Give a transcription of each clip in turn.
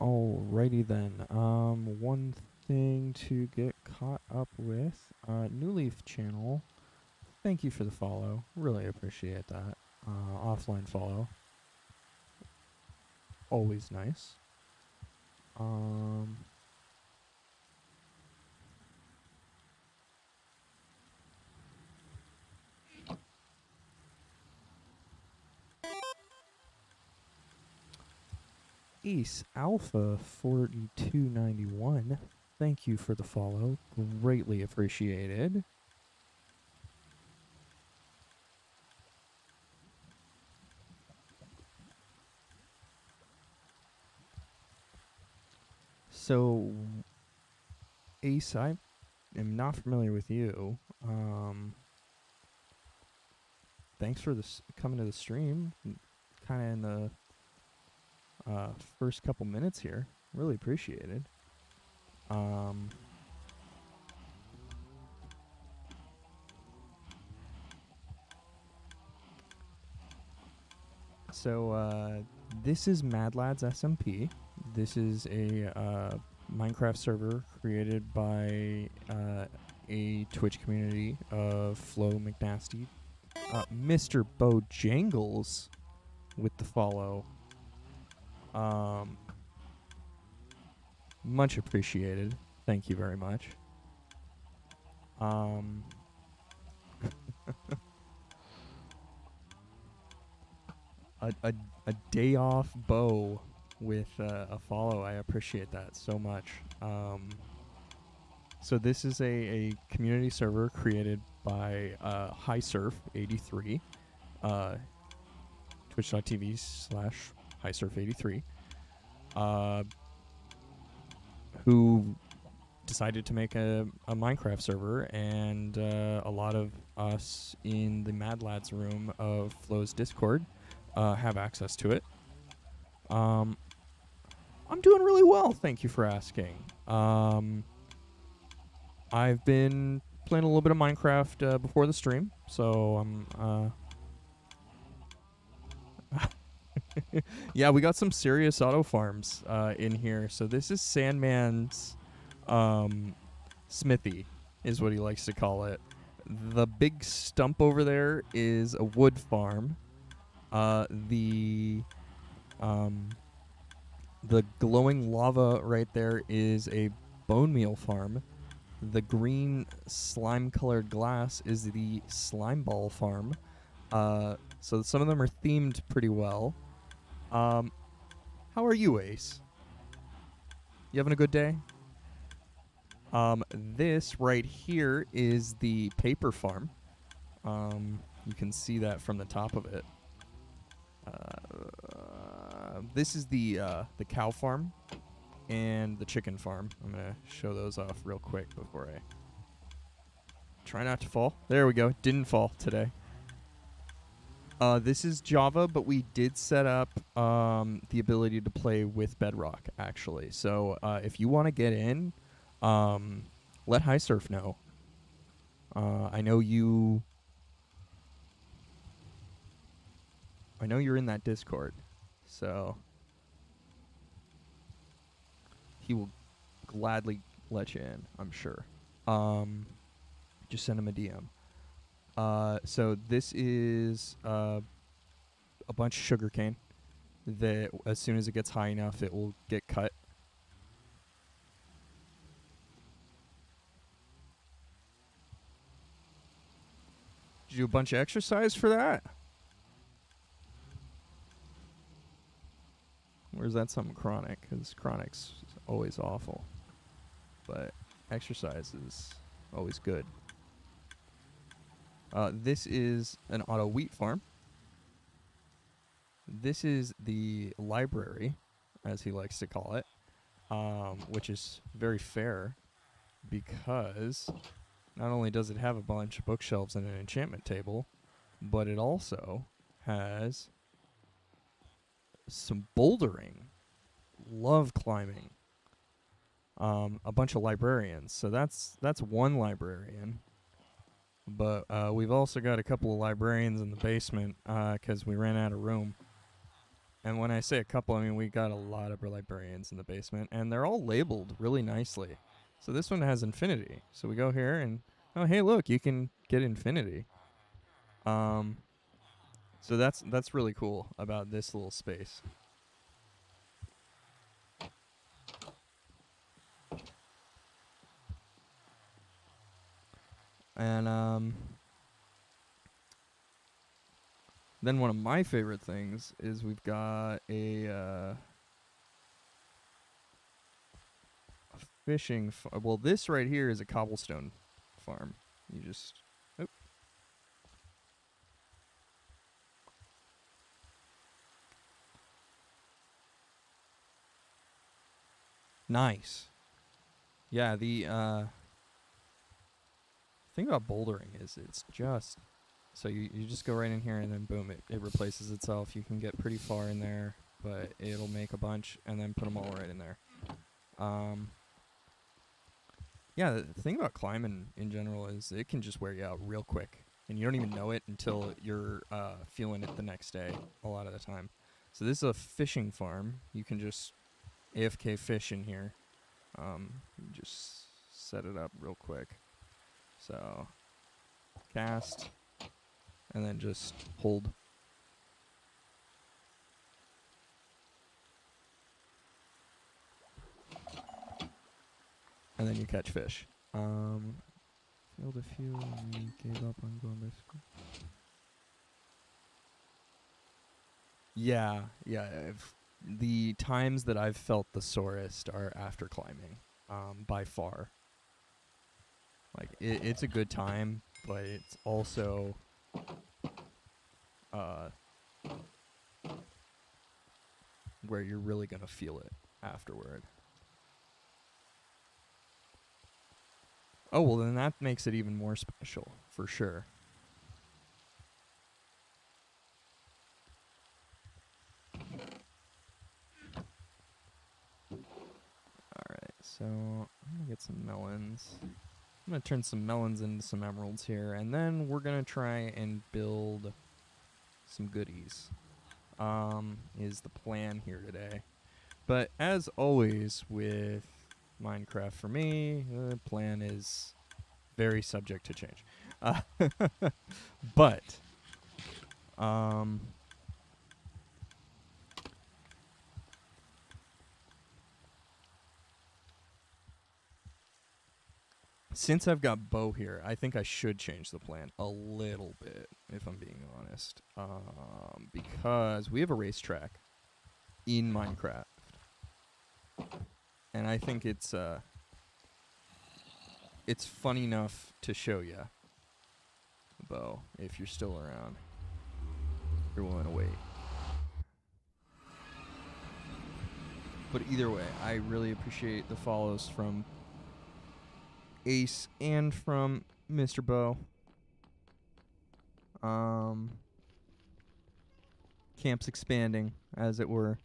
Alrighty then. One thing to get caught up with. New Leaf channel. Thank you for the follow. Really appreciate that. Offline follow. Always nice. Um, Ace Alpha 4291. Thank you for the follow. Greatly appreciated. So, Ace, I am not familiar with you. Thanks for this coming to the stream. Kind of in the first couple minutes here. Really appreciated. So this is Mad Lads SMP. This is a Minecraft server created by a Twitch community of Flo McNasty. Mr. Bojangles with the follow. Much appreciated. Thank you very much. A day off Bo with a follow. I appreciate that so much. So this is a community server created by HighSurf83, twitch.tv/HighSurf83, who decided to make a Minecraft server, and a lot of us in the Mad Lads room of Flo's Discord have access to it. I'm doing really well, thank you for asking. I've been playing a little bit of Minecraft before the stream, so I'm yeah, we got some serious auto farms in here. So this is Sandman's smithy, is what he likes to call it. The big stump over there is a wood farm. The glowing lava right there is a bone meal farm. The green slime-colored glass is the slime ball farm. So some of them are themed pretty well. How are you, Ace? You having a good day? This right here is the paper farm. You can see that from the top of it. This is the cow farm and the chicken farm. I'm gonna show those off real quick before I try not to fall. There we go. Didn't fall today. This is Java, but we did set up the ability to play with Bedrock, actually. So if you want to get in, let HighSurf know. I know you're in that Discord, so he will gladly let you in, I'm sure. Just send him a DM. So this is a bunch of sugarcane that as soon as it gets high enough, it will get cut. Did you do a bunch of exercise for that? Or is that something chronic? Because chronic's always awful. But exercise is always good. This is an auto wheat farm. This is the library, as he likes to call it, which is very fair because not only does it have a bunch of bookshelves and an enchantment table, but it also has some bouldering. Love climbing. A bunch of librarians. So that's one librarian. But we've also got a couple of librarians in the basement because we ran out of room. And when I say a couple, I mean we got a lot of librarians in the basement, and they're all labeled really nicely. So this one has infinity. So we go here and oh hey look, you can get infinity. Um, so that's really cool about this little space. And then one of my favorite things is we've got a fishing. Well, this right here is a cobblestone farm. You just. Oh. Nice. Yeah, the thing about bouldering is it's just. So you just go right in here and then boom, it replaces itself. You can get pretty far in there, but it'll make a bunch and then put them all right in there. Yeah, the thing about climbing in general is it can just wear you out real quick, and you don't even know it until you're feeling it the next day. A lot of the time. So this is a fishing farm. You can just AFK fish in here. Just set it up real quick. So cast, and then just hold. And then you catch fish. Failed a few and we gave up on going by school. Yeah. The times that I've felt the sorest are after climbing, by far. Like, it's a good time, but it's also, where you're really going to feel it afterward. Oh, well, then that makes it even more special, for sure. Alright, so I'm going to get some melons. I'm going to turn some melons into some emeralds here, and then we're going to try and build some goodies, is the plan here today. But as always with Minecraft for me, the plan is very subject to change. But, since I've got Bo here, I think I should change the plan a little bit, if I'm being honest. Because we have a racetrack in Minecraft. And I think it's fun enough to show you, Bo, if you're still around. You're willing to wait. But either way, I really appreciate the follows from Ace and from Mr. Bo. Camp's expanding, as it were.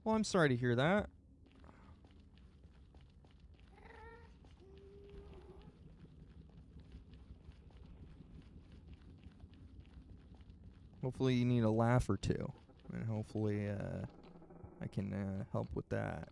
Well, I'm sorry to hear that. Hopefully you need a laugh or two. And hopefully I can help with that.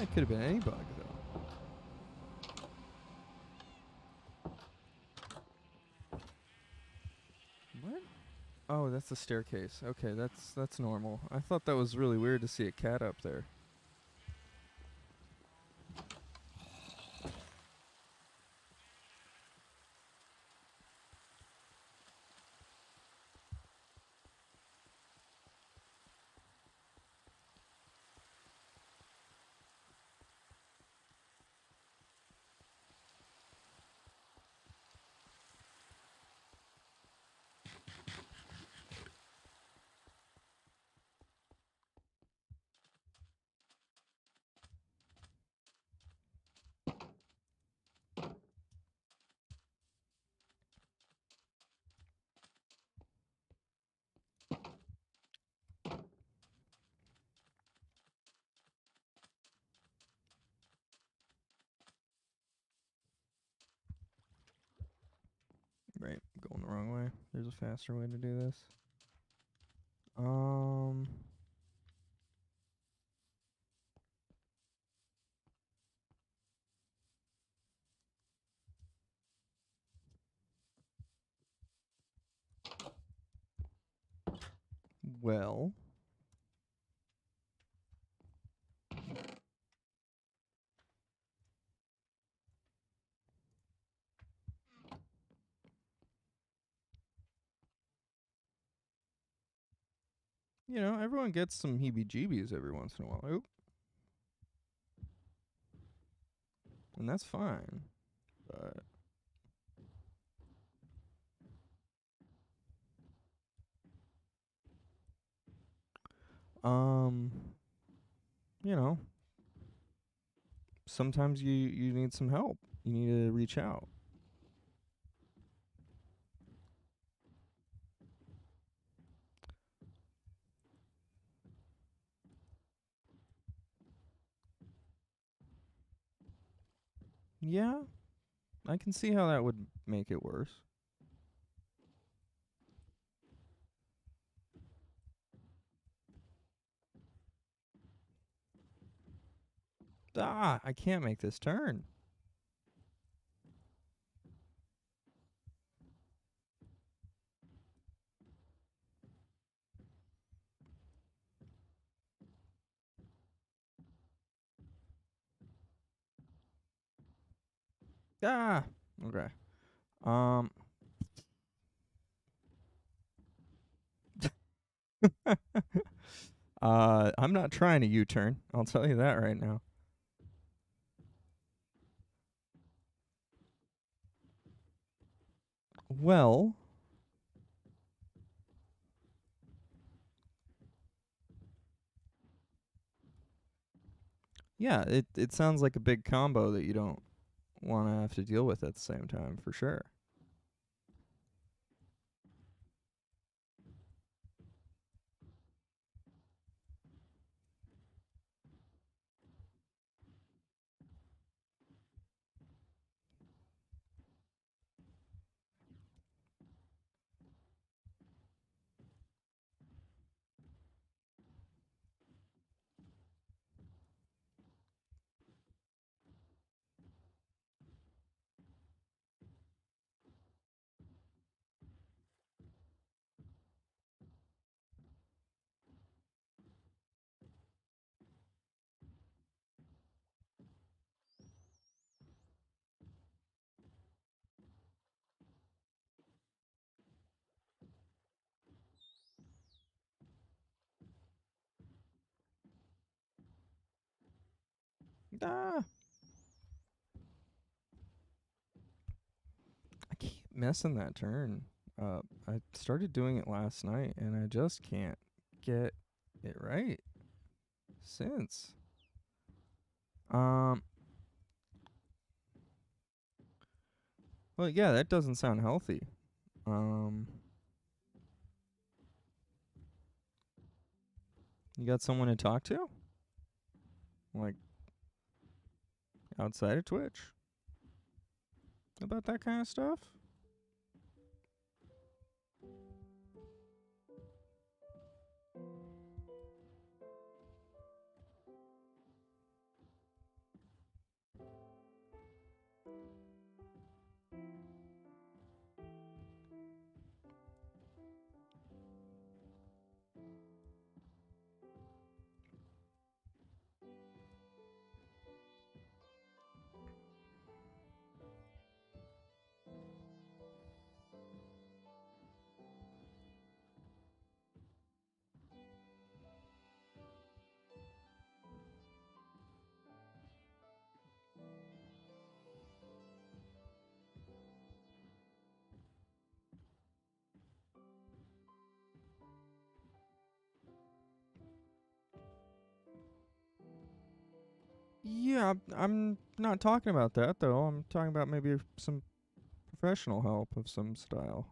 It could have been any bug, though. What? Oh, that's the staircase. Okay, that's normal. I thought that was really weird to see a cat up there. a faster way to do this. Um. Well. You know, everyone gets some heebie-jeebies every once in a while. Oop. And that's fine. But um, you know, sometimes you need some help. You need to reach out. Yeah, I can see how that would make it worse. Ah, I can't make this turn. Ah, okay. Um, I'm not trying a U-turn. I'll tell you that right now. Well, yeah, it sounds like a big combo that you don't want to have to deal with at the same time, for sure. Ah, I keep missing that turn. I started doing it last night, and I just can't get it right since. Um, well, yeah, that doesn't sound healthy. Um, you got someone to talk to, like outside of Twitch, about that kind of stuff? Yeah, I'm not talking about that though. I'm talking about maybe some professional help of some style.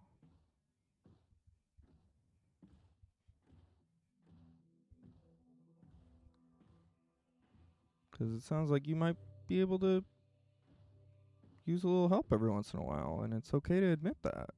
'Cause it sounds like you might be able to use a little help every once in a while, and it's okay to admit that.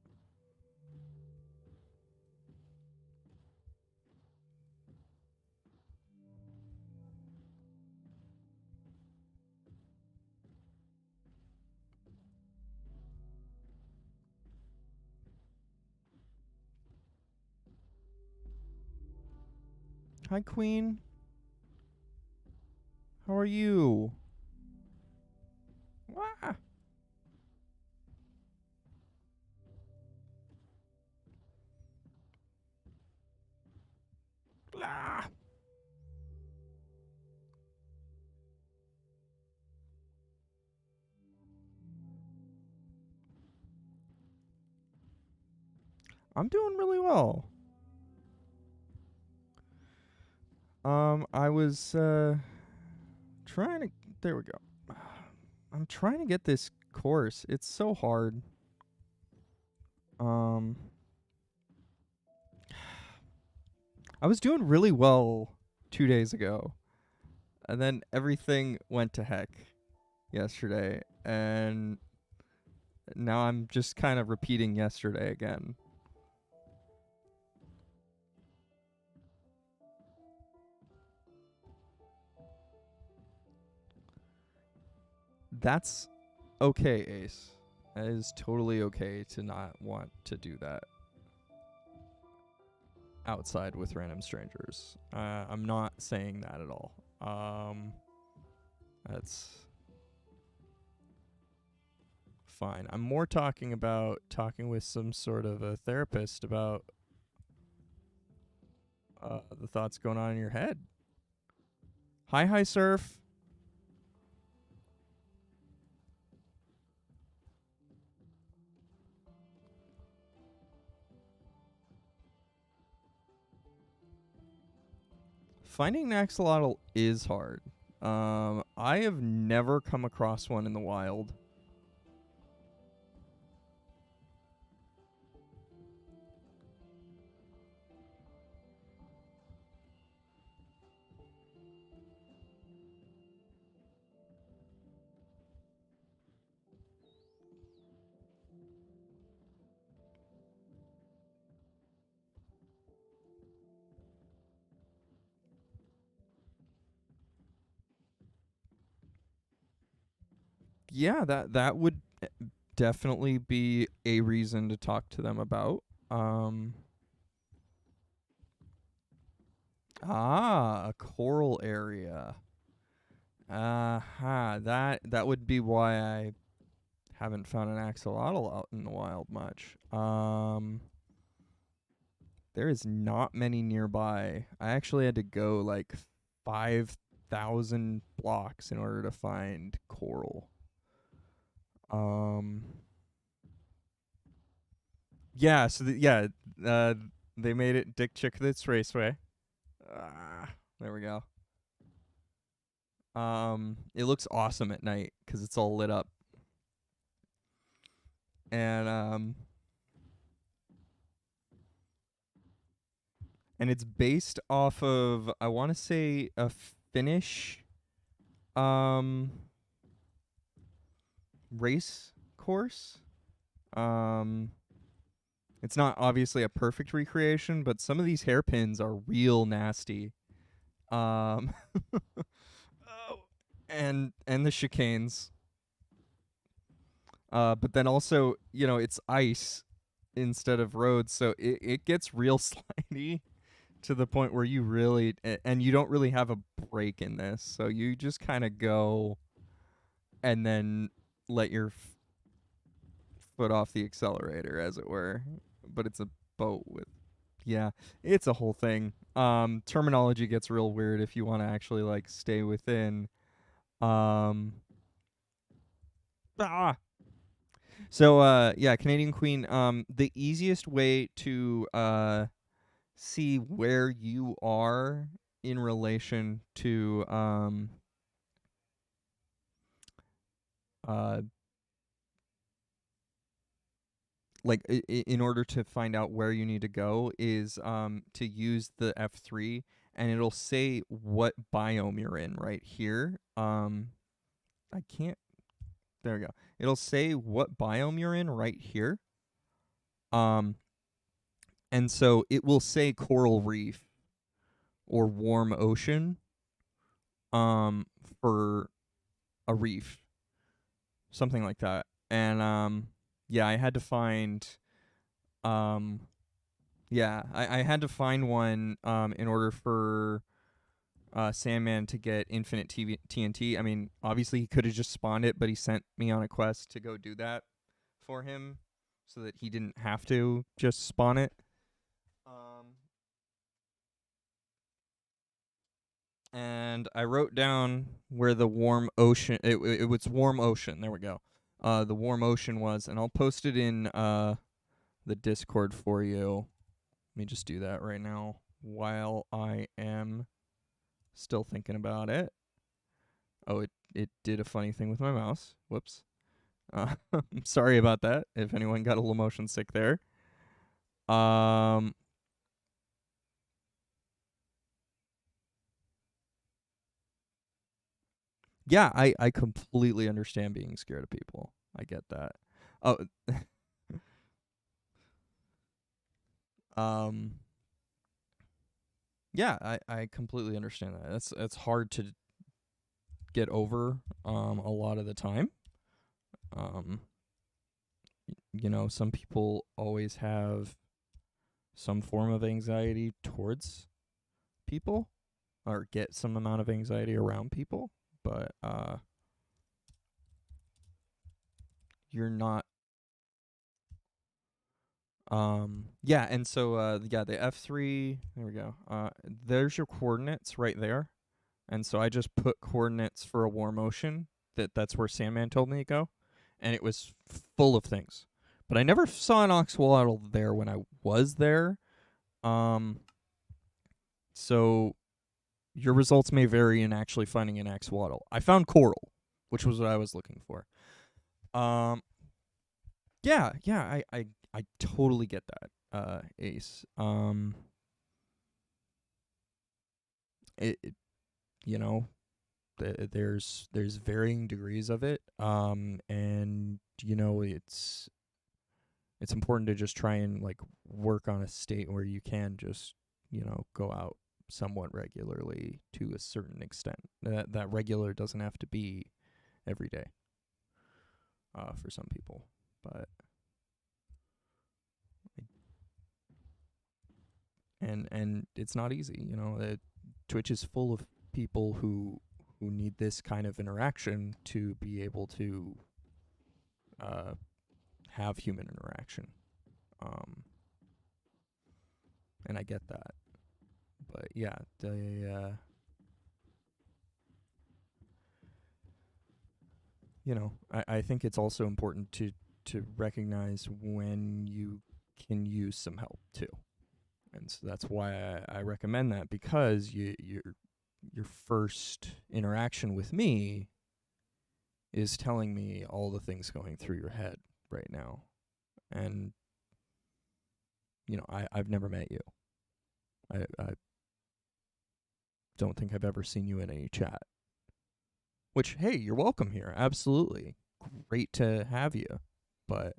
Hi, Queen. How are you? Wah. Blah. I'm doing really well. I was trying to. There we go. I'm trying to get this course. It's so hard. Um, I was doing really well 2 days ago, and then everything went to heck yesterday, and now I'm just kind of repeating yesterday again. That's okay, Ace. That is totally okay to not want to do that outside with random strangers. I'm not saying that at all. That's fine. I'm more talking about talking with some sort of a therapist about the thoughts going on in your head. Hi, Surf. Finding an axolotl is hard. I have never come across one in the wild. Yeah, that would definitely be a reason to talk to them about. Um, a coral area. That would be why I haven't found an axolotl out in the wild much. There is not many nearby. I actually had to go like 5,000 blocks in order to find coral. Um, yeah, uh, they made it Dick Chicklets Raceway. There we go. It looks awesome at night because it's all lit up, and it's based off of, I want to say, a Finnish um race course. Um, it's not obviously a perfect recreation, but some of these hairpins are real nasty. Um, oh, and the chicanes. But then also, it's ice instead of roads, so it gets real slidey to the point where you really and you don't really have a break in this, so you just kind of go and then let your foot off the accelerator, as it were. But it's a boat with, yeah, it's a whole thing. Terminology gets real weird if you want to actually like stay within. Um, ah. So yeah, Canadian Queen. The easiest way to see where you are in relation to uh like in order to find out where you need to go is to use the F3, and it'll say what biome you're in right here. I can't, there we go. It'll say what biome you're in right here. Um and so it will say coral reef or warm ocean um for a reef, something like that. And yeah, I had to find um Yeah, I had to find one in order for Sandman to get infinite TNT. I mean, obviously he could have just spawned it, but he sent me on a quest to go do that for him so that he didn't have to just spawn it. And I wrote down where the warm ocean, it was warm ocean. There we go. The warm ocean was, and I'll post it in the Discord for you. Let me just do that right now while I am still thinking about it. Oh, it did a funny thing with my mouse. Whoops. I'm sorry about that. If anyone got a little motion sick there. Yeah, I completely understand being scared of people. I get that. Oh, um, yeah, I completely understand that. That's hard to get over a lot of the time. Um, you know, some people always have some form of anxiety towards people or get some amount of anxiety around people, but you're not yeah, and so yeah, the F3, there we go. There's your coordinates right there. And so I just put coordinates for a warm ocean that's where Sandman told me to go, and it was full of things. But I never saw an axolotl there when I was there. Um so your results may vary in actually finding an axolotl. I found coral, which was what I was looking for. Um yeah, I totally get that. Ace. It you know, there's varying degrees of it. And you know, it's important to just try and like work on a state where you can just, you know, go out somewhat regularly to a certain extent. That regular doesn't have to be every day for some people, but and it's not easy, you know. Twitch is full of people who need this kind of interaction to be able to uh have human interaction. um and I get that. But yeah, you know, I think it's also important to recognize when you can use some help too. And so that's why I recommend that, because your first interaction with me is telling me all the things going through your head right now. And you know, I've never met you. I don't think I've ever seen you in any chat. Which, hey, you're welcome here. Absolutely. Great to have you. But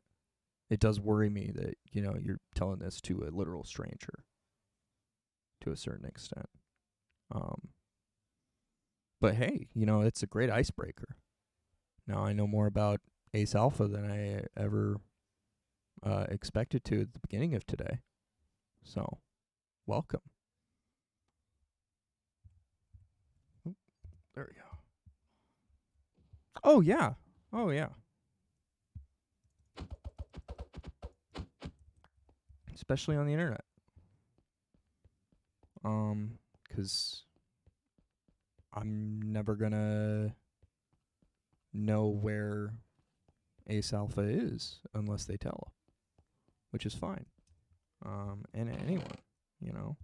it does worry me that, you know, you're telling this to a literal stranger to a certain extent. Um, but hey, you know, it's a great icebreaker. Now I know more about Ace Alpha than I ever expected to at the beginning of today. So, welcome. Oop, there we go. Oh yeah. Oh yeah. Especially on the internet. 'Cause I'm never gonna know where Ace Alpha is unless they tell, which is fine. And anyone, you know.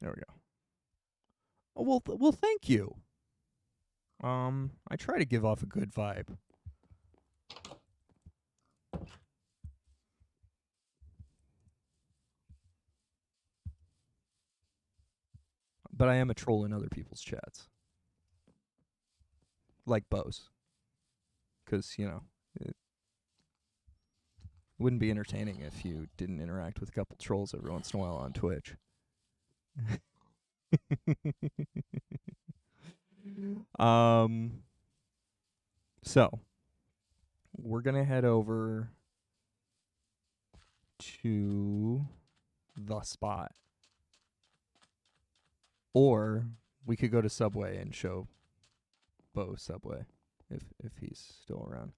There we go. Oh well, well, thank you. I try to give off a good vibe. But I am a troll in other people's chats. Like Bose. 'Cause, you know, it wouldn't be entertaining if you didn't interact with a couple trolls every once in a while on Twitch. um so we're gonna head over to the spot. Or we could go to Subway and show Bo Subway if he's still around.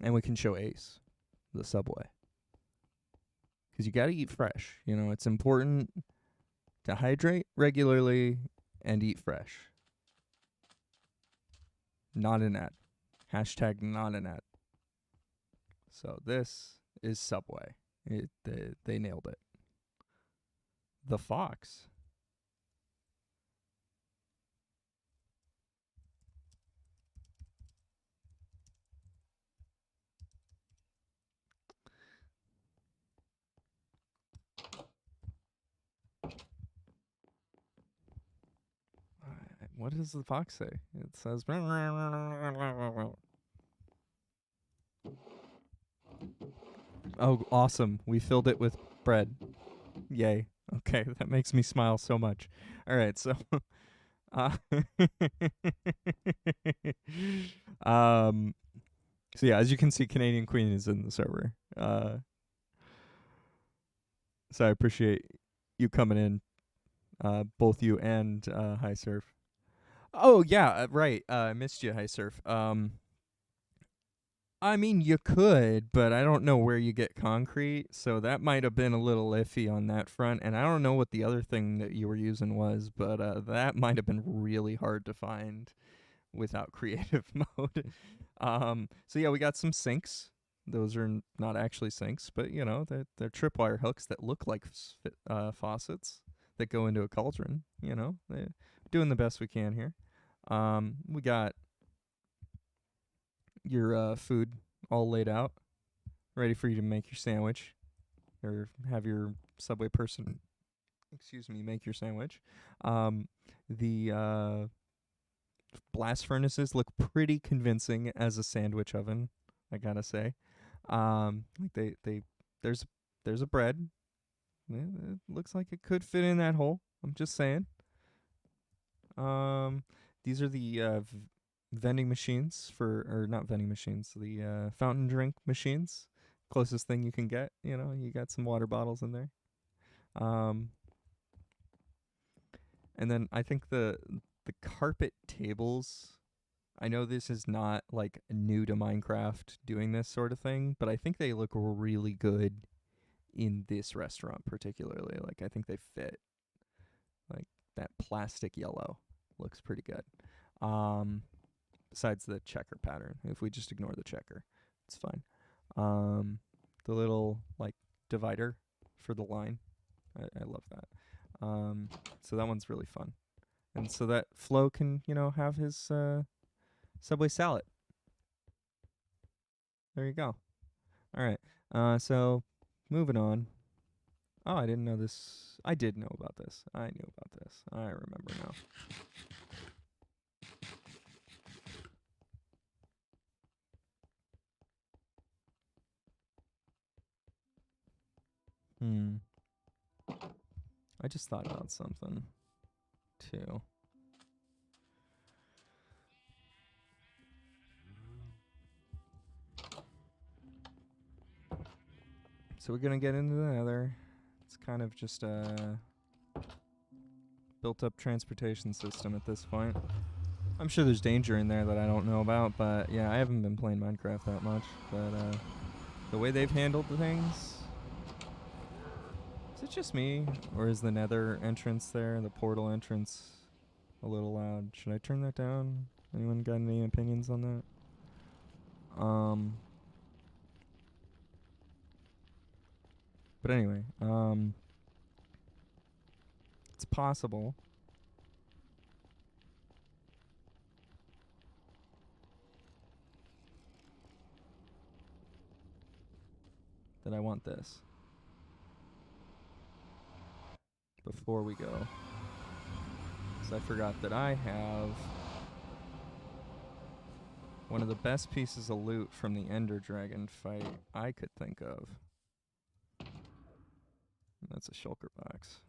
And we can show Ace the Subway. Because you got to eat fresh. You know, it's important to hydrate regularly and eat fresh. Not an ad. Hashtag not an ad. So this is Subway. They nailed it. The Fox. What does the Fox say? It says... Oh, awesome. We filled it with bread. Yay. Okay, that makes me smile so much. All right, so... so yeah, as you can see, Canadian Queen is in the server. So I appreciate you coming in, both you and High Surf. Oh yeah, right. I missed you, High Surf. I mean, you could, but I don't know where you get concrete, so that might have been a little iffy on that front. And I don't know what the other thing that you were using was, but that might have been really hard to find without creative mode. So yeah, we got some sinks. Those are not actually sinks, but you know, they're tripwire hooks that look like faucets that go into a cauldron. You know, they're doing the best we can here. We got your food all laid out, ready for you to make your sandwich, or have your Subway person, make your sandwich. The blast furnaces look pretty convincing as a sandwich oven, I gotta say. Like there's a bread. It looks like it could fit in that hole. I'm just saying. These are the vending machines or not vending machines, the fountain drink machines. Closest thing you can get. You know, you got some water bottles in there. And then I think the carpet tables. I know this is not like new to Minecraft doing this sort of thing, but I think they look really good in this restaurant particularly. Like I think they fit. Like that plastic yellow looks pretty good. Besides the checker pattern, if we just ignore the checker, it's fine. The little like divider for the line, I love that. So that one's really fun, and so that Flo can have his Subway salad. There you go. All right. So moving on. Oh, I didn't know this. I did know about this. I knew about this. I remember now. I just thought about something, too. So we're gonna get into the Nether. It's kind of just a built-up transportation system at this point. I'm sure there's danger in there that I don't know about, but yeah, I haven't been playing Minecraft that much. But the way they've handled the things... Is it just me, or is the Nether entrance there, the portal entrance, a little loud? Should I turn that down? Anyone got any opinions on that? But anyway, it's possible that I want this before we go. Because I forgot that I have one of the best pieces of loot from the Ender Dragon fight I could think of. That's a shulker box.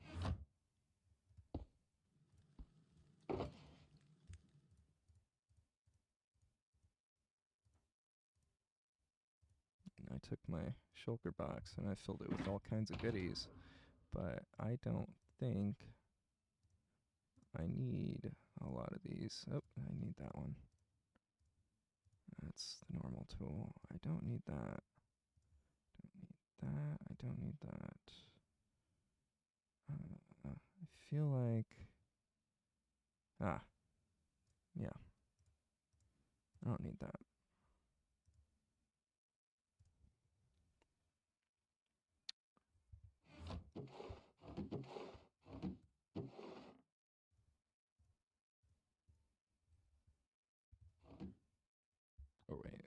took my shulker box and I filled it with all kinds of goodies. But I don't think I need a lot of these. Oh, I need that one. That's the normal tool. I don't need that. I don't need that. I feel like... yeah. I don't need that. Oh, wait.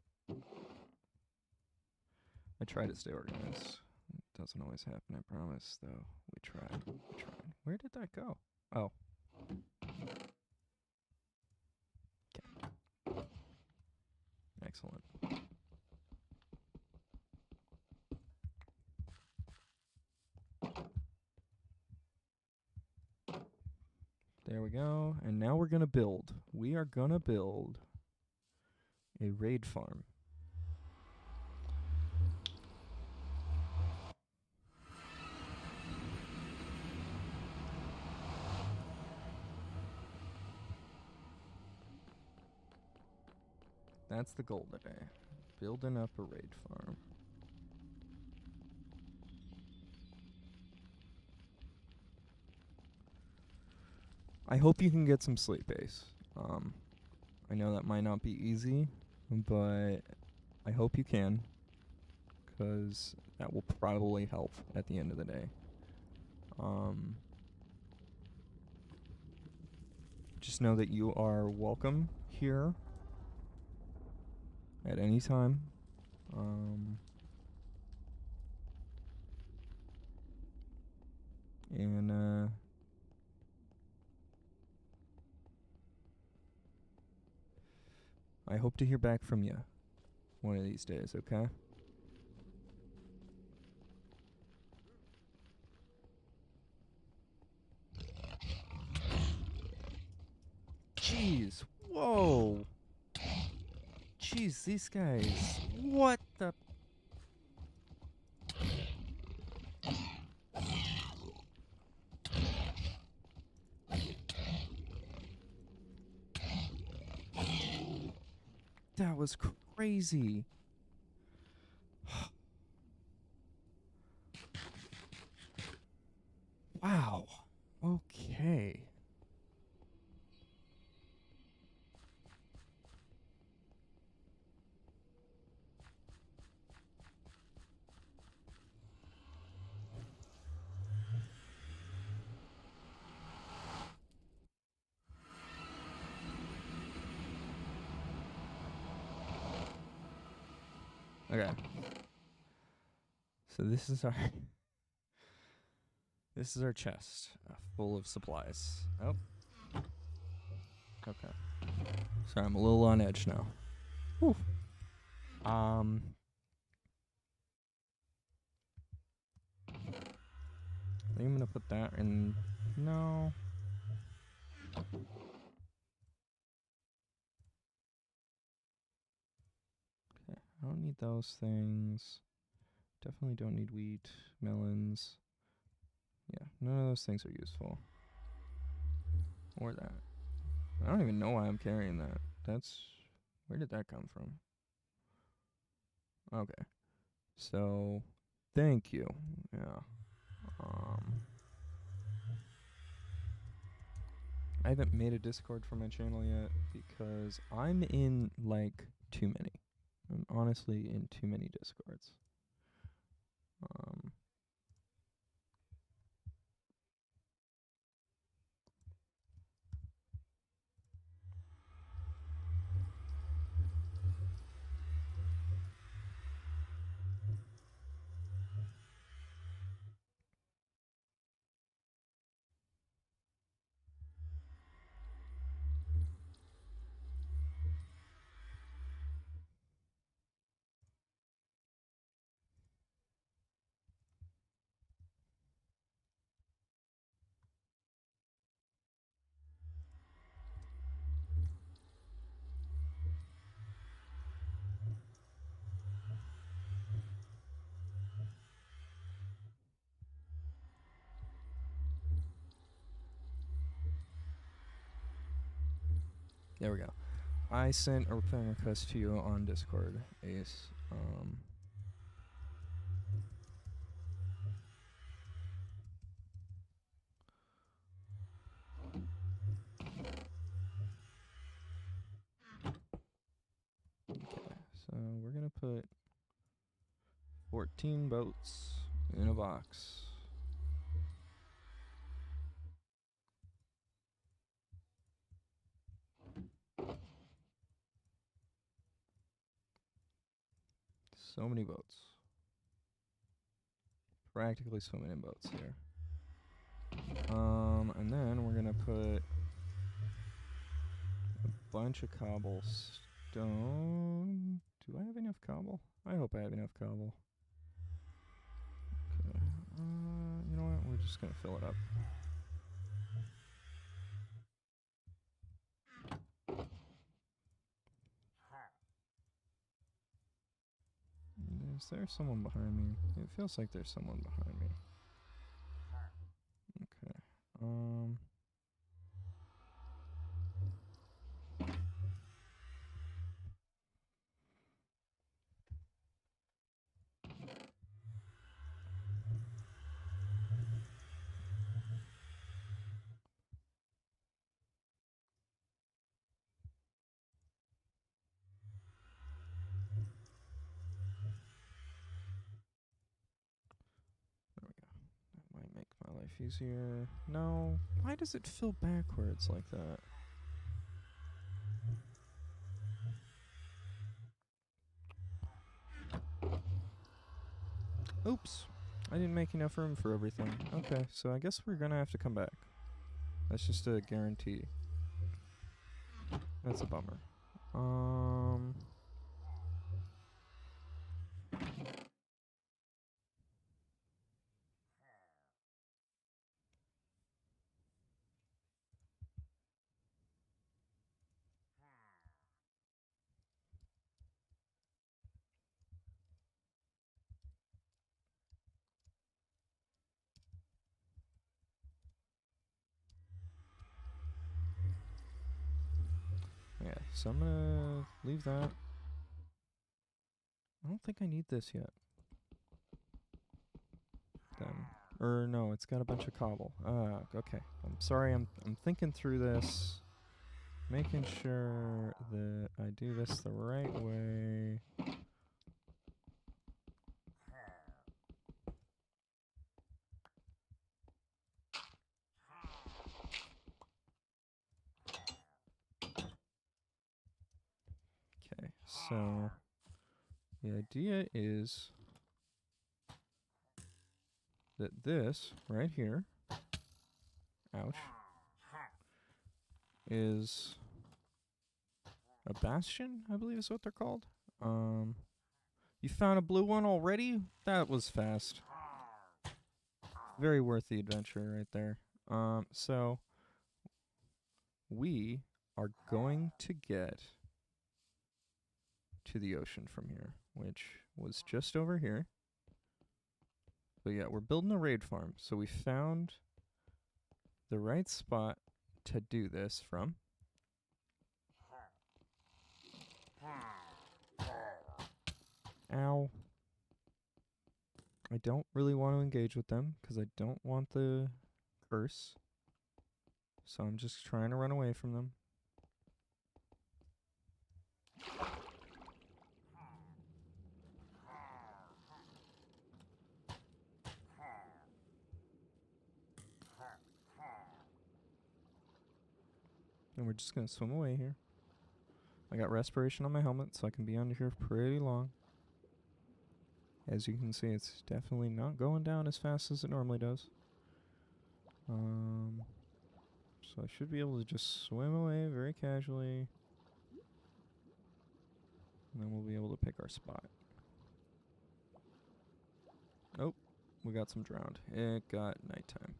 I try to stay organized. It doesn't always happen, I promise, though. We tried. Where did that go? Oh. Okay. Excellent. There we go. And now we're going to build. We are going to build a raid farm. That's the goal today. Building up a raid farm. I hope you can get some sleep, Ace. I know that might not be easy, but I hope you can, because that will probably help at the end of the day. Just know that you are welcome here at any time. And I hope to hear back from you one of these days, okay? Jeez, whoa. Jeez, these guys. What the? That was crazy. Wow. Okay. Okay. So this is our chest full of supplies. Oh. Okay. Sorry, I'm a little on edge now. Whew. I think I'm gonna put that in. No. Okay, I don't need those things. Definitely don't need wheat, melons. Yeah, none of those things are useful. Or that. I don't even know why I'm carrying that. Where did that come from? Okay. So, thank you. Yeah. I haven't made a Discord for my channel yet because I'm in, like, too many. I'm honestly in too many Discords. There we go. I sent a friend request to you on Discord, Ace. So we're gonna put 14 boats in a box. So many boats. Practically so many boats here. And then we're gonna put a bunch of cobblestone. Do I have enough cobble? I hope I have enough cobble. Okay. You know what? We're just gonna fill it up. Is there someone behind me? It feels like there's someone behind me. Okay. There we go. That might make my life easier. No. Why does it fill backwards like that? Oops. I didn't make enough room for everything. Okay, so I guess we're gonna have to come back. That's just a guarantee. That's a bummer. Yeah, so I'm gonna leave that. I don't think I need this yet. Then. Or no, it's got a bunch of cobble. Okay. I'm sorry, I'm thinking through this. Making sure that I do this the right way. Okay, so the idea is that this right here, ouch, is a bastion, I believe is what they're called. You found a blue one already? That was fast. Very worth the adventure right there. So we are going to get to the ocean from here, which was just over here. But yeah, we're building a raid farm. So we found the right spot to do this from. Ow. I don't really want to engage with them because I don't want the curse. So I'm just trying to run away from them. And we're just going to swim away here. I got respiration on my helmet, so I can be under here pretty long. As you can see, it's definitely not going down as fast as it normally does. So I should be able to just swim away very casually. And then we'll be able to pick our spot. Oh, we got some drowned. It got nighttime.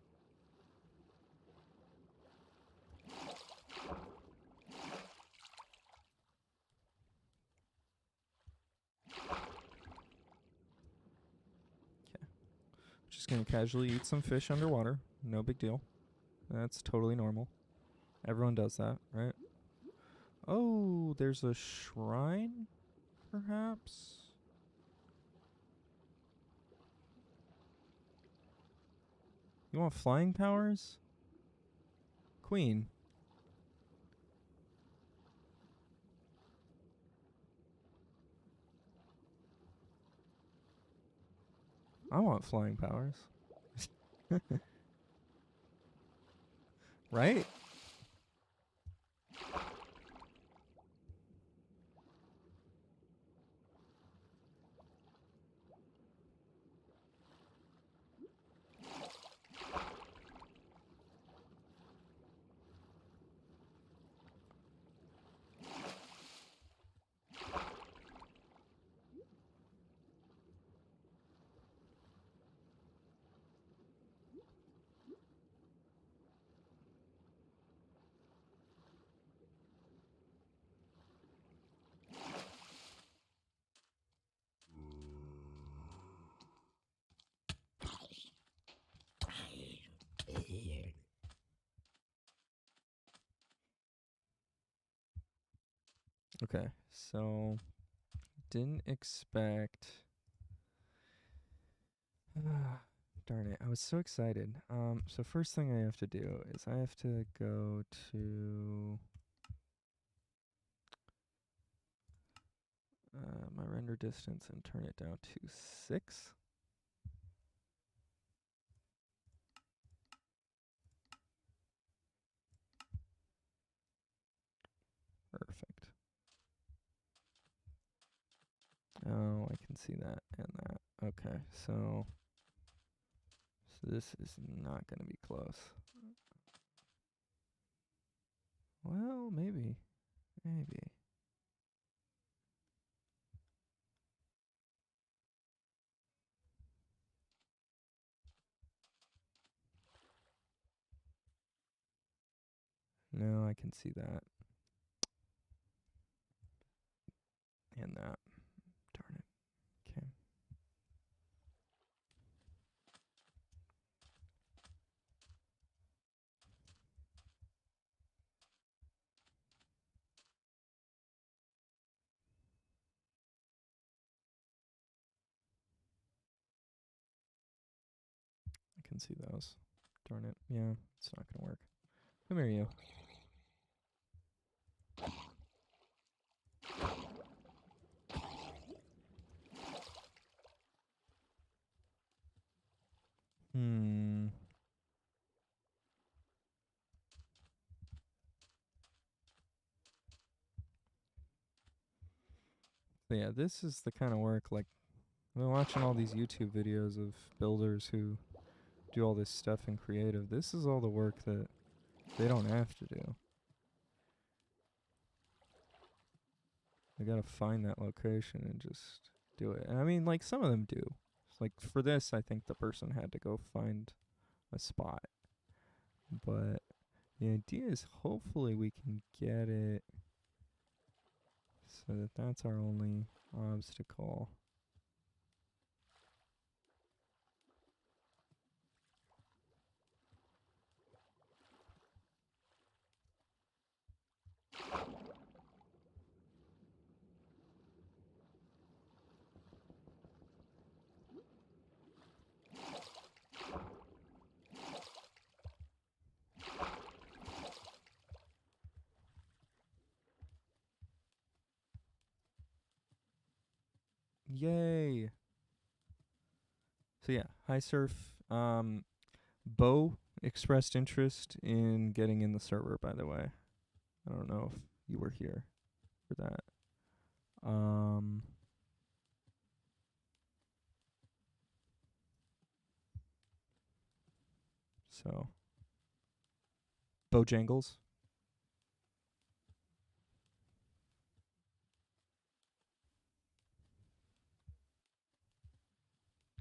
Just gonna casually eat some fish underwater. No big deal. That's totally normal. Everyone does that, right? Oh, there's a shrine, perhaps? You want flying powers? Queen. I want flying powers. Right? Okay, so didn't expect. Darn it, I was so excited. So first thing I have to do is I have to go to my render distance and turn it down to 6. Perfect. Oh, I can see that and that. Okay, so this is not going to be close. Well, maybe. Maybe. No, I can see that. And that. Darn it. Okay. I can see those. Darn it. Yeah, it's not going to work. Come here, you. Hmm. So yeah, this is the kind of work, like, I've been watching all these YouTube videos of builders who do all this stuff in creative. This is all the work that they don't have to do. They gotta find that location and just do it. And I mean, like, some of them do. Like, for this, I think the person had to go find a spot. But the idea is hopefully we can get it so that that's our only obstacle. Yay! So yeah, High Surf. Bo expressed interest in getting in the server, by the way. I don't know if you were here for that. So Bojangles.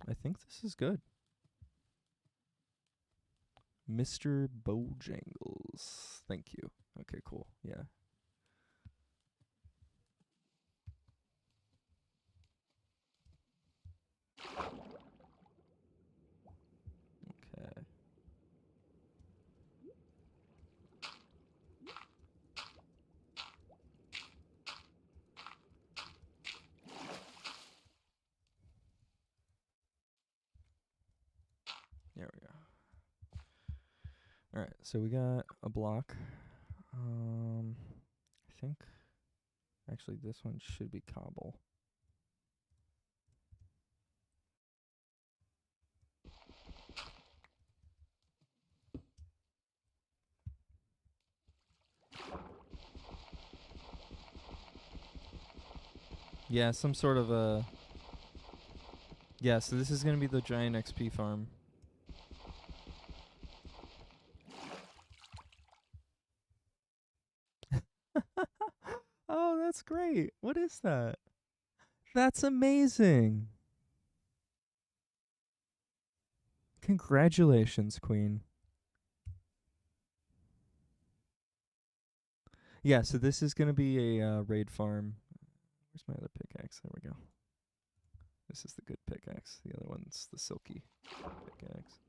I think this is good. Mr. Bojangles. Thank you. Okay, cool. Yeah. Okay. All right, so we got a block. I think actually this one should be cobble. Yeah, some sort of a. Yeah, so this is gonna be the giant XP farm. Oh, that's great. What is that? That's amazing. Congratulations, Queen. Yeah, so this is going to be a raid farm. Where's my other pickaxe? There we go. This is the good pickaxe. The other one's the silky pickaxe.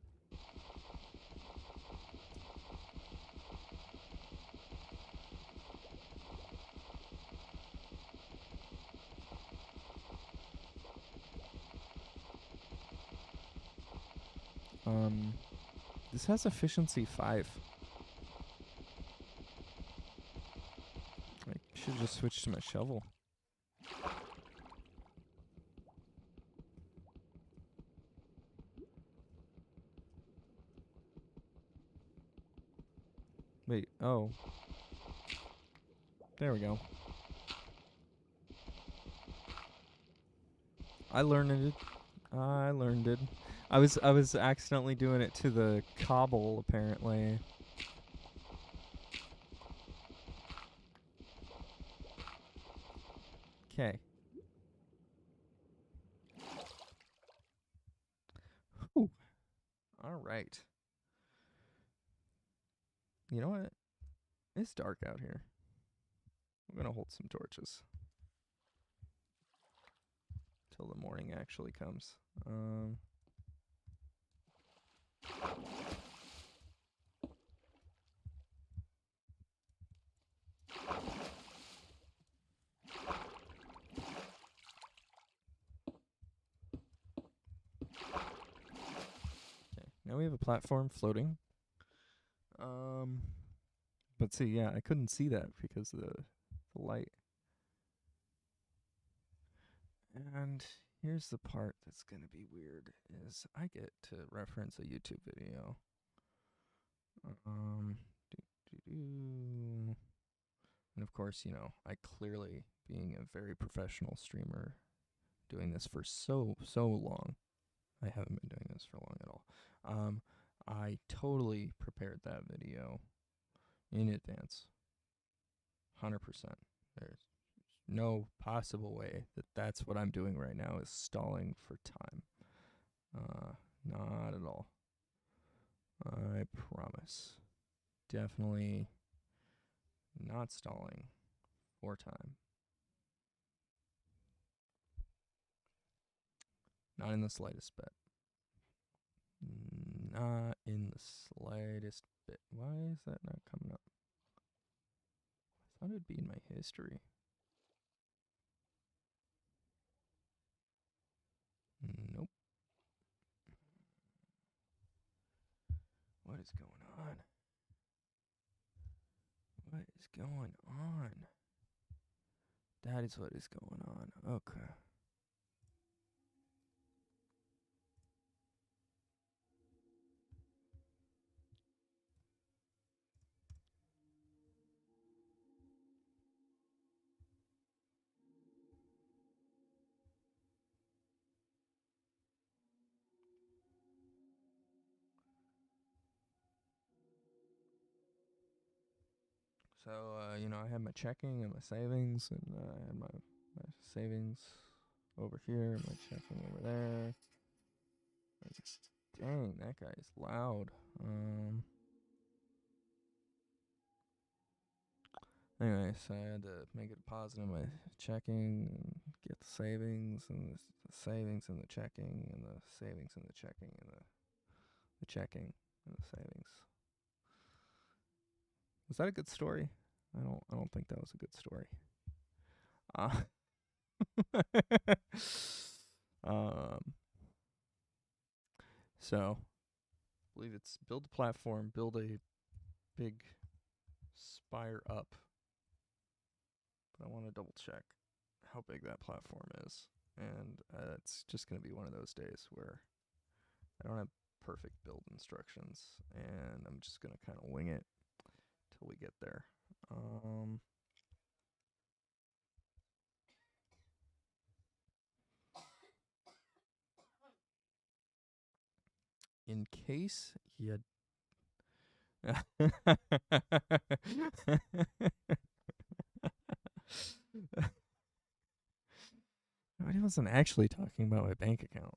This has efficiency 5. I should just switch to my shovel. Wait, oh. There we go. I learned it. I learned it. I was accidentally doing it to the cobble apparently. Okay. All right. You know what? It's dark out here. I'm gonna hold some torches till the morning actually comes. Okay, now we have a platform floating. But see, yeah, I couldn't see that because of the light. And here's the part that's gonna be weird: is I get to reference a YouTube video. And of course, you know, I clearly, being a very professional streamer, doing this for so long. I haven't been doing this for long at all. I totally prepared that video in advance. 100%. There's no possible way that that's what I'm doing right now is stalling for time. Not at all. I promise. Definitely not stalling for time. Not in the slightest bit. Not in the slightest bit. Why is that not coming up? I thought it'd be in my history. Nope. What is going on? What is going on? That is what is going on. Okay. So, you know, I had my checking and my savings, and I had my savings over here, my checking over there. Dang, that guy is loud. Anyway, so I had to make a deposit in my checking, and get the savings, and the savings and the checking, and the savings and the checking, and the checking and the savings. Was that a good story? I don't think that was a good story. Um, so I believe it's build a platform, build a big spire up. But I want to double check how big that platform is. And it's just going to be one of those days where I don't have perfect build instructions, and I'm just going to kind of wing it till we get there. In case you I wasn't actually talking about my bank account.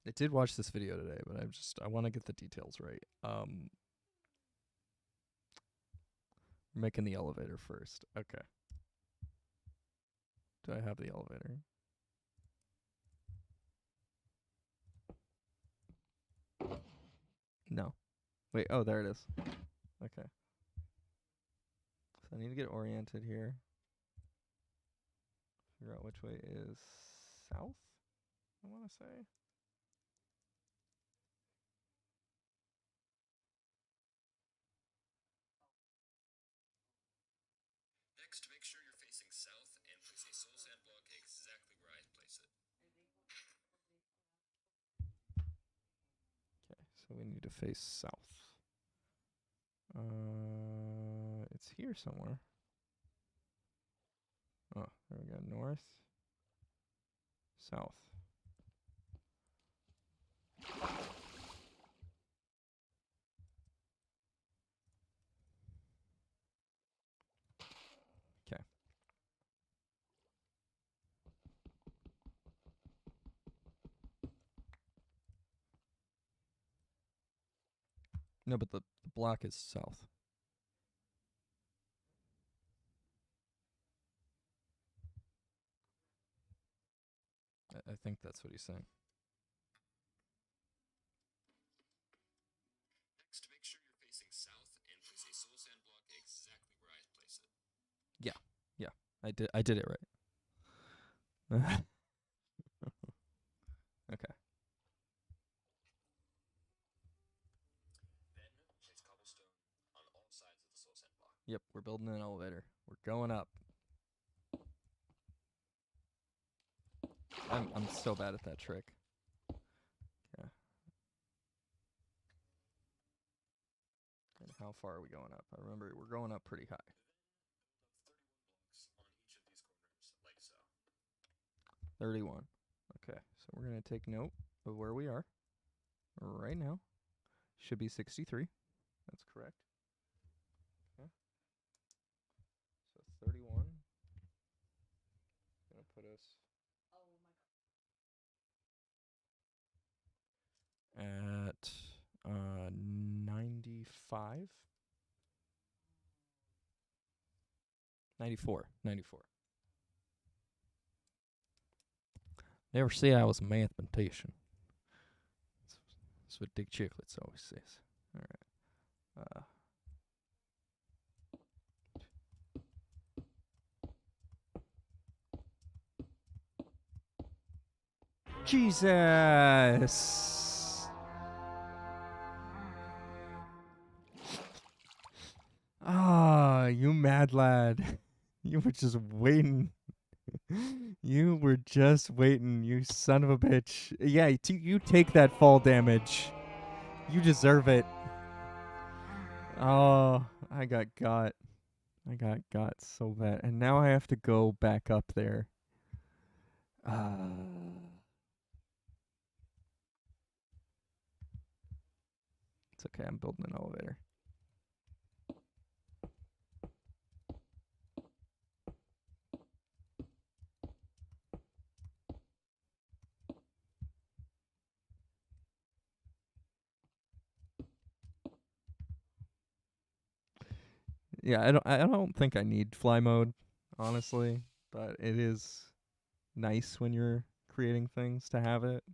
I did watch this video today, but I want to get the details right. We're making the elevator first. Okay. Do I have the elevator? No. Wait, oh, there it is. Okay. So I need to get oriented here. Figure out which way is south, I want to say. Next, make sure you're facing south and place a soul sand block exactly where I place it. Okay, so we need to face south. It's here somewhere. Oh, there we go. North, south. Okay. No, but the block is south. I think that's what he's saying. Next, make sure you're facing south and place a soul sand block exactly where I place it. Yeah, yeah, I did it right. Okay. Then, place cobblestone on all sides of the soul sand block. Yep, we're building an elevator. We're going up. I'm so bad at that trick. Yeah. And how far are we going up? I remember we're going up pretty high. Then build up 31 blocks on each of these corners, like so. 31. Okay, so we're going to take note of where we are right now. Should be 63. That's correct. Okay. So 31 is going to put us at 95. 94. Never say I was a mathematician. That's what Dick Chicklets always says. All right. Jesus. Ah, you mad lad. You were just waiting. You were just waiting, you son of a bitch. Yeah, you take that fall damage. You deserve it. Oh, I got got. I got got so bad. And now I have to go back up there. It's okay, I'm building an elevator. Yeah, I don't think I need fly mode, honestly, but it is nice when you're creating things to have it.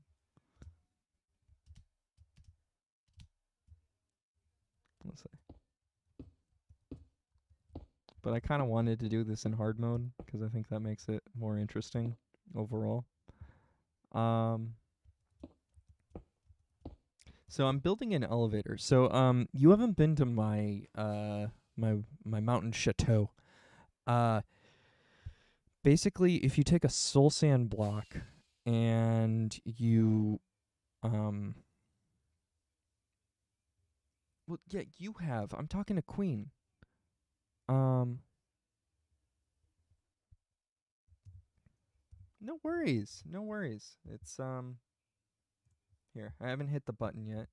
Let's see. But I kind of wanted to do this in hard mode because I think that makes it more interesting overall. So I'm building an elevator. So you haven't been to my my mountain chateau. Uh Basically if you take a soul sand block and you um well yeah, you have. I'm talking to Queen. Um no worries. No worries. It's here. I haven't hit the button yet.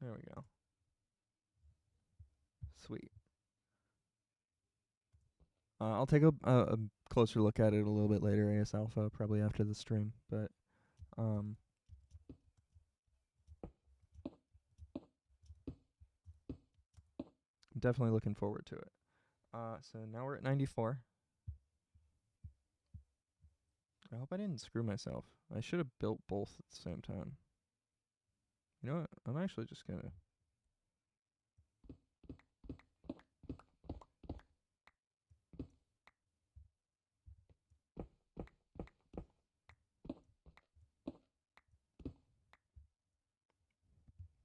There we go. Sweet. I'll take a closer look at it a little bit later, AS Alpha, probably after the stream. But um, I'm definitely looking forward to it. So now we're at 94. I hope I didn't screw myself. I should have built both at the same time. You know what? I'm actually just gonna.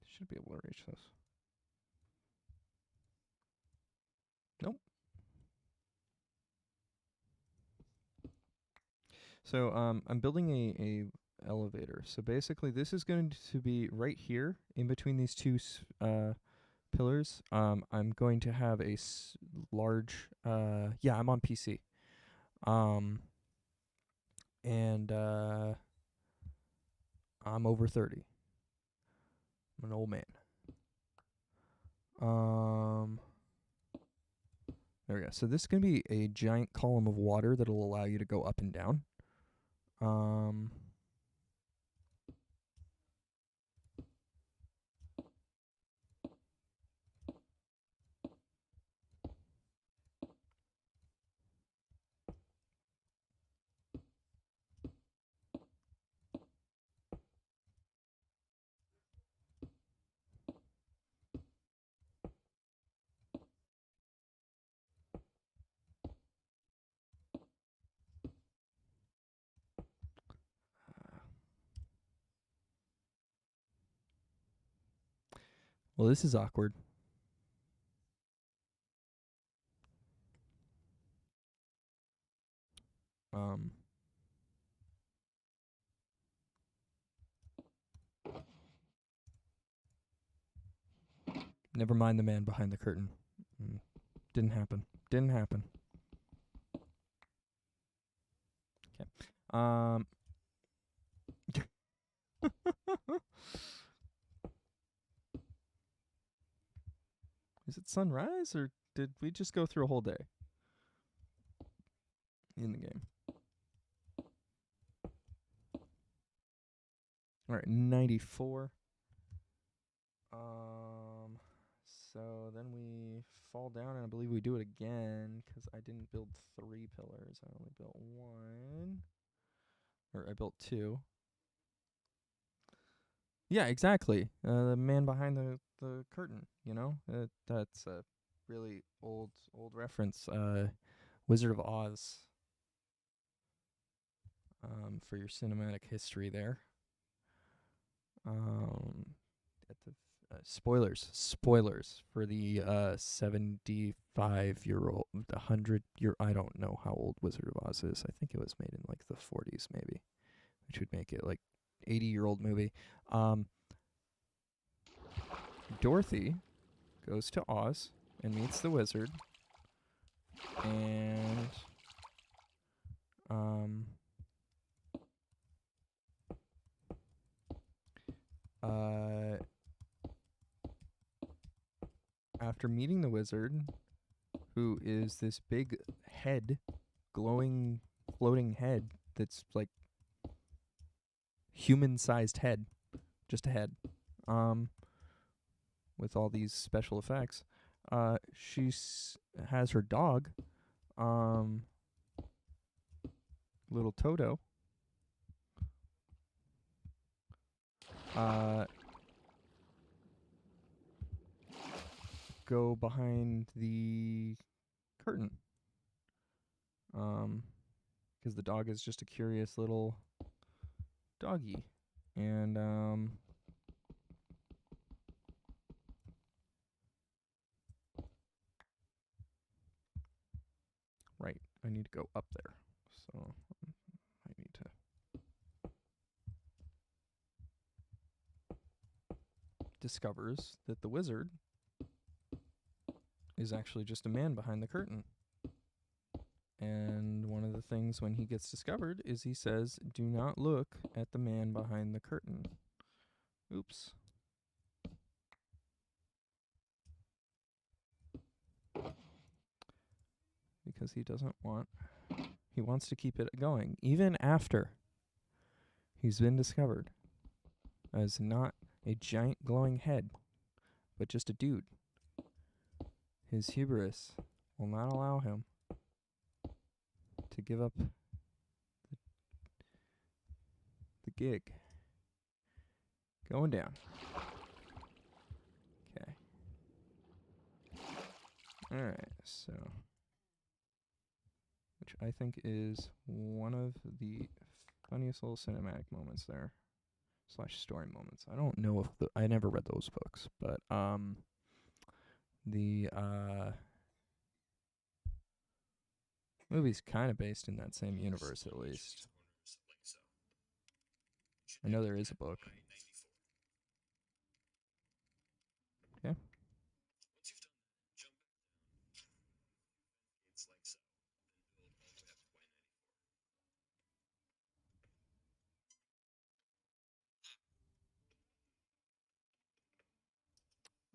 Should be able to reach this. Nope. So I'm building a elevator. So basically, this is going to be right here in between these two pillars. I'm going to have a large. Yeah, I'm on PC. Um, and I'm over 30. I'm an old man. There we go. So this is gonna be a giant column of water that'll allow you to go up and down. Um, well, this is awkward. Um, Never mind the man behind the curtain. Didn't happen. Didn't happen. Okay. Is it sunrise or did we just go through a whole day in the game? All right, 94. So then we fall down, and I believe we do it again because I didn't build 3 pillars. I only built 1, or I built 2. Yeah, exactly. The man behind the curtain. You know, that's a really old reference. Wizard of Oz. For your cinematic history there. At the spoilers for the 75-year-old, 100-year. I don't know how old Wizard of Oz is. I think it was made in like the 40s, maybe, which would make it like 80-year-old movie. Dorothy goes to Oz and meets the wizard, and after meeting the wizard, who is this big head, glowing, floating head that's like human-sized head, just a head, with all these special effects. She has her dog, little Toto. Go behind the curtain. Because the dog is just a curious little doggy. And right, I need to go up there. So I need to discovers that the wizard is actually just a man behind the curtain. And one of the things when he gets discovered is he says, "Do not look at the man behind the curtain." Oops. Because he doesn't want, he wants to keep it going, even after he's been discovered as not a giant glowing head, but just a dude. His hubris will not allow him to give up the gig. Going down. Okay. Alright, so. Which I think is one of the funniest little cinematic moments there. / story moments. I don't know if I never read those books, but the movie's kind of based in that same universe, at least. I know there is a book. Okay.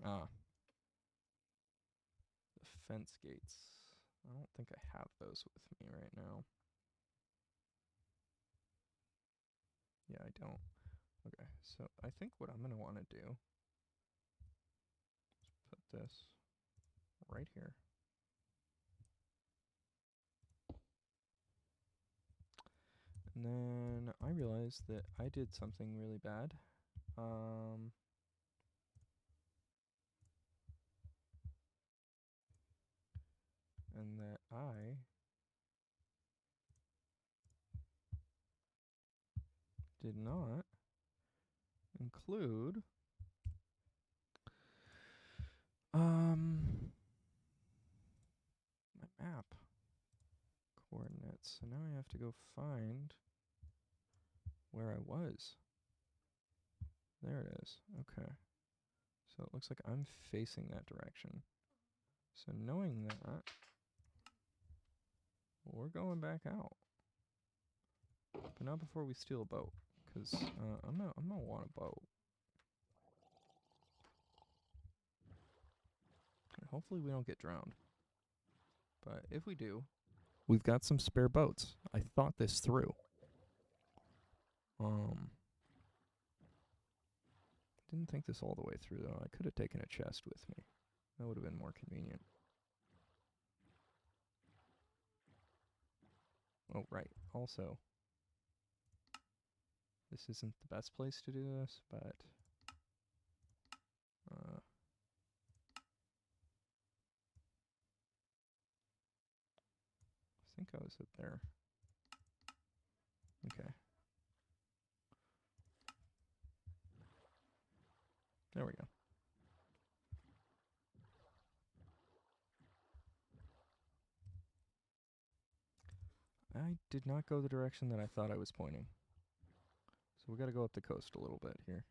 Ah. The fence gates. I don't think I have those with me right now. Yeah, I don't. Okay, so I think what I'm going to want to do is put this right here. And then I realized that I did something really bad. And that I did not include my map coordinates. So now I have to go find where I was. There it is. Okay. So it looks like I'm facing that direction. So knowing that, we're going back out. But not before we steal a boat, because I'm gonna want a boat. And hopefully we don't get drowned. But if we do, we've got some spare boats. I thought this through. Didn't think this all the way through though. I could have taken a chest with me. That would have been more convenient. Oh, right. Also, this isn't the best place to do this, but I think I was up there. Okay. There we go. I did not go the direction that I thought I was pointing. So we got to go up the coast a little bit here.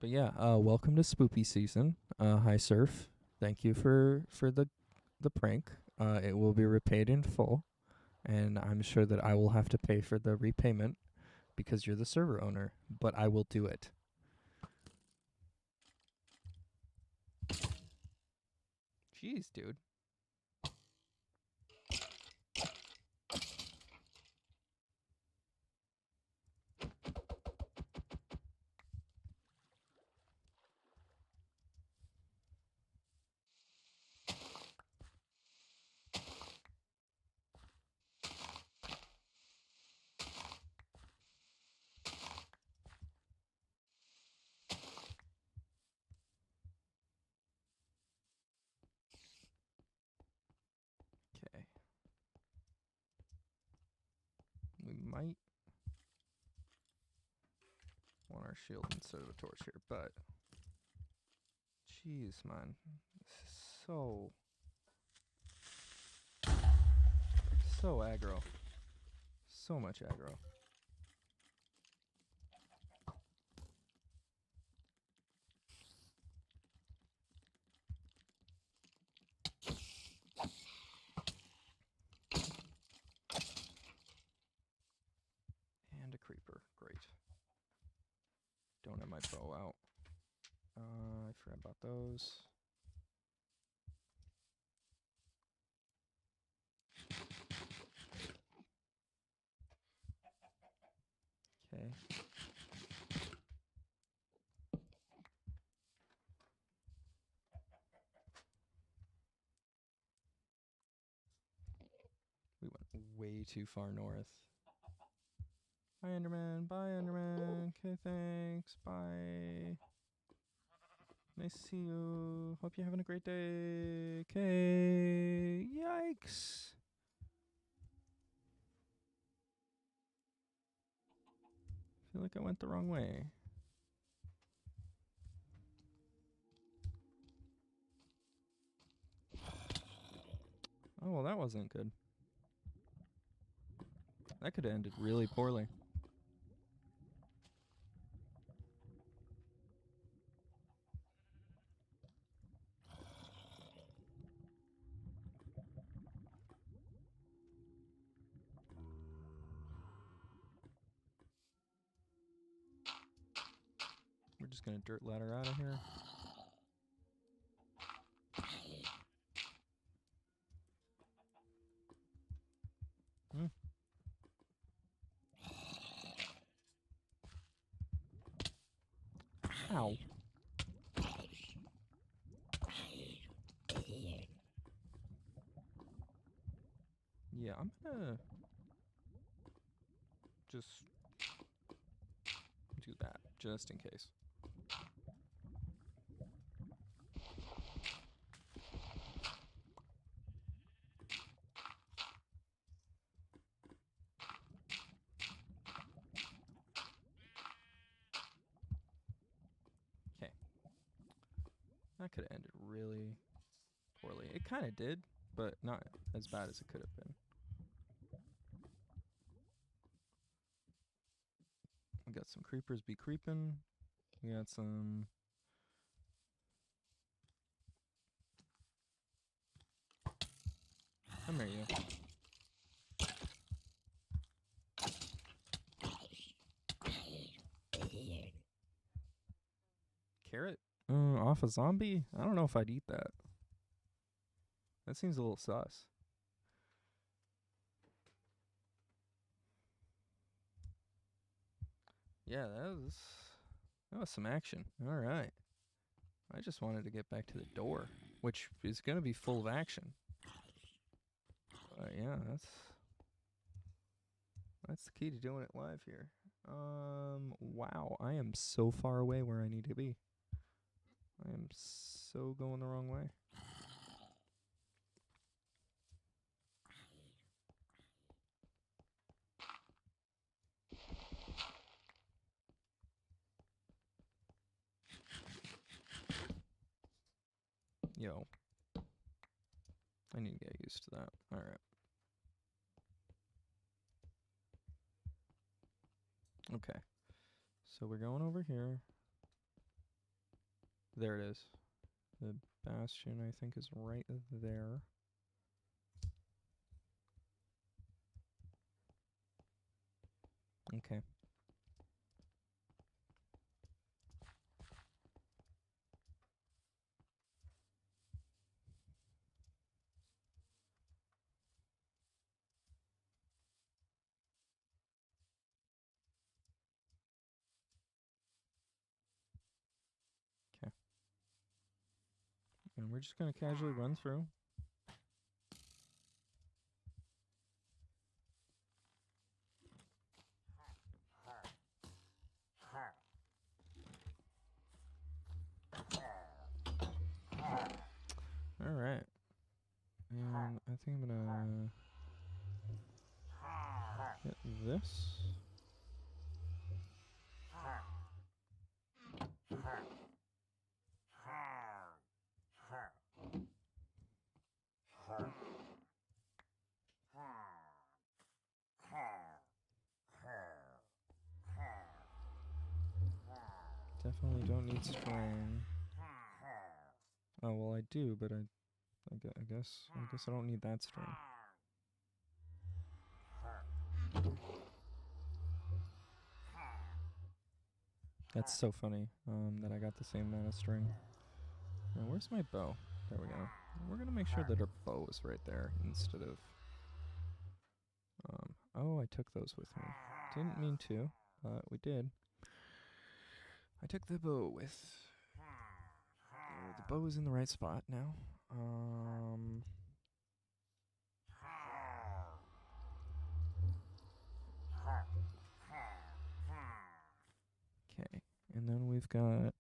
But yeah, welcome to spoopy season. Hi Surf. Thank you for the prank. It will be repaid in full, and I'm sure that I will have to pay for the repayment because you're the server owner, but I will do it. Jeez, dude. might want our shield instead of a torch here, but jeez, man, this is so aggro, so much aggro. And a creeper, great. Don't have my bow out. I forgot about those. Okay. We went way too far north. Bye, Enderman. Bye, Enderman. Okay, thanks. Bye. Nice to see you. Hope you're having a great day. Okay. Yikes. Feel like I went the wrong way. Oh, well, that wasn't good. That could have ended really poorly. We're just gonna dirt ladder out of here. Ow. Yeah, I'm gonna just do that, just in case. Okay. That could have ended really poorly. It kind of did, but not as bad as it could have been. We got some creepers be creeping. We got some... Come here, you. Carrot? Off a zombie? I don't know if I'd eat that. That seems a little sus. Yeah, that was some action. All right. I just wanted to get back to the door, which is going to be full of action. Yeah, that's the key to doing it live here. Wow, I am so far away where I need to be. I am so going the wrong way. Yo. I need to get used to that. All right. Okay. So we're going over here. There it is. The bastion, I think, is right there. Okay. Okay. And we're just going to casually run through. All right. And I think I'm going to hit this. Definitely don't need string. Oh well, I do, but I guess I don't need that string. That's so funny. That I got the same amount of string. Now, where's my bow? There we go. We're gonna make sure that our bow is right there instead of. Oh, I took those with me. Didn't mean to, but we did. I took the bow with. There, the bow is in the right spot now. Okay, and then we've got.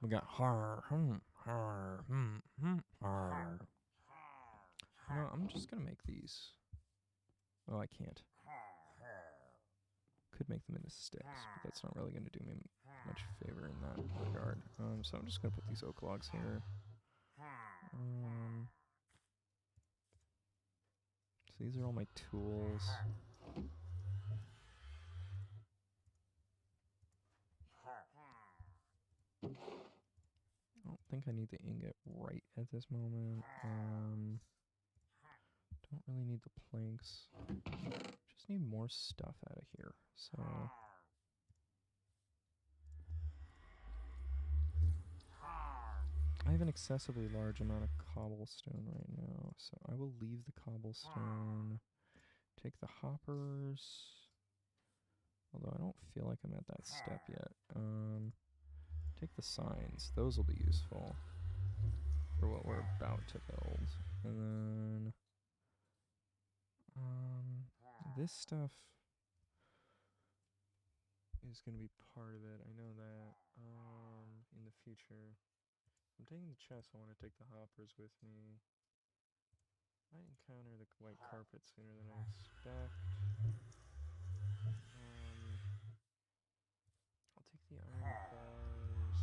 We got har, har, har. No, I'm just gonna make these. Oh, I can't. Could make them into sticks, but that's not really gonna do me much favor in that regard. So I'm just gonna put these oak logs here. So these are all my tools. I don't think I need the ingot right at this moment. Don't really need the planks. Just need more stuff out of here. So I have an excessively large amount of cobblestone right now, so I will leave the cobblestone. Take the hoppers. Although I don't feel like I'm at that step yet. Take the signs. Those will be useful for what we're about to build. And then this stuff is going to be part of it. I know that. In the future. I'm taking the chest. I want to take the hoppers with me. I encounter the white carpet sooner than I expect. I'll take the iron bars.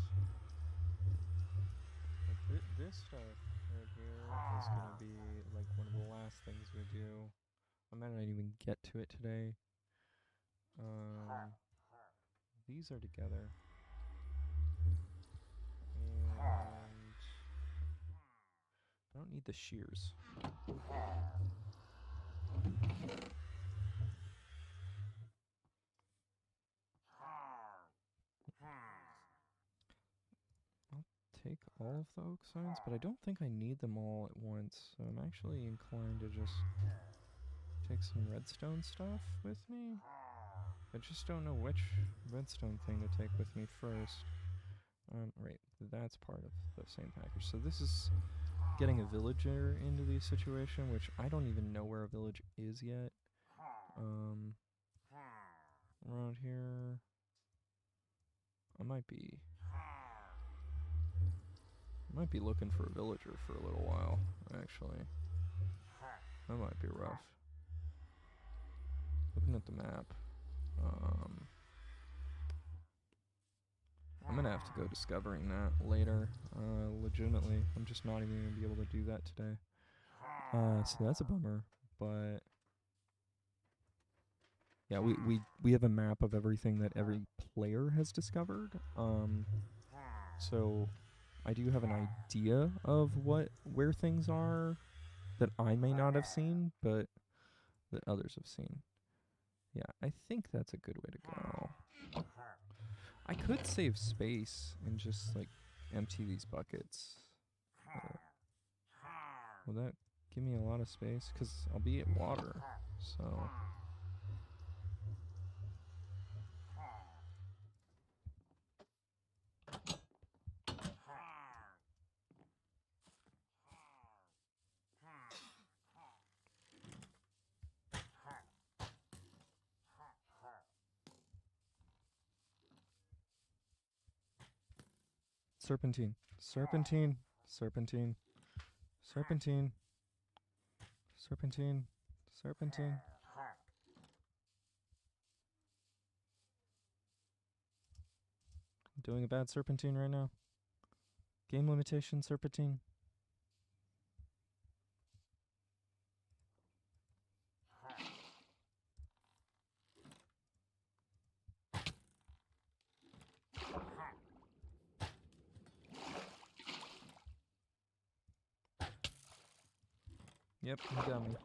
Like this stuff right here is going to be like one of the last things we do. I might not even get to it today. These are together. And I don't need the shears. I'll take all of the oak signs, but I don't think I need them all at once. So I'm actually inclined to just take some redstone stuff with me. I just don't know which redstone thing to take with me first. Right, that's part of the same package. So this is getting a villager into the situation, which I don't even know where a village is yet. Around here, I might be looking for a villager for a little while, actually. That might be rough. Looking at the map, I'm gonna have to go discovering that later. Legitimately, I'm just not even gonna be able to do that today. So that's a bummer, but yeah, we have a map of everything that every player has discovered. So I do have an idea of where things are that I may not have seen, but that others have seen. Yeah, I think that's a good way to go. I could save space and just like empty these buckets. Will that give me a lot of space? Because I'll be at water, so. Serpentine, serpentine, serpentine, serpentine, serpentine, Serpentine. I'm doing a bad serpentine right now. Game limitation serpentine. Yep, you got me.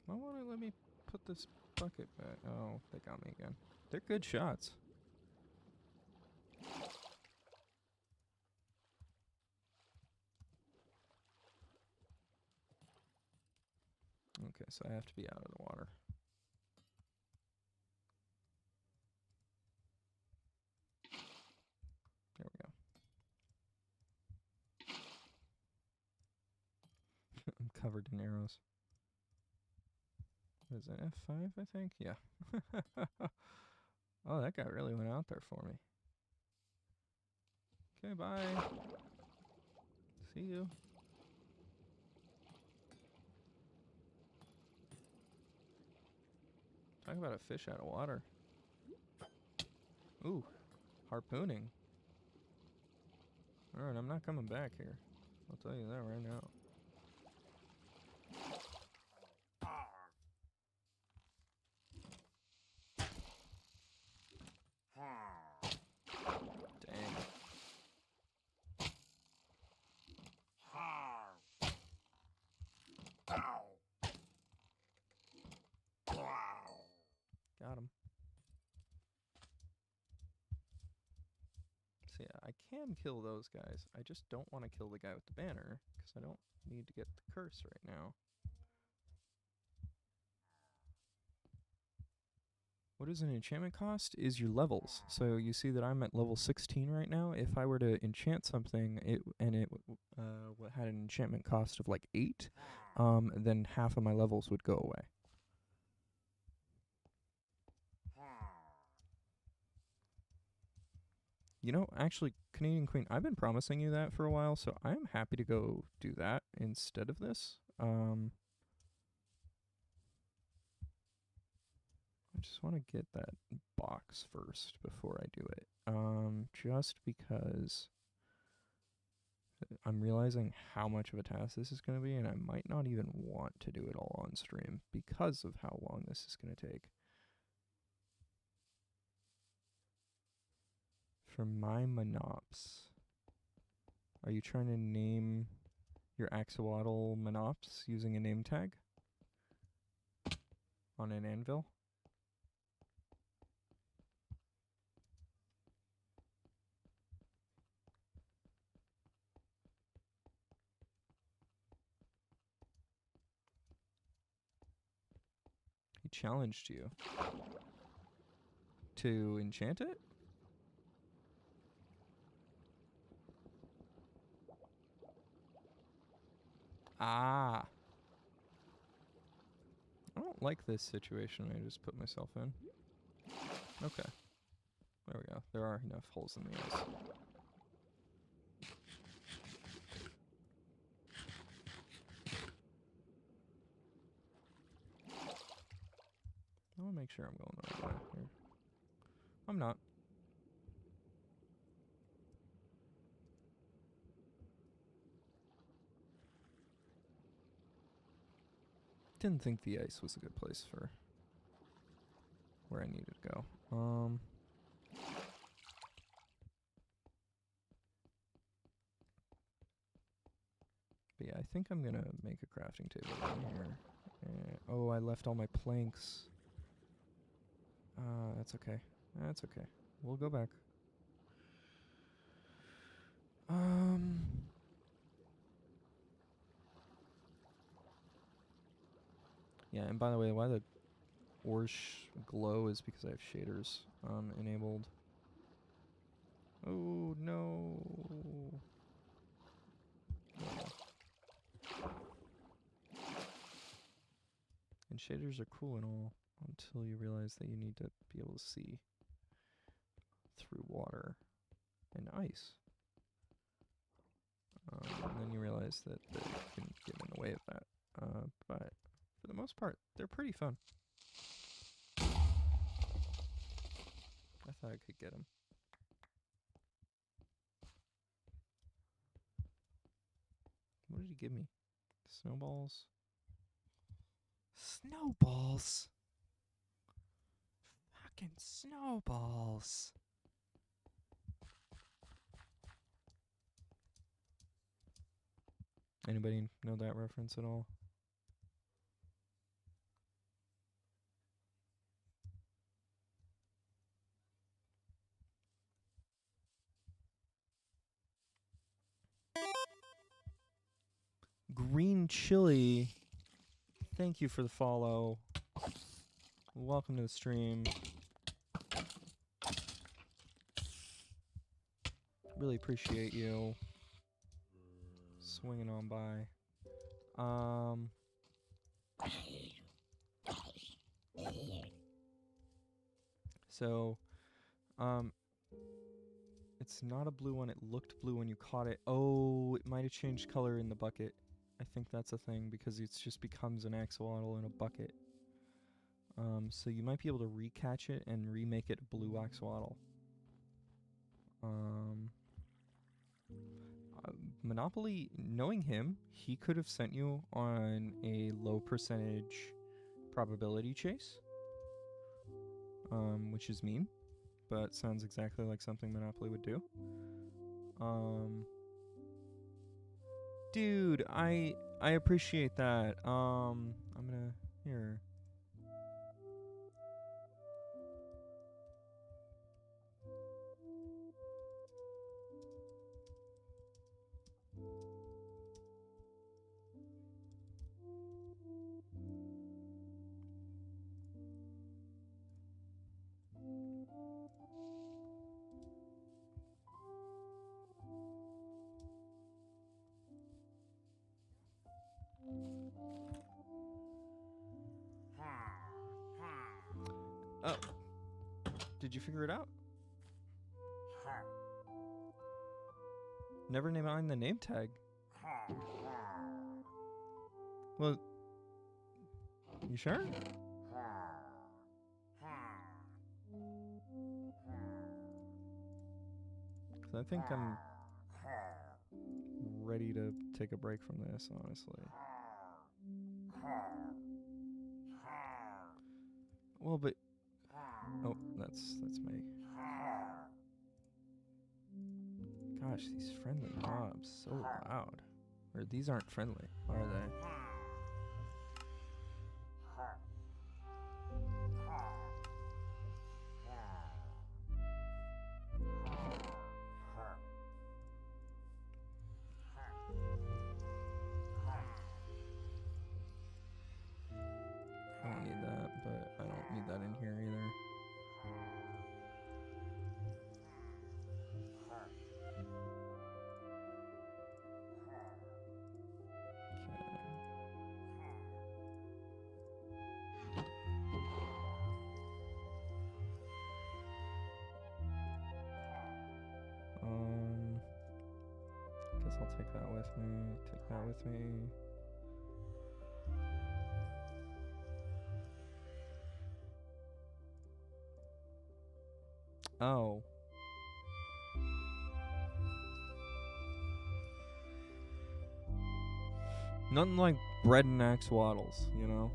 Why won't it let me put this bucket back? Oh, they got me again. They're good shots. Okay, so I have to be out of the water. There we go. I'm covered in arrows. What is that, F5, I think? Yeah. Oh, that guy really went out there for me. Okay, bye. See you. Talk about a fish out of water. Ooh, harpooning. Alright, I'm not coming back here. I'll tell you that right now. Dang. Got him. So yeah, I can kill those guys. I just don't want to kill the guy with the banner, because I don't need to get the curse right now. What is an enchantment cost? Is your levels. So you see that I'm at level 16 right now. If I were to enchant something it had an enchantment cost of like 8, then half of my levels would go away. You know, actually, Canadian Queen, I've been promising you that for a while, so I am happy to go do that instead of this. I just want to get that box first before I do it. Just because I'm realizing how much of a task this is going to be, and I might not even want to do it all on stream because of how long this is going to take. For my Monops, are you trying to name your axolotl Monops using a name tag on an anvil? He challenged you to enchant it? Ah. I don't like this situation I just put myself in. Okay. There we go. There are enough holes in the ice. I want to make sure I'm going the right way here. I'm not. Didn't think the ice was a good place for where I needed to go. But yeah, I think I'm gonna make a crafting table down here. Oh, I left all my planks. That's okay. That's okay. We'll go back. Yeah, and by the way, why the orange glow is because I have shaders enabled. Oh no. And shaders are cool and all until you realize that you need to be able to see through water and ice. And then you realize that they can get in the way of that. But for the most part, they're pretty fun. I thought I could get them. What did he give me? Snowballs? Snowballs! Fucking snowballs! Anybody know that reference at all? Green Chili, thank you for the follow. Welcome to the stream. Really appreciate you swinging on by. So, it's not a blue one. It looked blue when you caught it. Oh, it might have changed color in the bucket. I think that's a thing because it just becomes an axolotl in a bucket. So you might be able to recatch it and remake it a blue axolotl. Monopoly, knowing him, he could have sent you on a low percentage probability chase, which is mean, but sounds exactly like something Monopoly would do. Dude, I appreciate that. I'm gonna here. Oh, did you figure it out? Never mind the name tag. Well, you sure? 'Cause I think I'm ready to take a break from this, honestly. Well, but oh, that's me. Gosh, these friendly mobs so loud. Or these aren't friendly, are they? I don't need that, but I don't need that in here either. Guess I'll take that with me. Take that with me. Oh. Nothing like bread and axolotls, you know?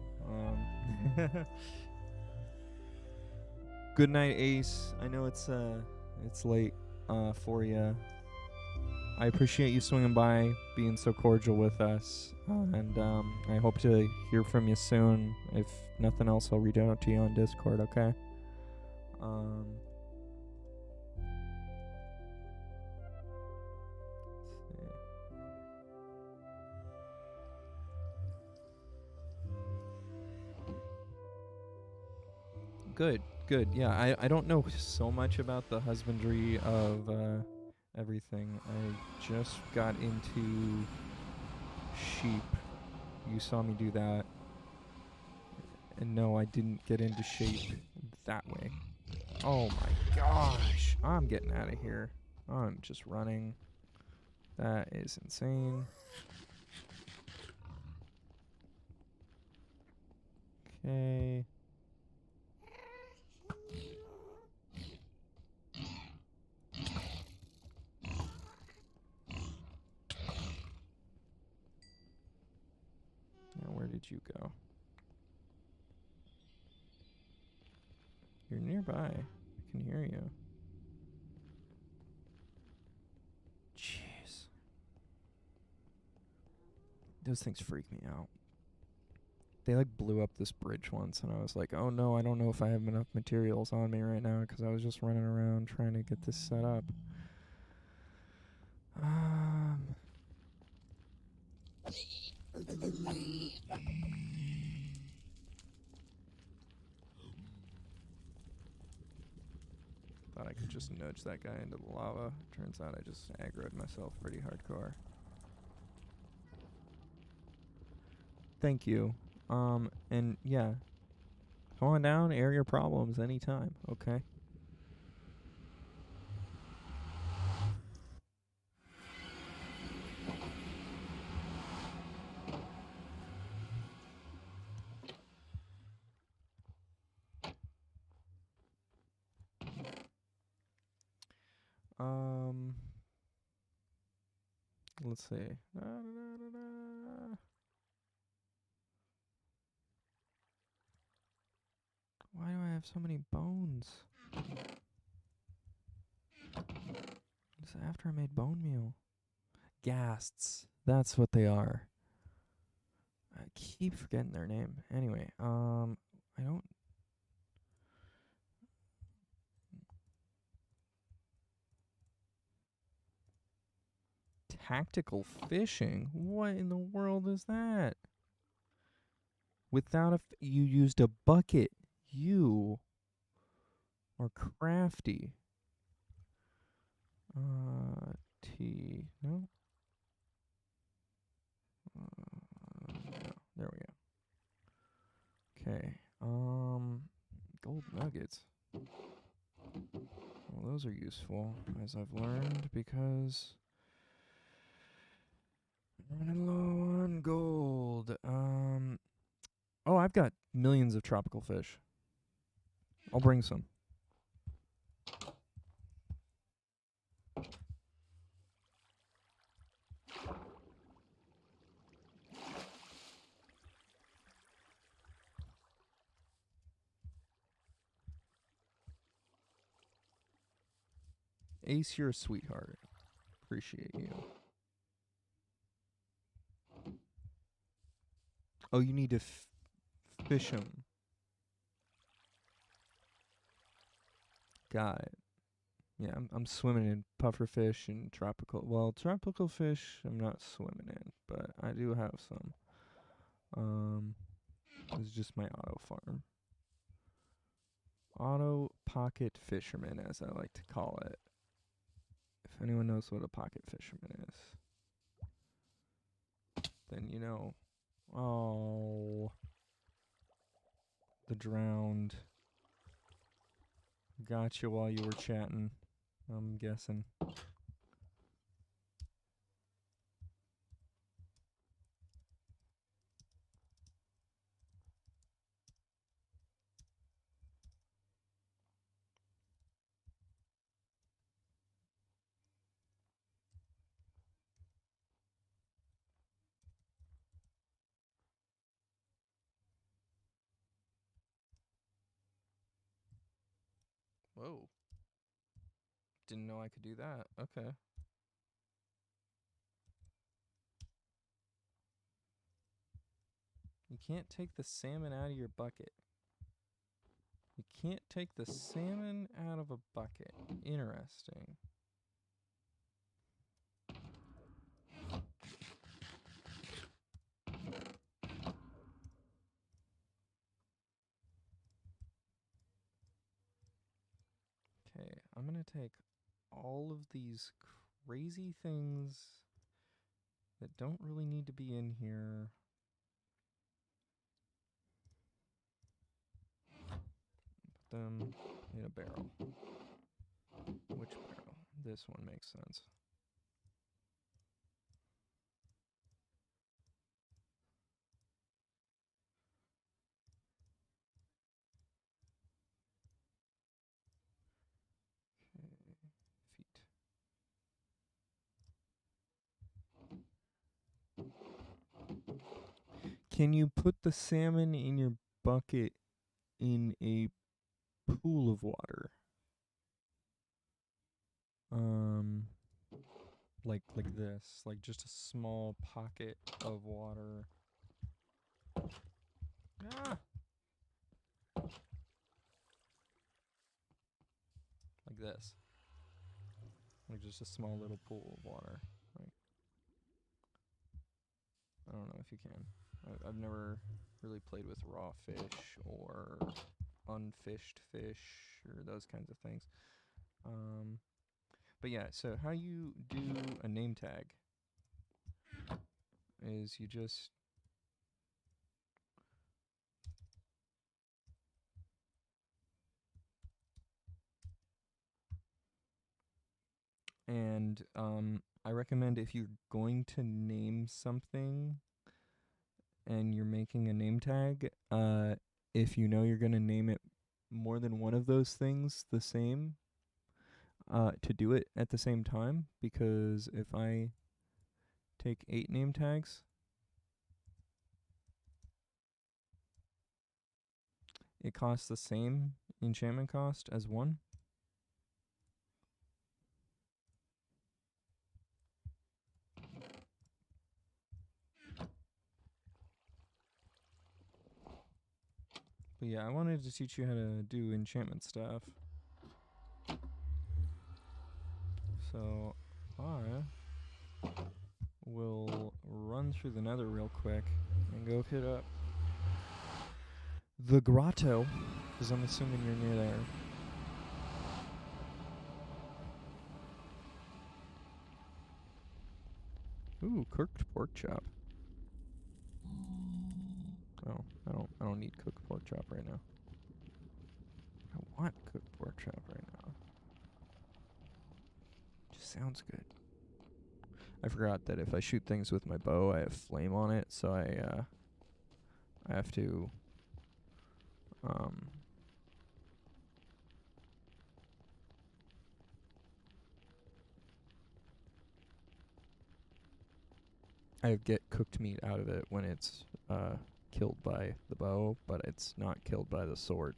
Good night, Ace. I know it's late for you. I appreciate you swinging by, being so cordial with us, and I hope to hear from you soon. If nothing else, I'll reach out to you on Discord, okay? Good. Yeah, I don't know so much about the husbandry of everything. I just got into sheep. You saw me do that. And no, I didn't get into shape that way. Oh my gosh. I'm getting out of here. I'm just running. That is insane. Okay. Now, where did you go? You're nearby. I can hear you. Jeez. Those things freak me out. They like blew up this bridge once, and I was like, oh no, I don't know if I have enough materials on me right now because I was just running around trying to get this set up. Thought I could just nudge that guy into the lava. Turns out I just aggroed myself pretty hardcore. Thank you. And yeah, come on down, air your problems anytime, okay? Let's see. Why do I have so many bones? It's after I made bone meal. Ghasts. That's what they are. I keep forgetting their name. Anyway, I don't. Tactical fishing? What in the world is that? Without you used a bucket. You are crafty. T. No. No. There we go. Okay. Gold nuggets. Well, those are useful, as I've learned, because I'm running low on gold. Oh, I've got millions of tropical fish. I'll bring some. Ace, you're a sweetheart. Appreciate you. Oh, you need to fish them. Got it. Yeah, I'm swimming in pufferfish and tropical. Well, tropical fish I'm not swimming in, but I do have some. It's just my auto farm. Auto pocket fisherman, as I like to call it. If anyone knows what a pocket fisherman is, then you know. Oh, the drowned. Got you while you were chatting, I'm guessing. Whoa. Didn't know I could do that. Okay. You can't take the salmon out of your bucket. You can't take the salmon out of a bucket. Interesting. Okay, I'm gonna take all of these crazy things that don't really need to be in here. them in a barrel. Which barrel? This one makes sense. Feet. Can you put the salmon in your bucket in a pool of water? Like this, like just a small pocket of water. Ah! Like this. Like just a small little pool of water. Like, I don't know if you can. I've never really played with raw fish or unfished fish or those kinds of things. But yeah, so how you do a name tag is you just and I recommend if you're going to name something and you're making a name tag, if you know you're going to name it more than one of those things the same, to do it at the same time, because if I take 8 name tags, it costs the same enchantment cost as one. But yeah, I wanted to teach you how to do enchantment stuff. So I will run through the nether real quick and go hit up the grotto, because I'm assuming you're near there. Ooh, cooked pork chop. Oh, I don't need cooked pork chop right now. I want cooked pork chop right now. Just sounds good. I forgot that if I shoot things with my bow, I have flame on it, so I have to I get cooked meat out of it when it's killed by the bow, but it's not killed by the sword.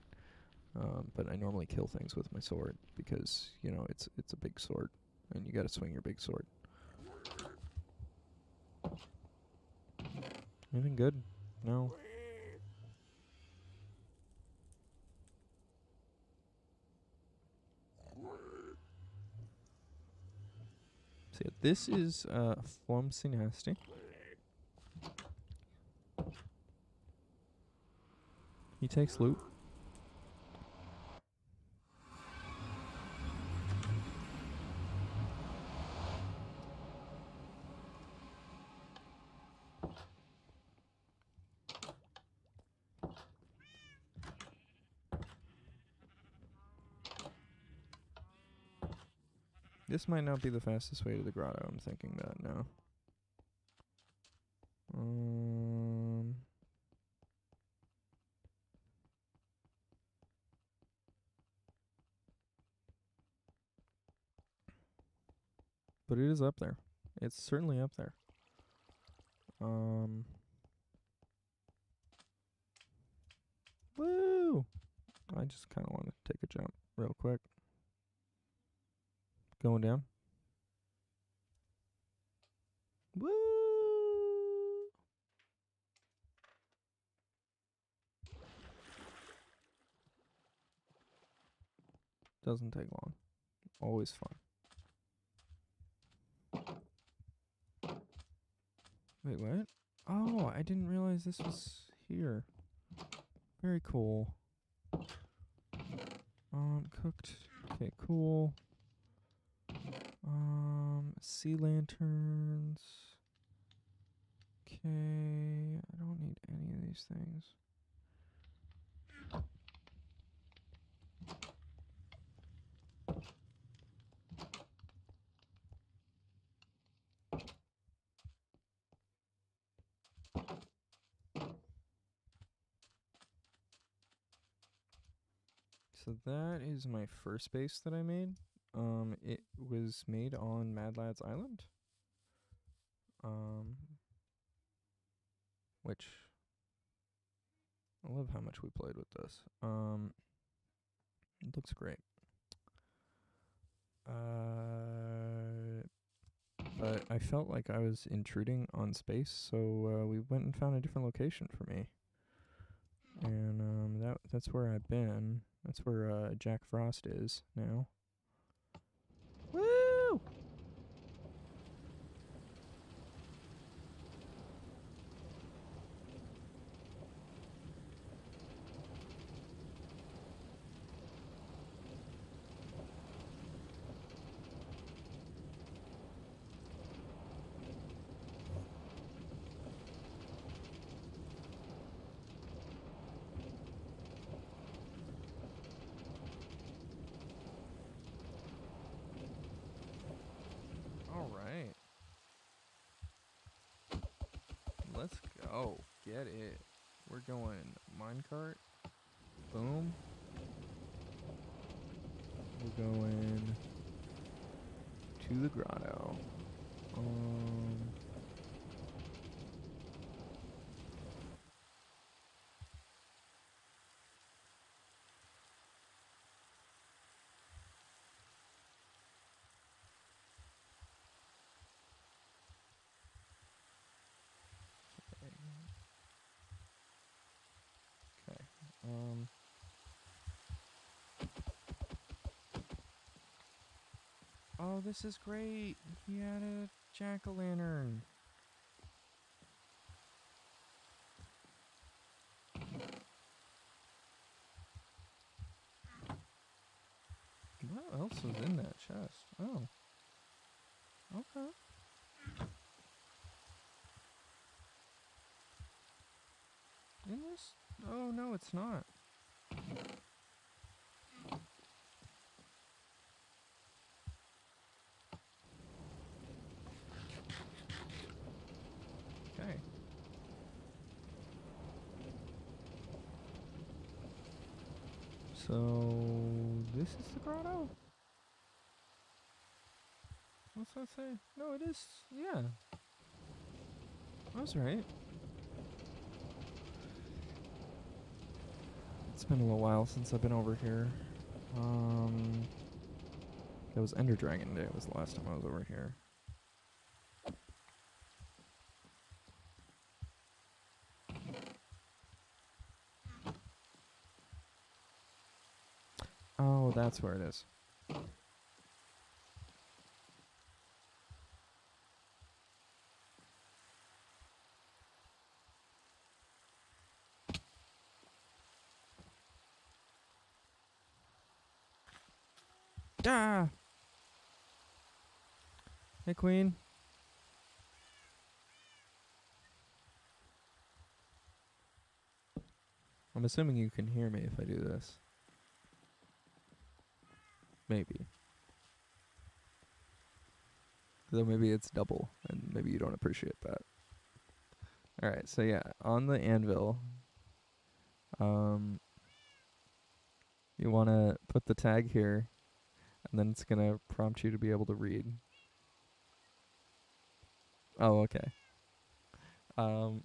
But I normally kill things with my sword because, you know, it's a big sword and you got to swing your big sword. Anything good? No. So yeah, this is Flumsy Nasty. He takes loot. This might not be the fastest way to the grotto. I'm thinking that now. But it is up there. It's certainly up there. Woo! I just kind of want to take a jump real quick. Going down. Woo! Doesn't take long. Always fun. Wait, what? Oh, I didn't realize this was here. Very cool. Cooked. Okay, cool. Sea lanterns. Okay, I don't need any of these things. So that is my first base that I made. It was made on Mad Lads Island. Which I love how much we played with this. It looks great. But I felt like I was intruding on space, so we went and found a different location for me. And that's where I've been. That's where Jack Frost is now. Woo! All right. Let's go. Get it. We're going minecart. Boom. We're going to the grotto. Okay. Oh, this is great. He had a jack-o'-lantern. What else was in that chest? Oh. Okay. In this? Oh, no, it's not. Okay. So, this is the grotto? What's that say? No, it is. Yeah. I was right. It's been a little while since I've been over here. It was Ender Dragon Day. It was the last time I was over here. Oh, that's where it is. Ah! Hey, Queen. I'm assuming you can hear me if I do this. Maybe. Though maybe it's double, and maybe you don't appreciate that. Alright, so yeah, on the anvil, you want to put the tag here, and then it's going to prompt you to be able to read. Oh, okay. And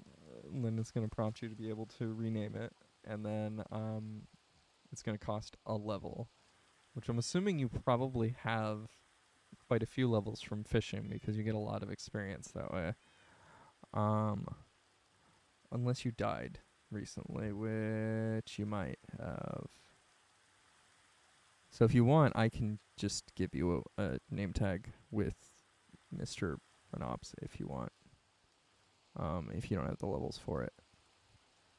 then it's going to prompt you to be able to rename it, and then it's going to cost a level, which I'm assuming you probably have quite a few levels from fishing because you get a lot of experience that way. Unless you died recently, which you might have. So if you want, I can just give you a name tag with Mr. Monops if you want. If you don't have the levels for it.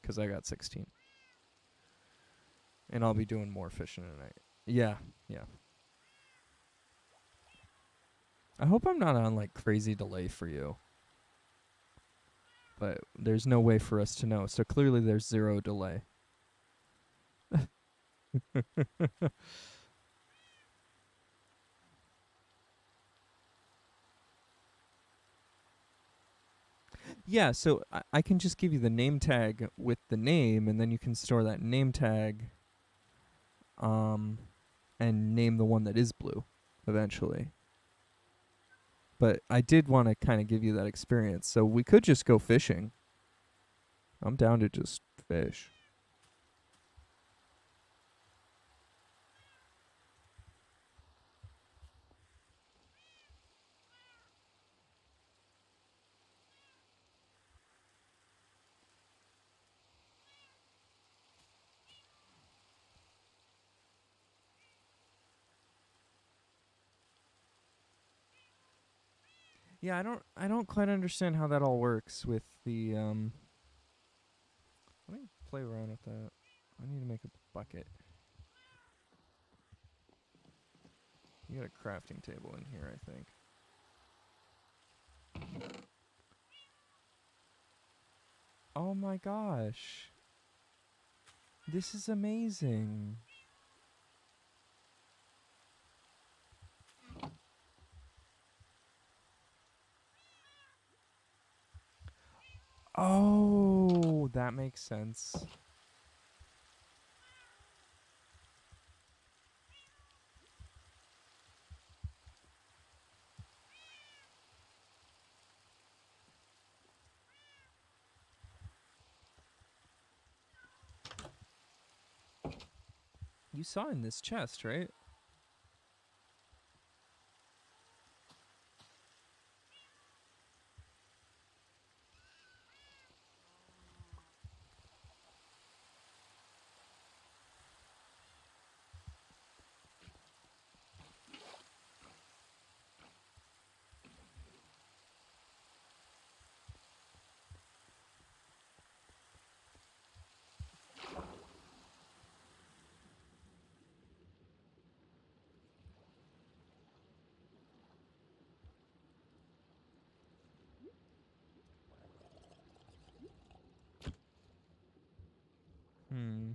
Because I got 16. And I'll be doing more fishing tonight. Yeah, yeah. I hope I'm not on like crazy delay for you. But there's no way for us to know. So clearly there's 0 delay. Yeah, so I can just give you the name tag with the name, and then you can store that name tag and name the one that is blue eventually. But I did want to kind of give you that experience. So we could just go fishing. I'm down to just fish. Yeah, I don't quite understand how that all works with the let me play around with that. I need to make a bucket. You got a crafting table in here, I think. Oh my gosh. This is amazing. Oh, that makes sense. You saw in this chest, right? Hmm.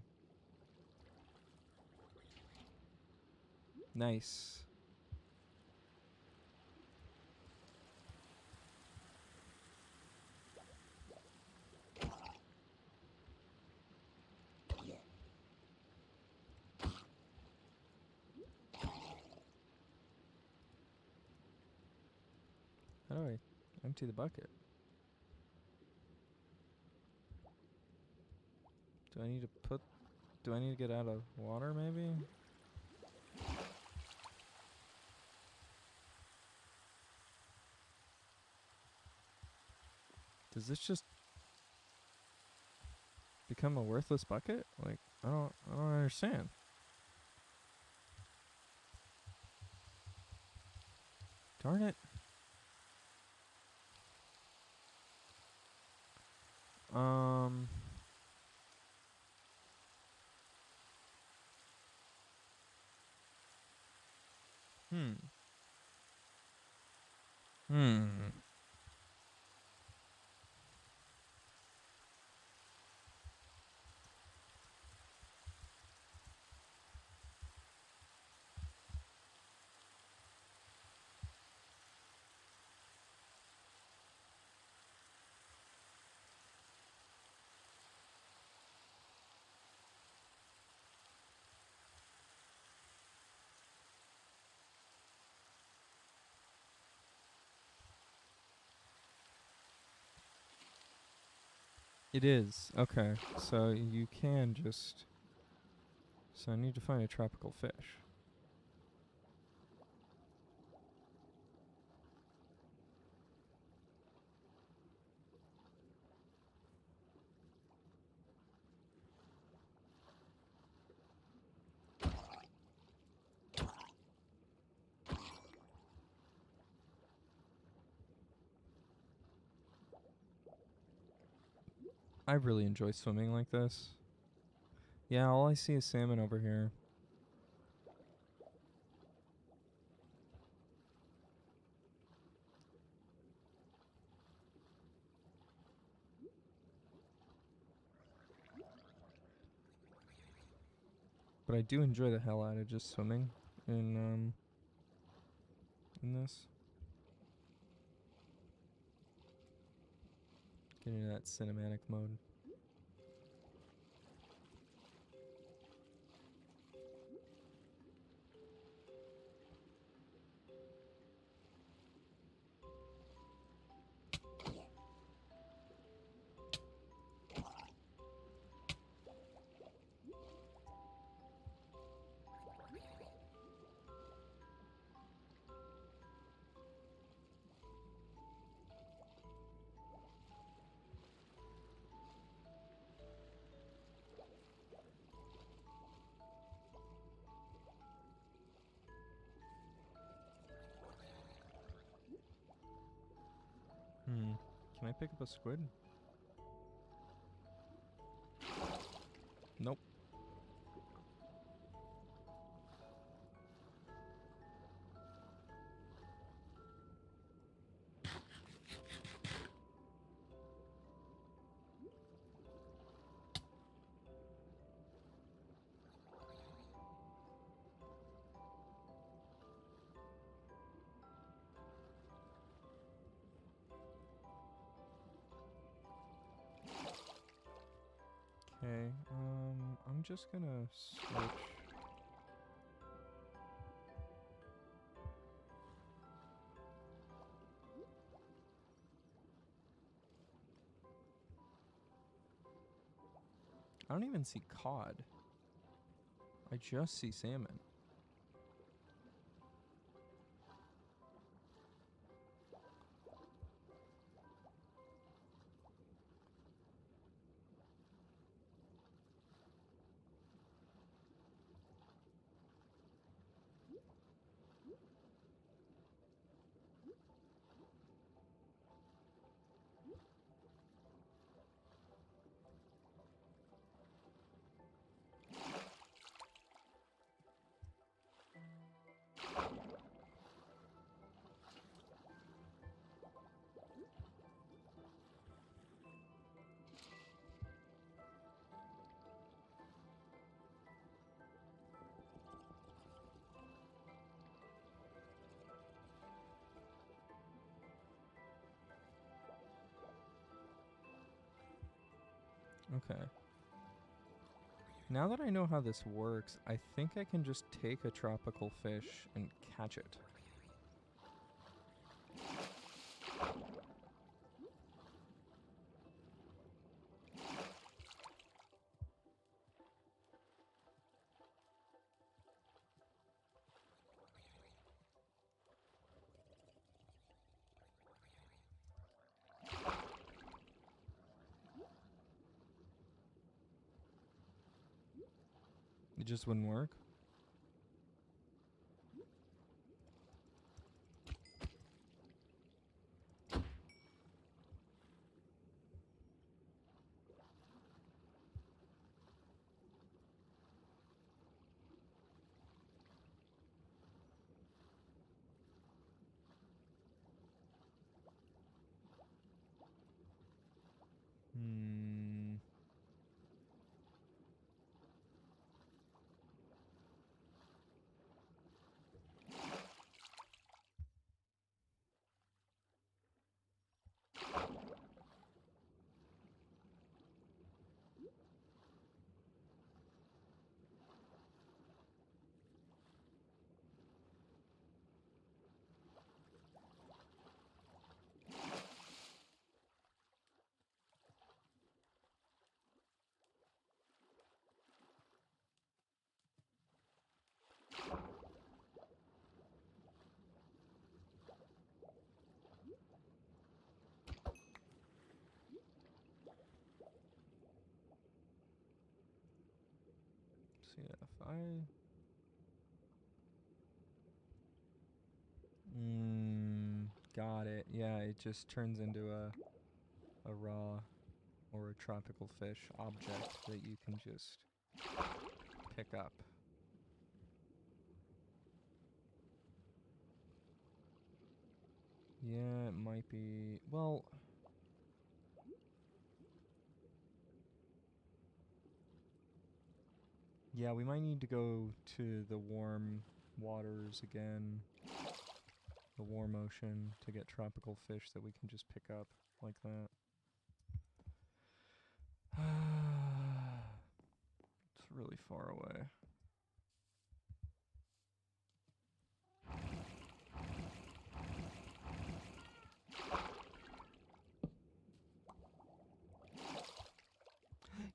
Nice. How do I empty the bucket? Do I need to put... Do I need to get out of water, maybe? Does this just become a worthless bucket? Like, I don't understand. Darn it. Um... Hmm. Hmm. It is. Okay. So you can just... So I need to find a tropical fish. I really enjoy swimming like this. Yeah, all I see is salmon over here. But I do enjoy the hell out of just swimming in this. Get into that cinematic mode. Can I pick up a squid? Nope. Okay, I'm just gonna switch. I don't even see cod. I just see salmon. Okay. Now that I know how this works, I think I can just take a tropical fish and catch it. It just wouldn't work. Hmm. See if I. Got it. Yeah, it just turns into a raw or a tropical fish object that you can just pick up. Yeah, it might be. Well, yeah, we might need to go to the warm waters again, the warm ocean, to get tropical fish that we can just pick up like that. It's really far away.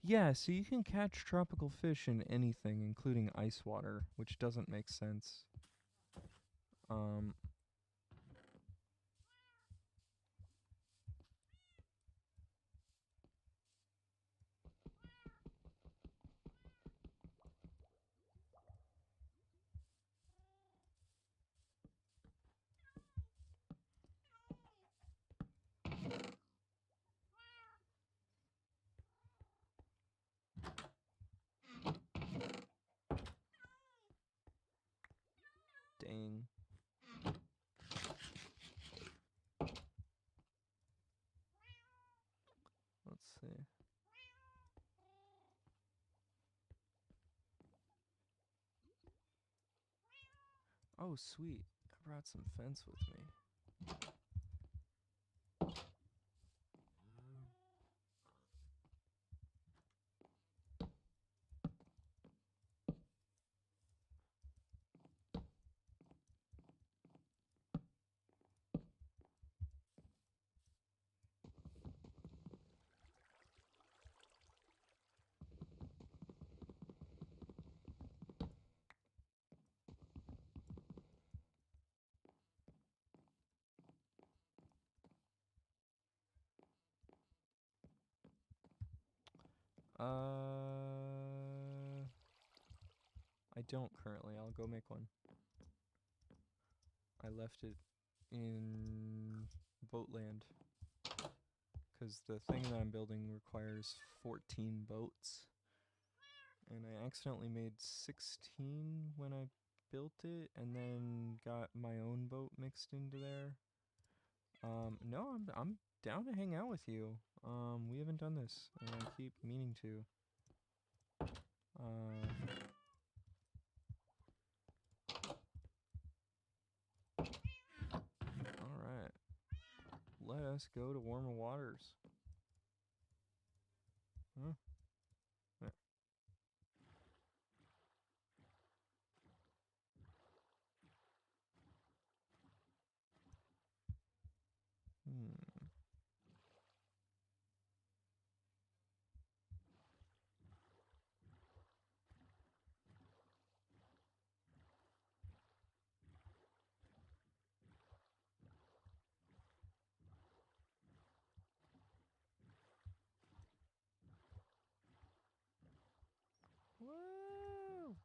Yeah, so you can catch tropical fish in anything, including ice water, which doesn't make sense. Um, see. Oh, sweet. I brought some fence with me. I don't currently. I'll go make one. I left it in Boatland because the thing that I'm building requires 14 boats, and I accidentally made 16 when I built it, and then got my own boat mixed into there. No, I'm down to hang out with you. We haven't done this, and I keep meaning to. All right. Let us go to warmer waters. Huh? There. Woo!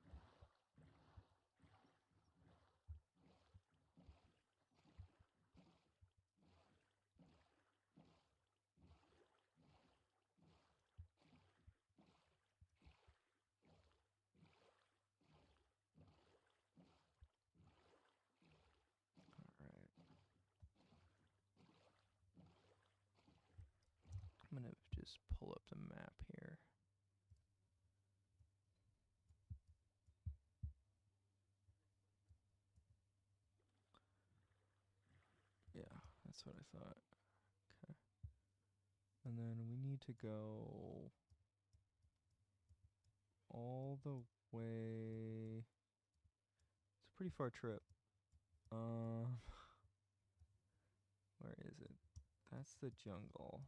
Alright. I'm gonna just pull up the map here. Yeah, that's what I thought. Okay. And then we need to go all the way. It's a pretty far trip. Where is it? That's the jungle.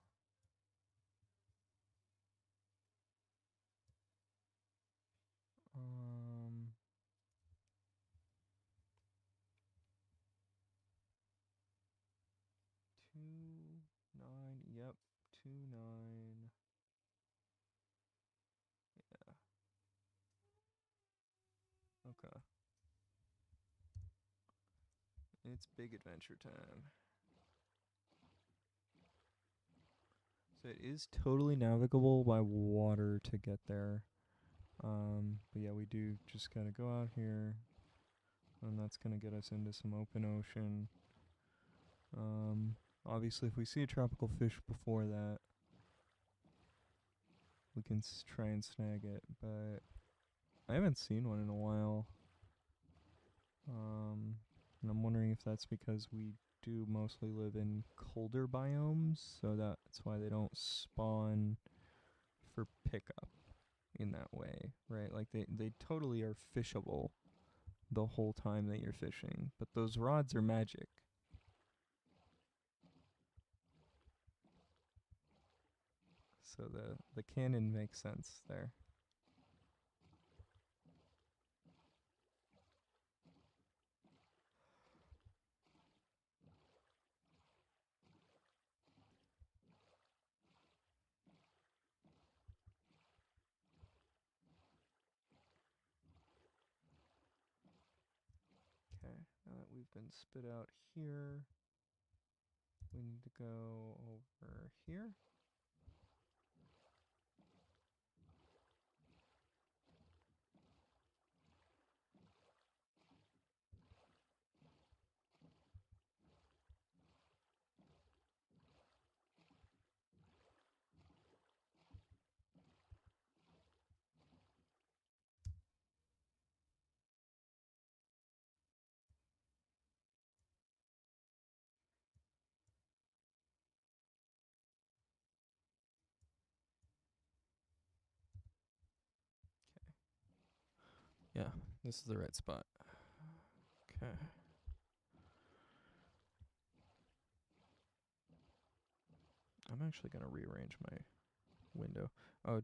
Um, 2-9. Yep, 2-9. Yeah. Okay. It's big adventure time. So it is totally navigable by water to get there. But yeah, we do just gotta go out here, and that's gonna get us into some open ocean. Obviously, if we see a tropical fish before that, we can try and snag it, but I haven't seen one in a while. And I'm wondering if that's because we do mostly live in colder biomes, so that's why they don't spawn for pickup in that way, right? Like they totally are fishable the whole time that you're fishing, but those rods are magic. So the canon makes sense there. Okay, now that we've been spit out here, we need to go over here. Yeah, this is the right spot. Okay. I'm actually going to rearrange my window. Oh,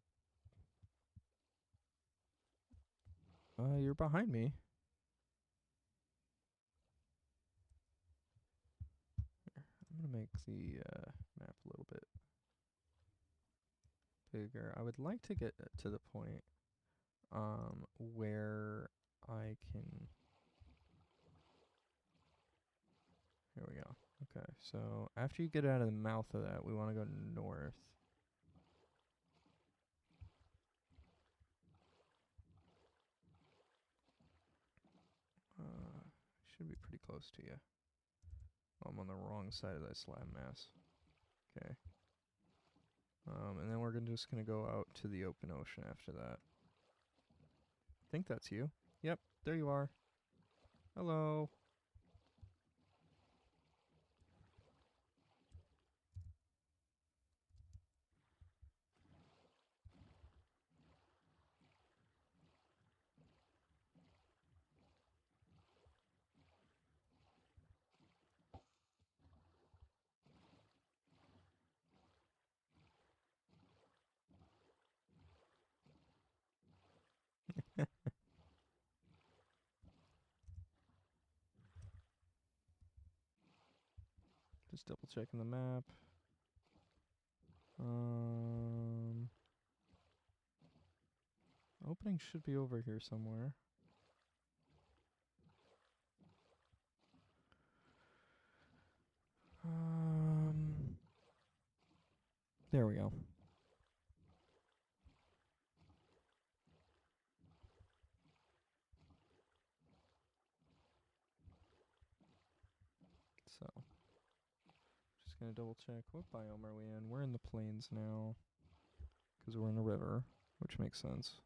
you're behind me. Here, I'm going to make the map a little bit bigger. I would like to get to the point where I can... Here we go. Okay, so after you get out of the mouth of that, we want to go north. Should be pretty close to you. Oh, I'm on the wrong side of that slab mass. Okay. And then we're just gonna go out to the open ocean after that. I think that's you. Yep, there you are. Hello. Just double checking the map. Opening should be over here somewhere. There we go. So, just gonna double check. What biome are we in? We're in the plains now, because we're in a river, which makes sense.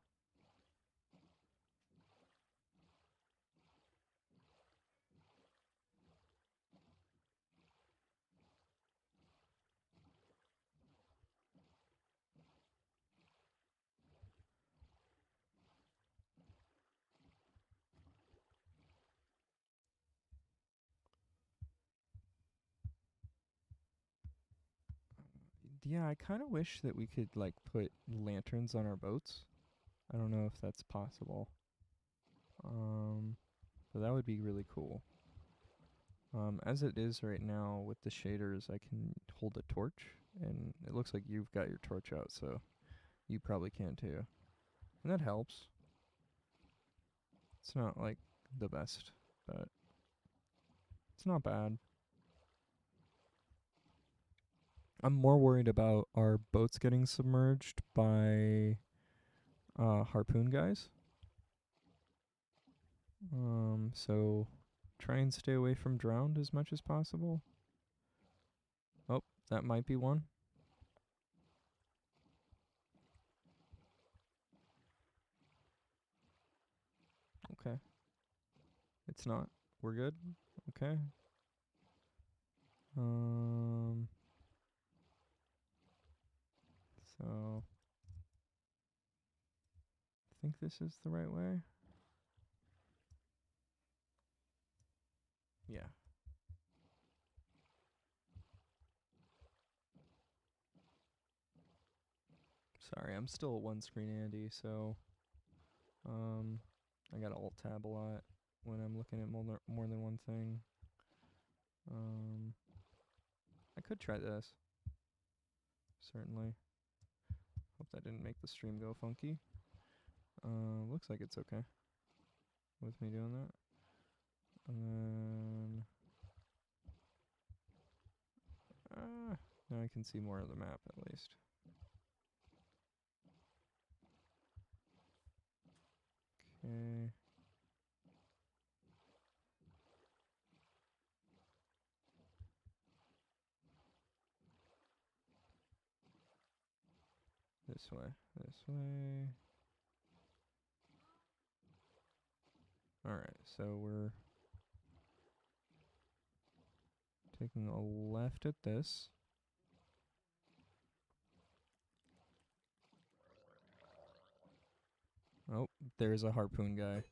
Yeah, I kind of wish that we could like put lanterns on our boats. I don't know if that's possible. But that would be really cool. As it is right now with the shaders, I can hold a torch, and it looks like you've got your torch out, so you probably can too. And that helps. It's not like the best, but it's not bad. I'm more worried about our boats getting submerged by harpoon guys. So try and stay away from drowned as much as possible. Oh, that might be one. Okay. It's not. We're good? Okay. So I think this is the right way. Yeah. Sorry, I'm still at one screen Andy, so I gotta alt tab a lot when I'm looking at more than one thing. I could try this. Certainly. Hope that didn't make the stream go funky. Looks like it's okay with me doing that. And then now I can see more of the map at least. Okay. This way. This way. Alright, so we're taking a left at this. Oh, there's a harpoon guy.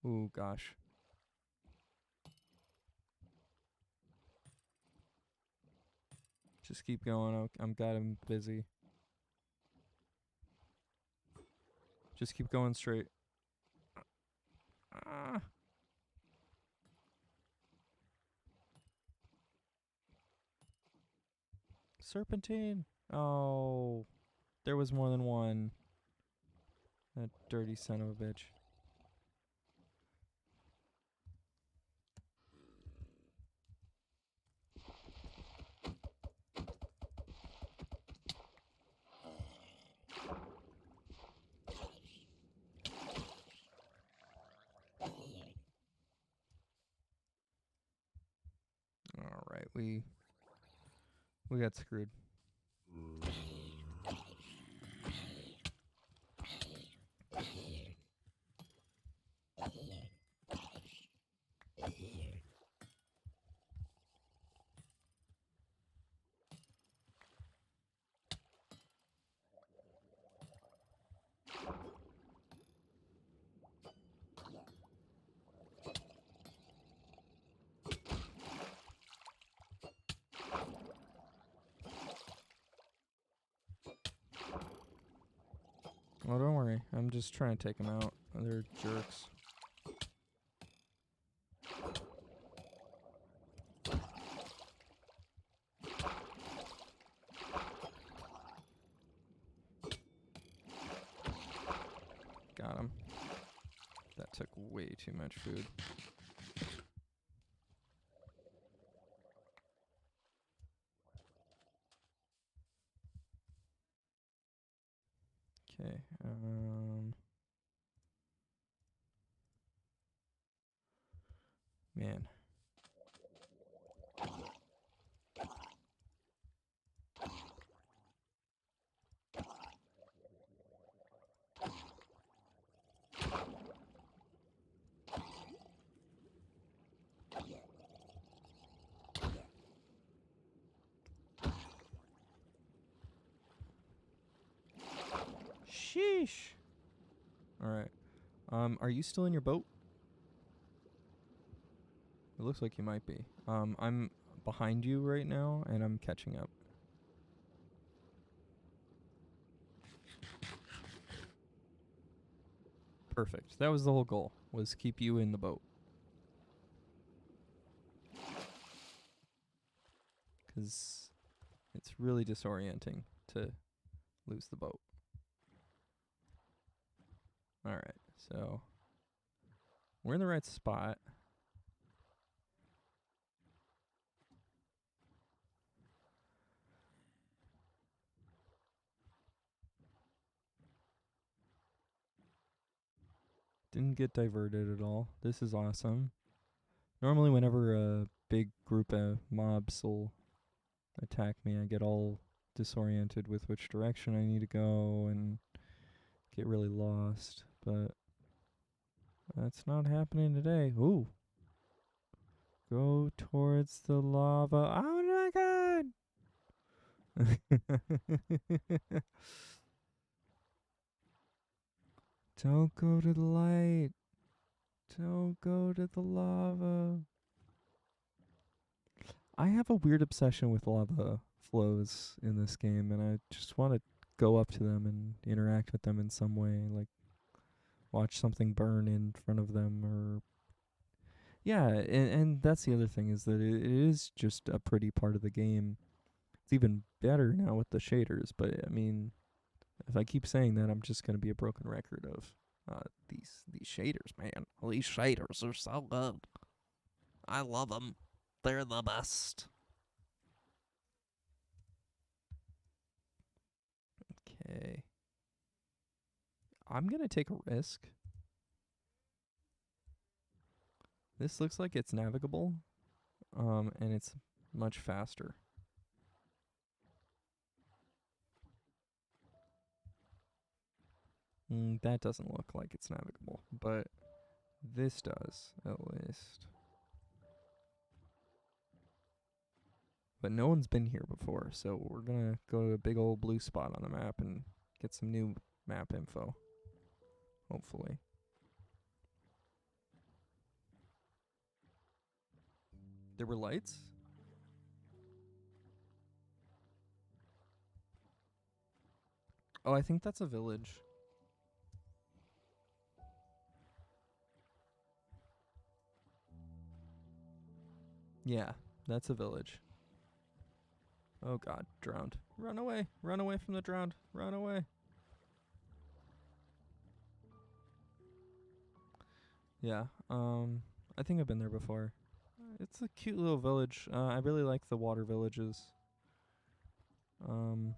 Ooh, gosh. Just keep going. I'm got him busy. Just keep going straight. Ah. Serpentine. Oh. There was more than one. That dirty son of a bitch. All right, we got screwed. Oh, don't worry. I'm just trying to take them out. They're jerks. Got him. That took way too much food. Okay. Man. Sheesh. All right. Are you still in your boat? It looks like you might be. I'm behind you right now, and I'm catching up. Perfect. That was the whole goal, was keep you in the boat. Because it's really disorienting to lose the boat. All right, so we're in the right spot. Didn't get diverted at all. This is awesome. Normally, whenever a big group of mobs will attack me, I get all disoriented with which direction I need to go and get really lost. But that's not happening today. Ooh. Go towards the lava. Oh my god! Don't go to the light. Don't go to the lava. I have a weird obsession with lava flows in this game, and I just want to go up to them and interact with them in some way, like watch something burn in front of them, or yeah, and that's the other thing, is that it is just a pretty part of the game. It's even better now with the shaders, but I mean, if I keep saying that, I'm just gonna be a broken record of these shaders, man. These shaders are so good. I love them. They're the best. Okay. I'm gonna take a risk. This looks like it's navigable, and it's much faster. That doesn't look like it's navigable, but this does, at least. But no one's been here before, so we're gonna go to a big old blue spot on the map and get some new map info. Hopefully. There were lights? Oh, I think that's a village. Yeah, that's a village. Oh god, drowned. Run away. Run away from the drowned. Run away. Yeah, I think I've been there before. It's a cute little village. I really like the water villages. Um,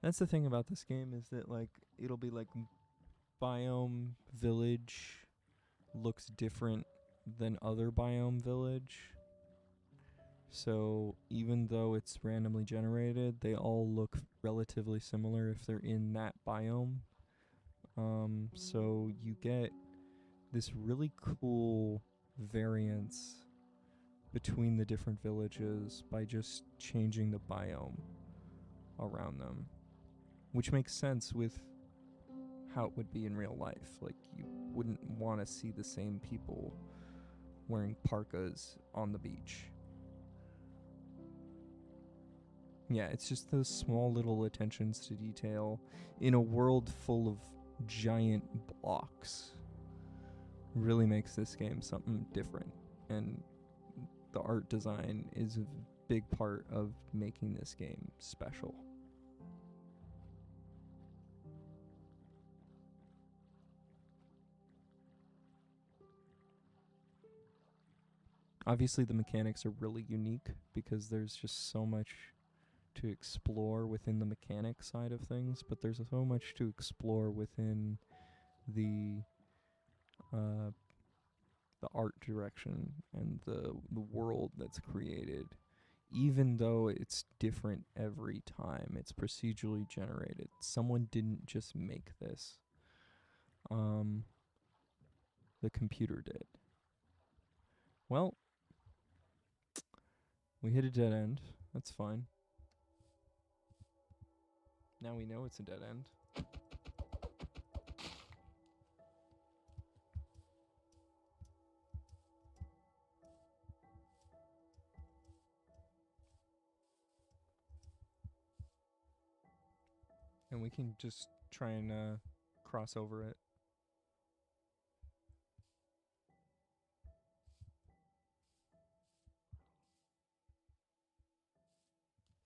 that's the thing about this game is that like it'll be like biome village looks different than other biome village. So even though it's randomly generated, they all look relatively similar if they're in that biome. So you get this really cool variance between the different villages by just changing the biome around them, which makes sense with how it would be in real life. Like, you wouldn't want to see the same people wearing parkas on the beach. Yeah, it's just those small little attentions to detail in a world full of giant blocks really makes this game something different. And the art design is a big part of making this game special. Obviously, the mechanics are really unique because there's just so much to explore within the mechanic side of things, but there's so much to explore within the uh, the art direction and the world that's created. Even though it's different every time, it's procedurally generated. Someone didn't just make this. The computer did. Well, we hit a dead end. That's fine. Now we know it's a dead end. And we can just try and cross over it.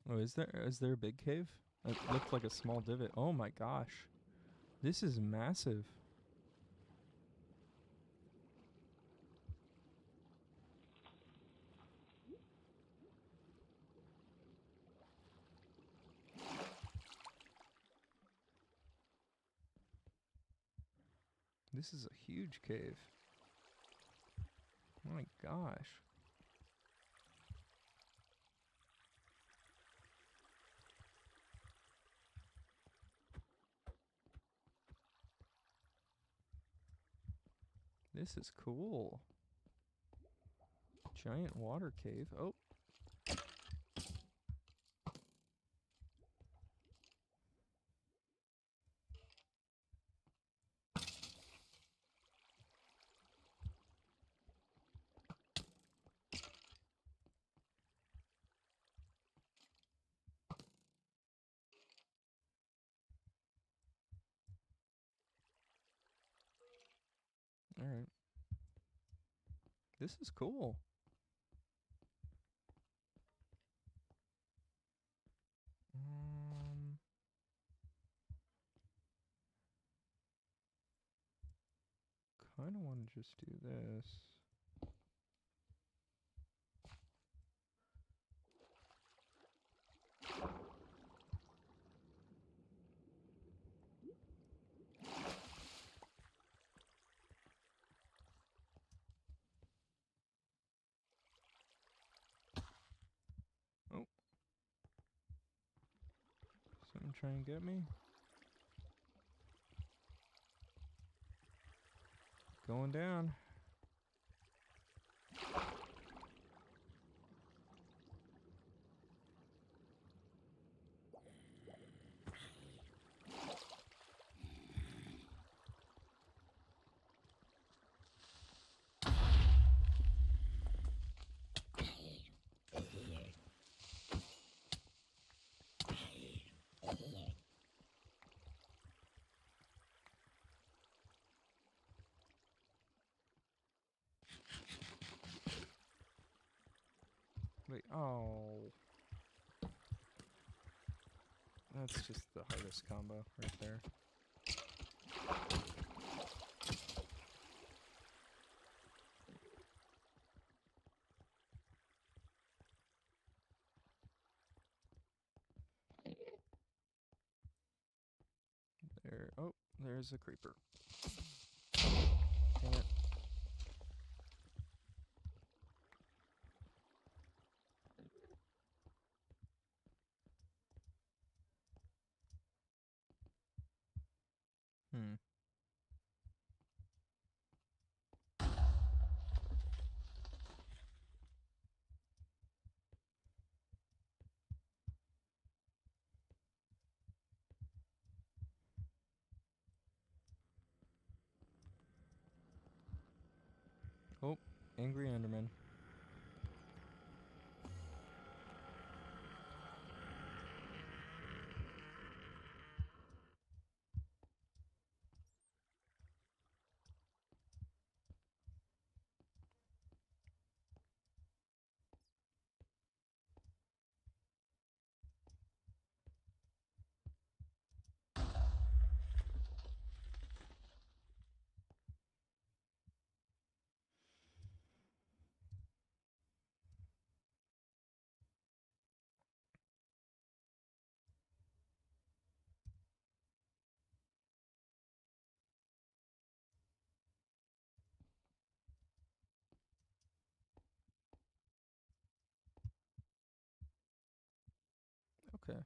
Oh, is there a big cave? It looked like a small divot. Oh my gosh. This is massive. This is a huge cave. Oh my gosh. This is cool. Giant water cave. Oh. All right. This is cool. Kind of want to just do this. Oh. Something trying to get me? Going down. Oh. That's just the hardest combo right there. There. Oh, there's a creeper. Damn it. Hmm. Oh, angry Enderman. Okay.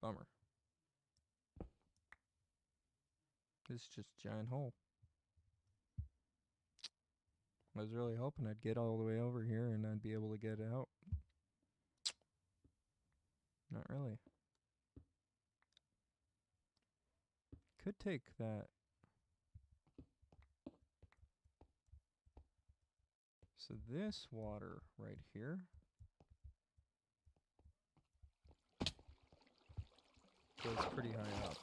Bummer. This is just a giant hole. I was really hoping I'd get all the way over here and I'd be able to get out. Not really. Could take that. So this water right here goes pretty high up.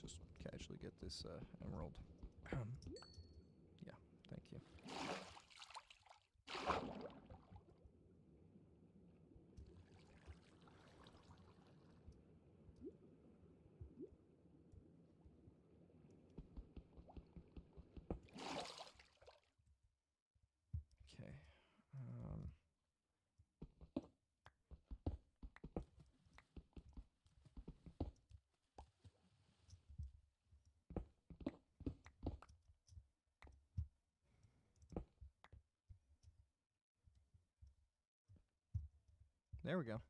Just casually get this emerald. Yeah, thank you. Okay. There we go.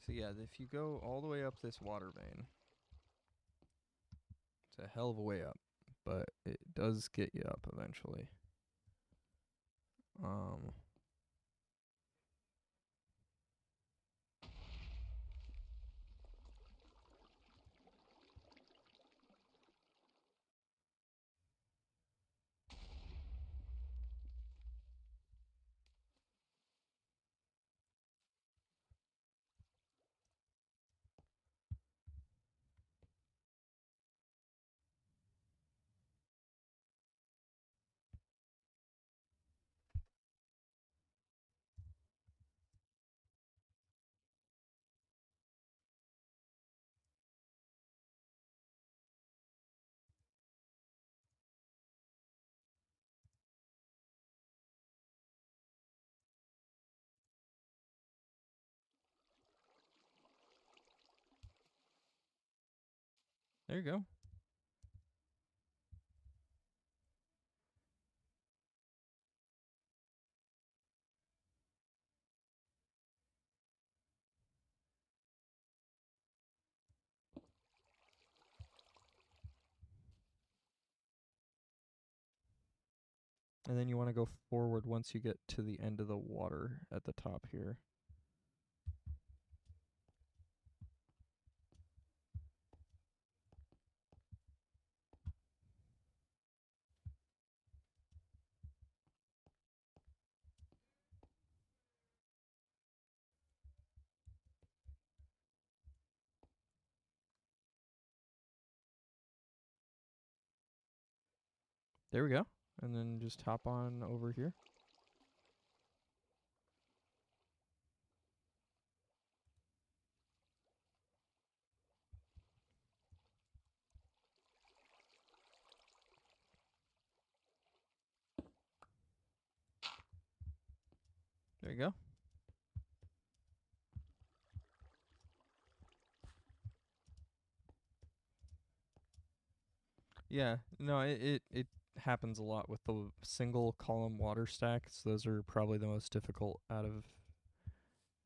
So yeah, if you go all the way up this water vein, it's a hell of a way up, but it does get you up eventually. Um, There you go. And then you want to go forward once you get to the end of the water at the top here. There we go. And then just hop on over here. There you go. Yeah, no, it happens a lot with the single column water stacks. Those are probably the most difficult out of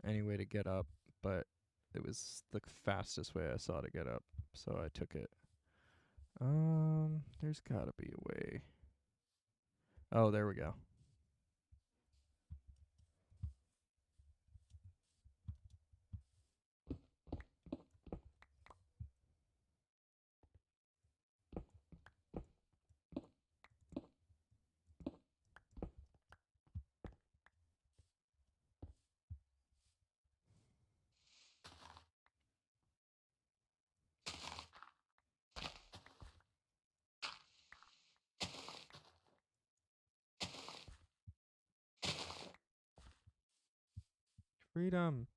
any way to get up, but it was the fastest way I saw to get up, so I took it. There's gotta be a way. Oh, there we go. Freedom.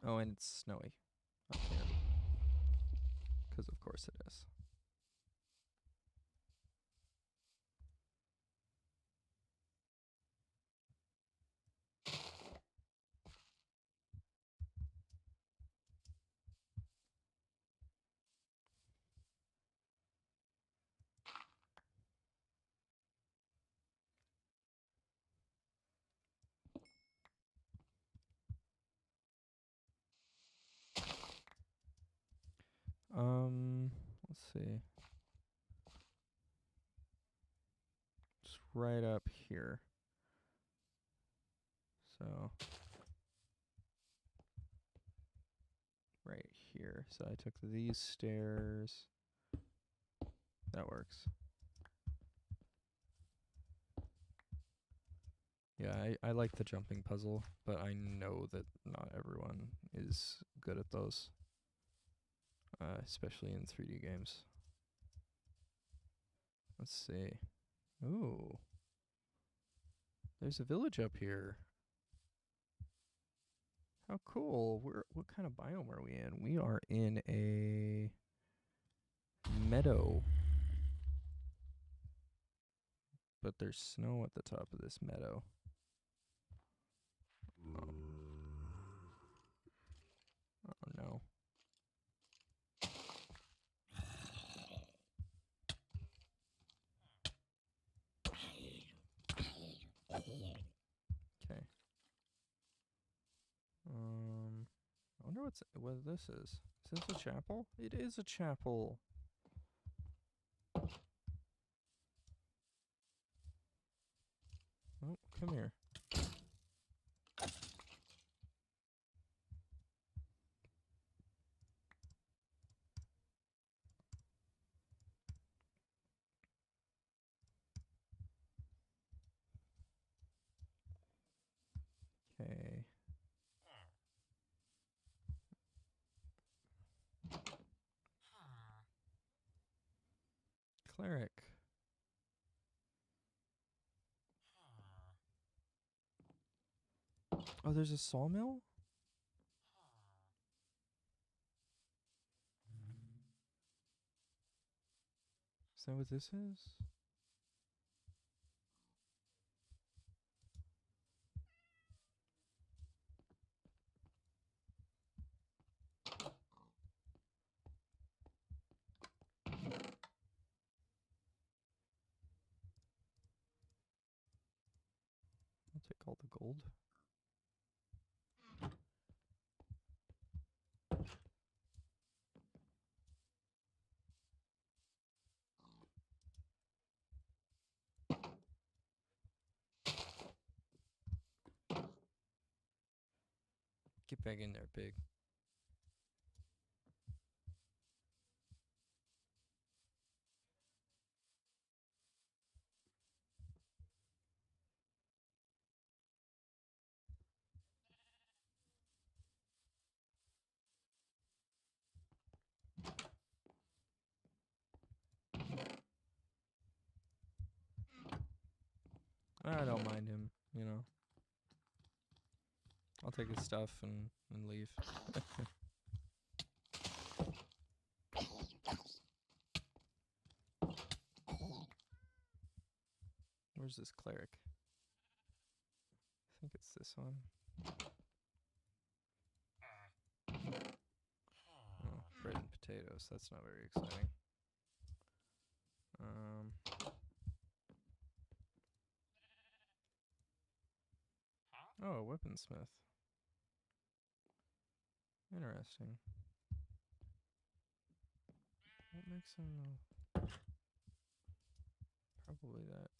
Oh, and it's snowy up here. 'Cause of course it is. Let's see. Just right up here. So right here. So I took these stairs. That works. Yeah, I like the jumping puzzle, but I know that not everyone is good at those, especially in 3D games. Let's see. Ooh. There's a village up here. How cool. What kind of biome are we in? We are in a meadow. But there's snow at the top of this meadow. Oh no. Okay. I wonder what this is. Is this a chapel? It is a chapel. Oh, come here. Okay. Cleric. Oh, there's a sawmill? Is that what this is? all the gold. Get back in there, pig. I don't mind him, you know. I'll take his stuff and leave. Where's this cleric? I think it's this one. Oh, bread and potatoes. That's not very exciting. Oh, a weaponsmith. Interesting. What makes him probably that?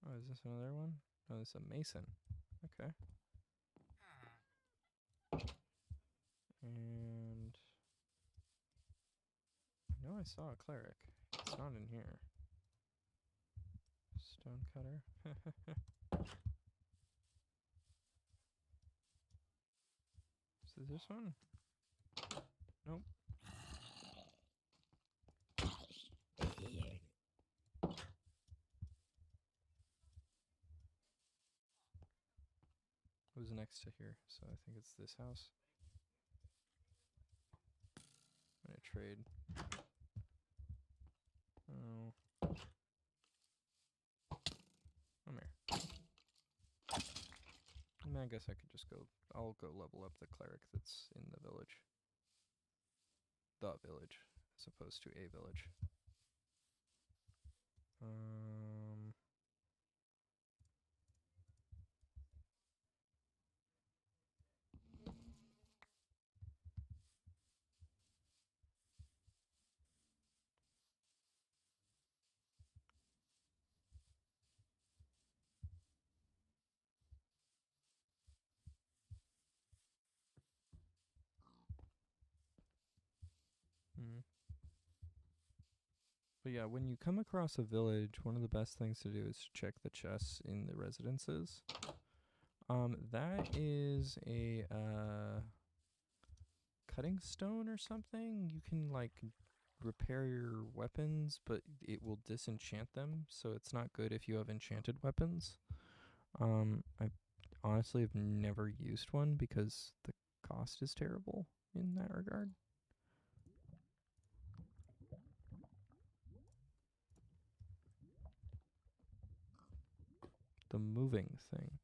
Oh, is this another one? Oh, this is a mason. Okay. And I know I saw a cleric. It's not in here. Stonecutter. Is this one? Nope. Who's next to here? So I think it's this house. I'm gonna trade. Oh. Come here. I mean, I guess I could just go. I'll go level up the cleric that's in the village. The village, as opposed to a village. But yeah, when you come across a village, one of the best things to do is check the chests in the residences. That is a cutting stone or something. You can like repair your weapons, but it will disenchant them, so it's not good if you have enchanted weapons. I honestly have never used one because the cost is terrible in that regard. The moving thing.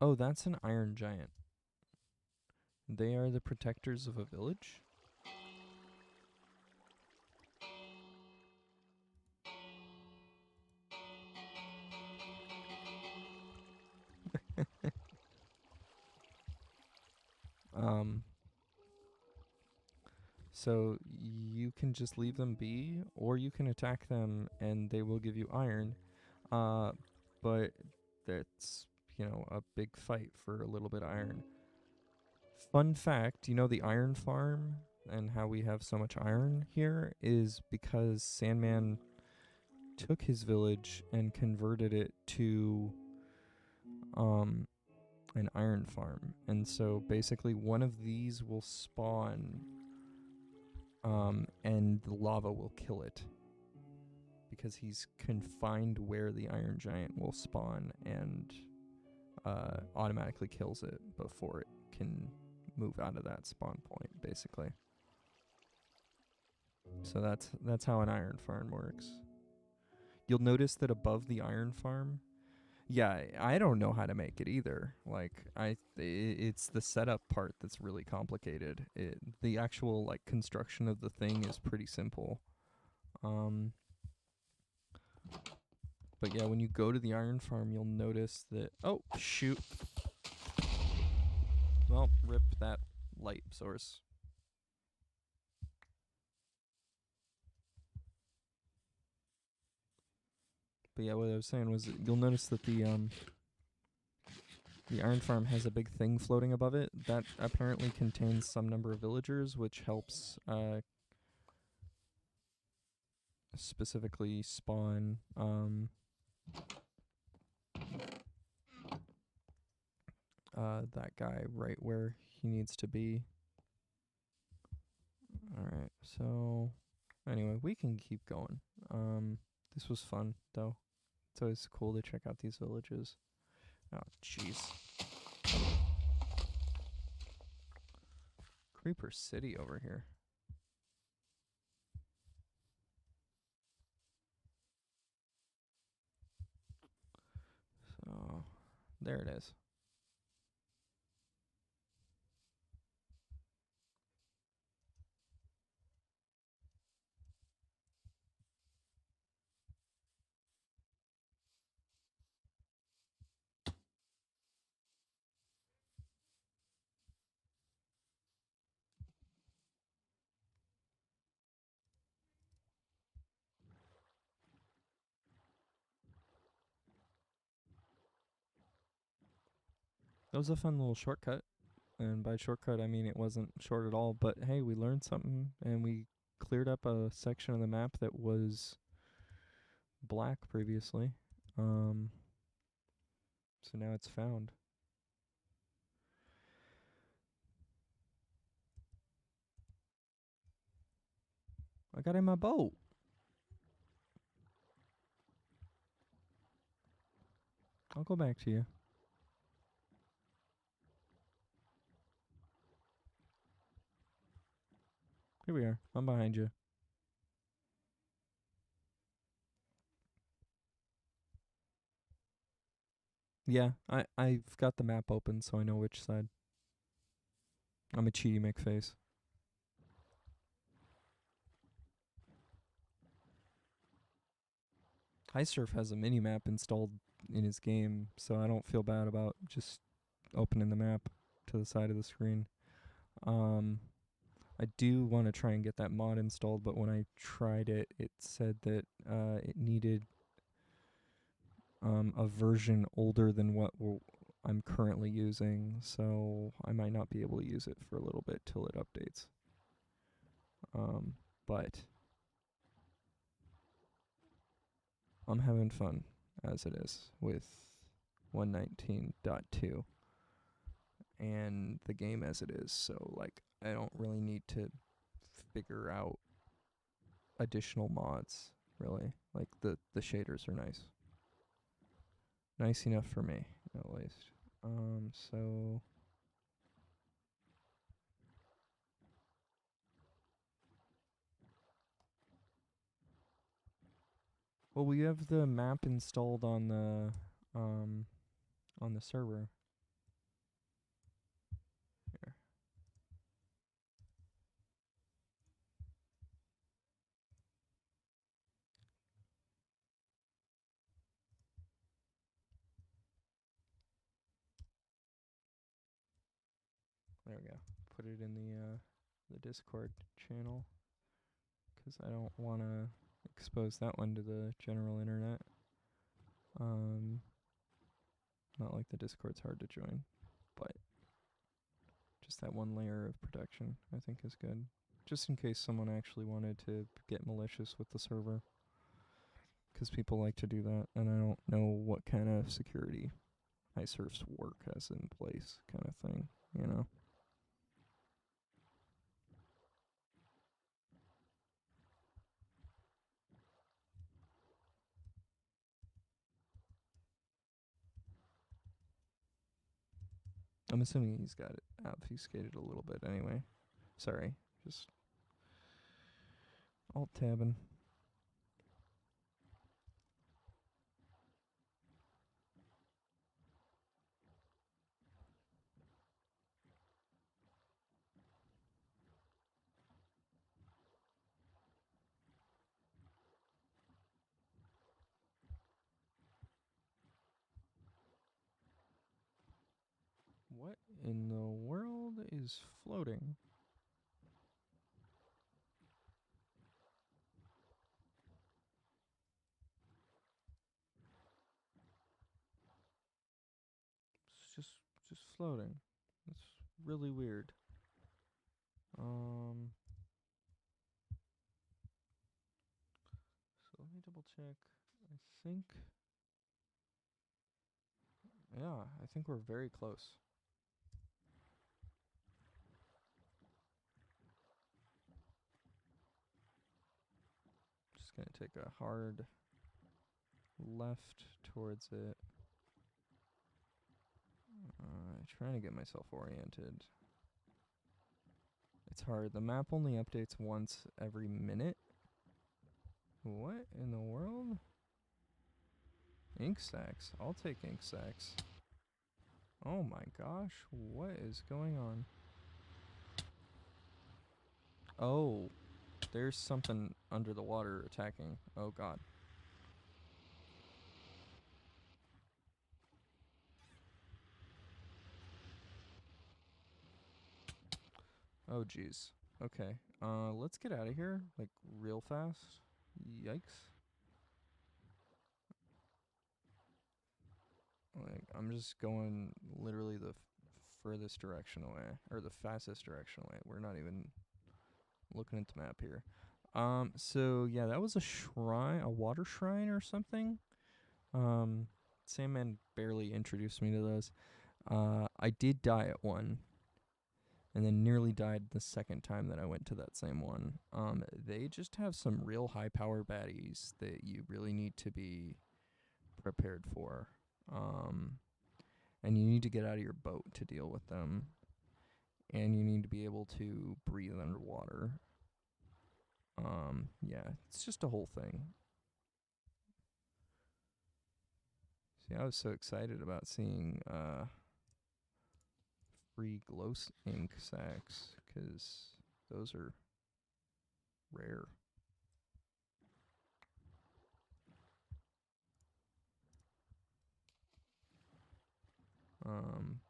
Oh, that's an iron giant. They are the protectors of a village? So you can just leave them be, or you can attack them and they will give you iron. But that's, you know, a big fight for a little bit of iron. Fun fact, you know the iron farm and how we have so much iron here is because Sandman took his village and converted it to an iron farm. And so basically one of these will spawn and the lava will kill it because he's confined where the iron giant will spawn and automatically kills it before it can move out of that spawn point, basically. So that's how an iron farm works. You'll notice that above the iron farm, yeah, I don't know how to make it either. Like it's the setup part that's really complicated. The actual like construction of the thing is pretty simple. But yeah, when you go to the iron farm, you'll notice that... Oh, shoot. Well, rip that light source. But yeah, what I was saying was that you'll notice that the iron farm has a big thing floating above it that apparently contains some number of villagers, which helps specifically spawn that guy right where he needs to be. Alright, so anyway, we can keep going. This was fun, though. It's always cool to check out these villages. Oh, jeez. Creeper City over here. So, there it is. That was a fun little shortcut. And by shortcut, I mean it wasn't short at all. But hey, we learned something, and we cleared up a section of the map that was black previously. So now it's found. I got in my boat. I'll go back to you. Here we are. I'm behind you. Yeah, I've got the map open, so I know which side. I'm a cheaty McFace. HiSurf has a mini map installed in his game, so I don't feel bad about just opening the map to the side of the screen. I do want to try and get that mod installed, but when I tried it, it said that it needed a version older than what I'm currently using, so I might not be able to use it for a little bit till it updates. But I'm having fun as it is with 119.2 and the game as it is, so like I don't really need to figure out additional mods, really. Like the shaders are nice enough for me, at least. So well, we have the map installed on the server. Here. There we go. Put it in the Discord channel, 'cause I don't want to expose that one to the general internet. Not like the Discord's hard to join, but just that one layer of protection I think is good. Just in case someone actually wanted to get malicious with the server, 'cause people like to do that, and I don't know what kind of security HiSurf's work has in place, kind of thing, you know? I'm assuming he's got it obfuscated a little bit anyway. Sorry, just alt-tabbing. What in the world is floating? It's just floating. It's really weird. So let me double check. I think, yeah, I think we're very close. Just gonna take a hard left towards it. Trying to get myself oriented. It's hard. The map only updates once every minute. What in the world? Ink sacks. I'll take ink sacks. Oh my gosh, what is going on? Oh, there's something under the water attacking. Oh god. Oh jeez. Okay. Let's get out of here, like, real fast. Yikes. Like, I'm just going literally the furthest direction away, or the fastest direction away. We're not even looking at the map here. So yeah, that was a shrine, a water shrine or something. Sandman barely introduced me to those. I did die at one, and then nearly died the second time that I went to that same one. They just have some real high power baddies that you really need to be prepared for. And you need to get out of your boat to deal with them. And you need to be able to breathe underwater. Yeah, it's just a whole thing. See, I was so excited about seeing free glow ink sacks, because those are rare.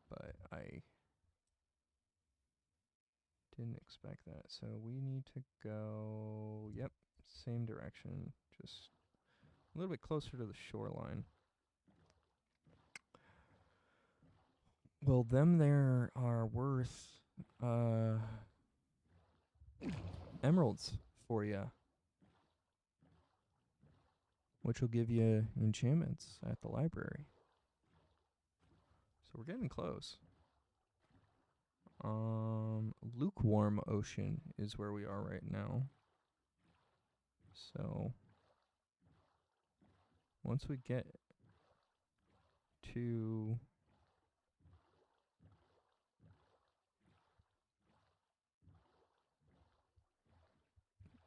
But I didn't expect that. So we need to go, yep, same direction, just a little bit closer to the shoreline. Well, them there are worth emeralds for you, which will give you enchantments at the library. So we're getting close. Lukewarm Ocean is where we are right now. So once we get to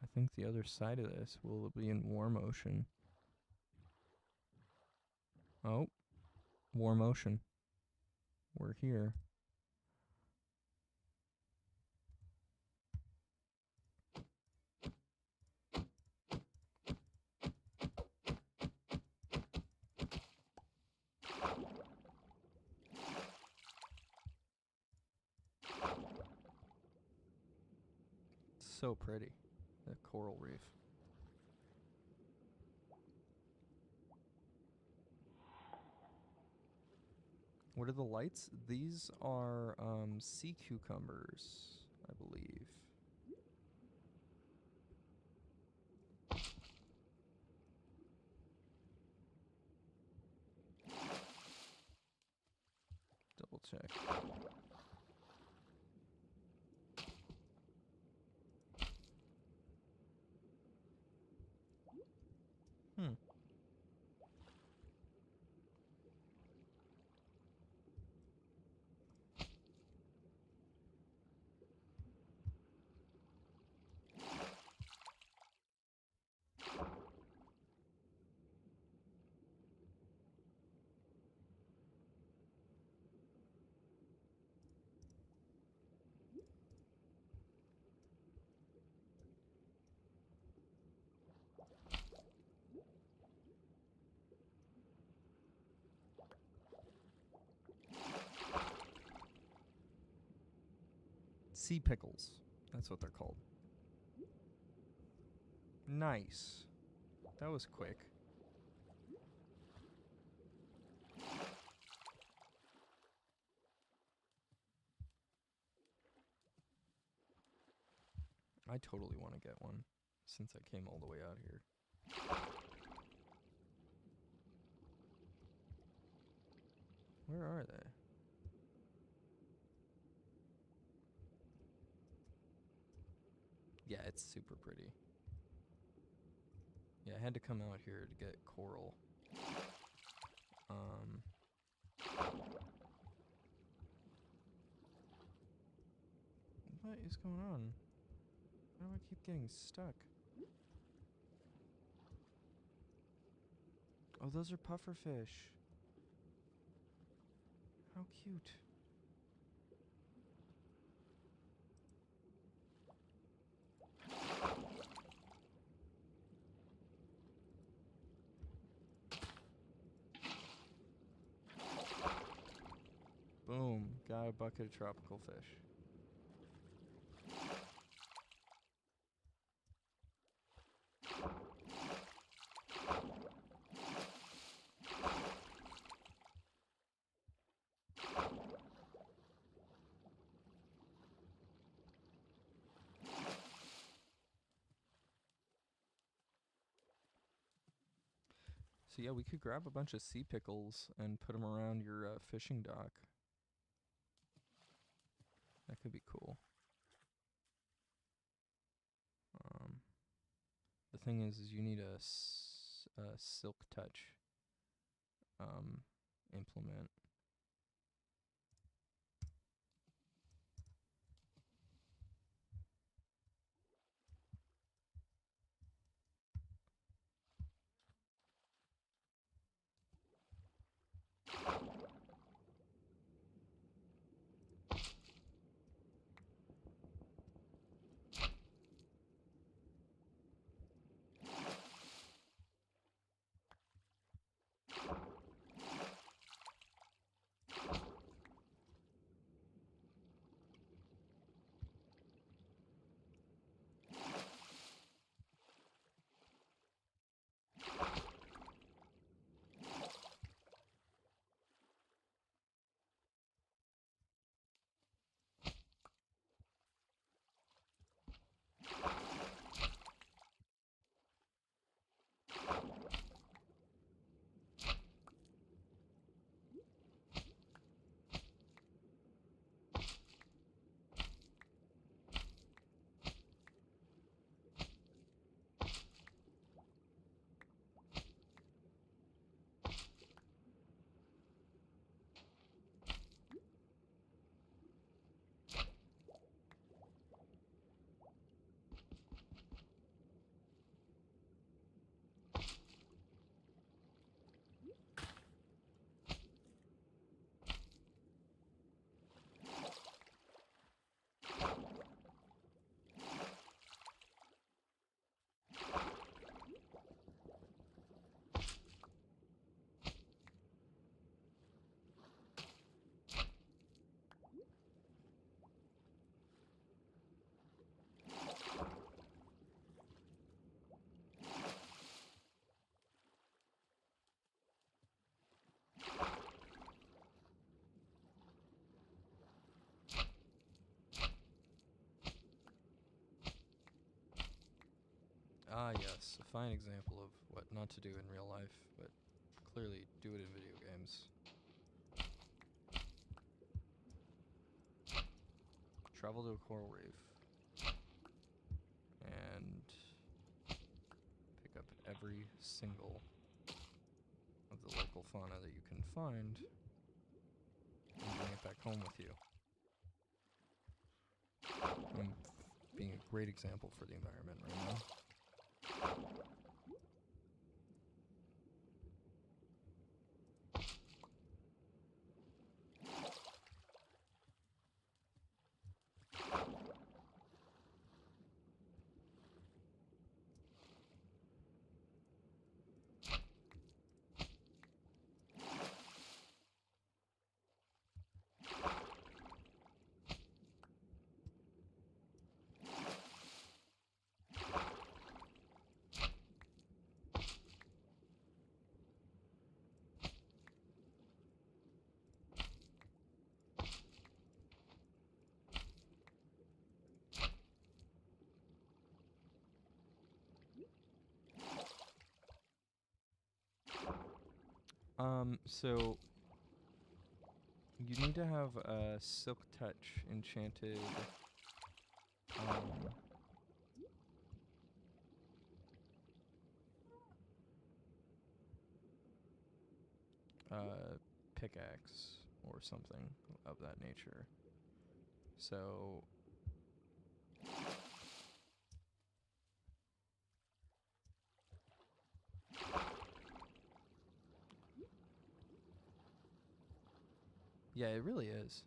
I think the other side of this will be in warm ocean. Oh, warm ocean. We're here. It's so pretty, the coral reef. What are the lights? These are sea cucumbers, I believe. Double check. Hmm. Sea pickles. That's what they're called. Nice. That was quick. I totally want to get one since I came all the way out here. Where are they? Yeah, it's super pretty. Yeah, I had to come out here to get coral. What is going on? Why do I keep getting stuck? Oh, those are pufferfish. How cute. Boom, got a bucket of tropical fish. So yeah, we could grab a bunch of sea pickles and put them around your fishing dock. That could be cool. The thing is you need a silk touch implement. Ah, yes, a fine example of what not to do in real life, but clearly do it in video games. Travel to a coral reef and pick up every single of the local fauna that you can find and bring it back home with you. I'm being a great example for the environment right now. So you need to have a Silk Touch enchanted. Um, Pickaxe or something of that nature. So yeah, it really is.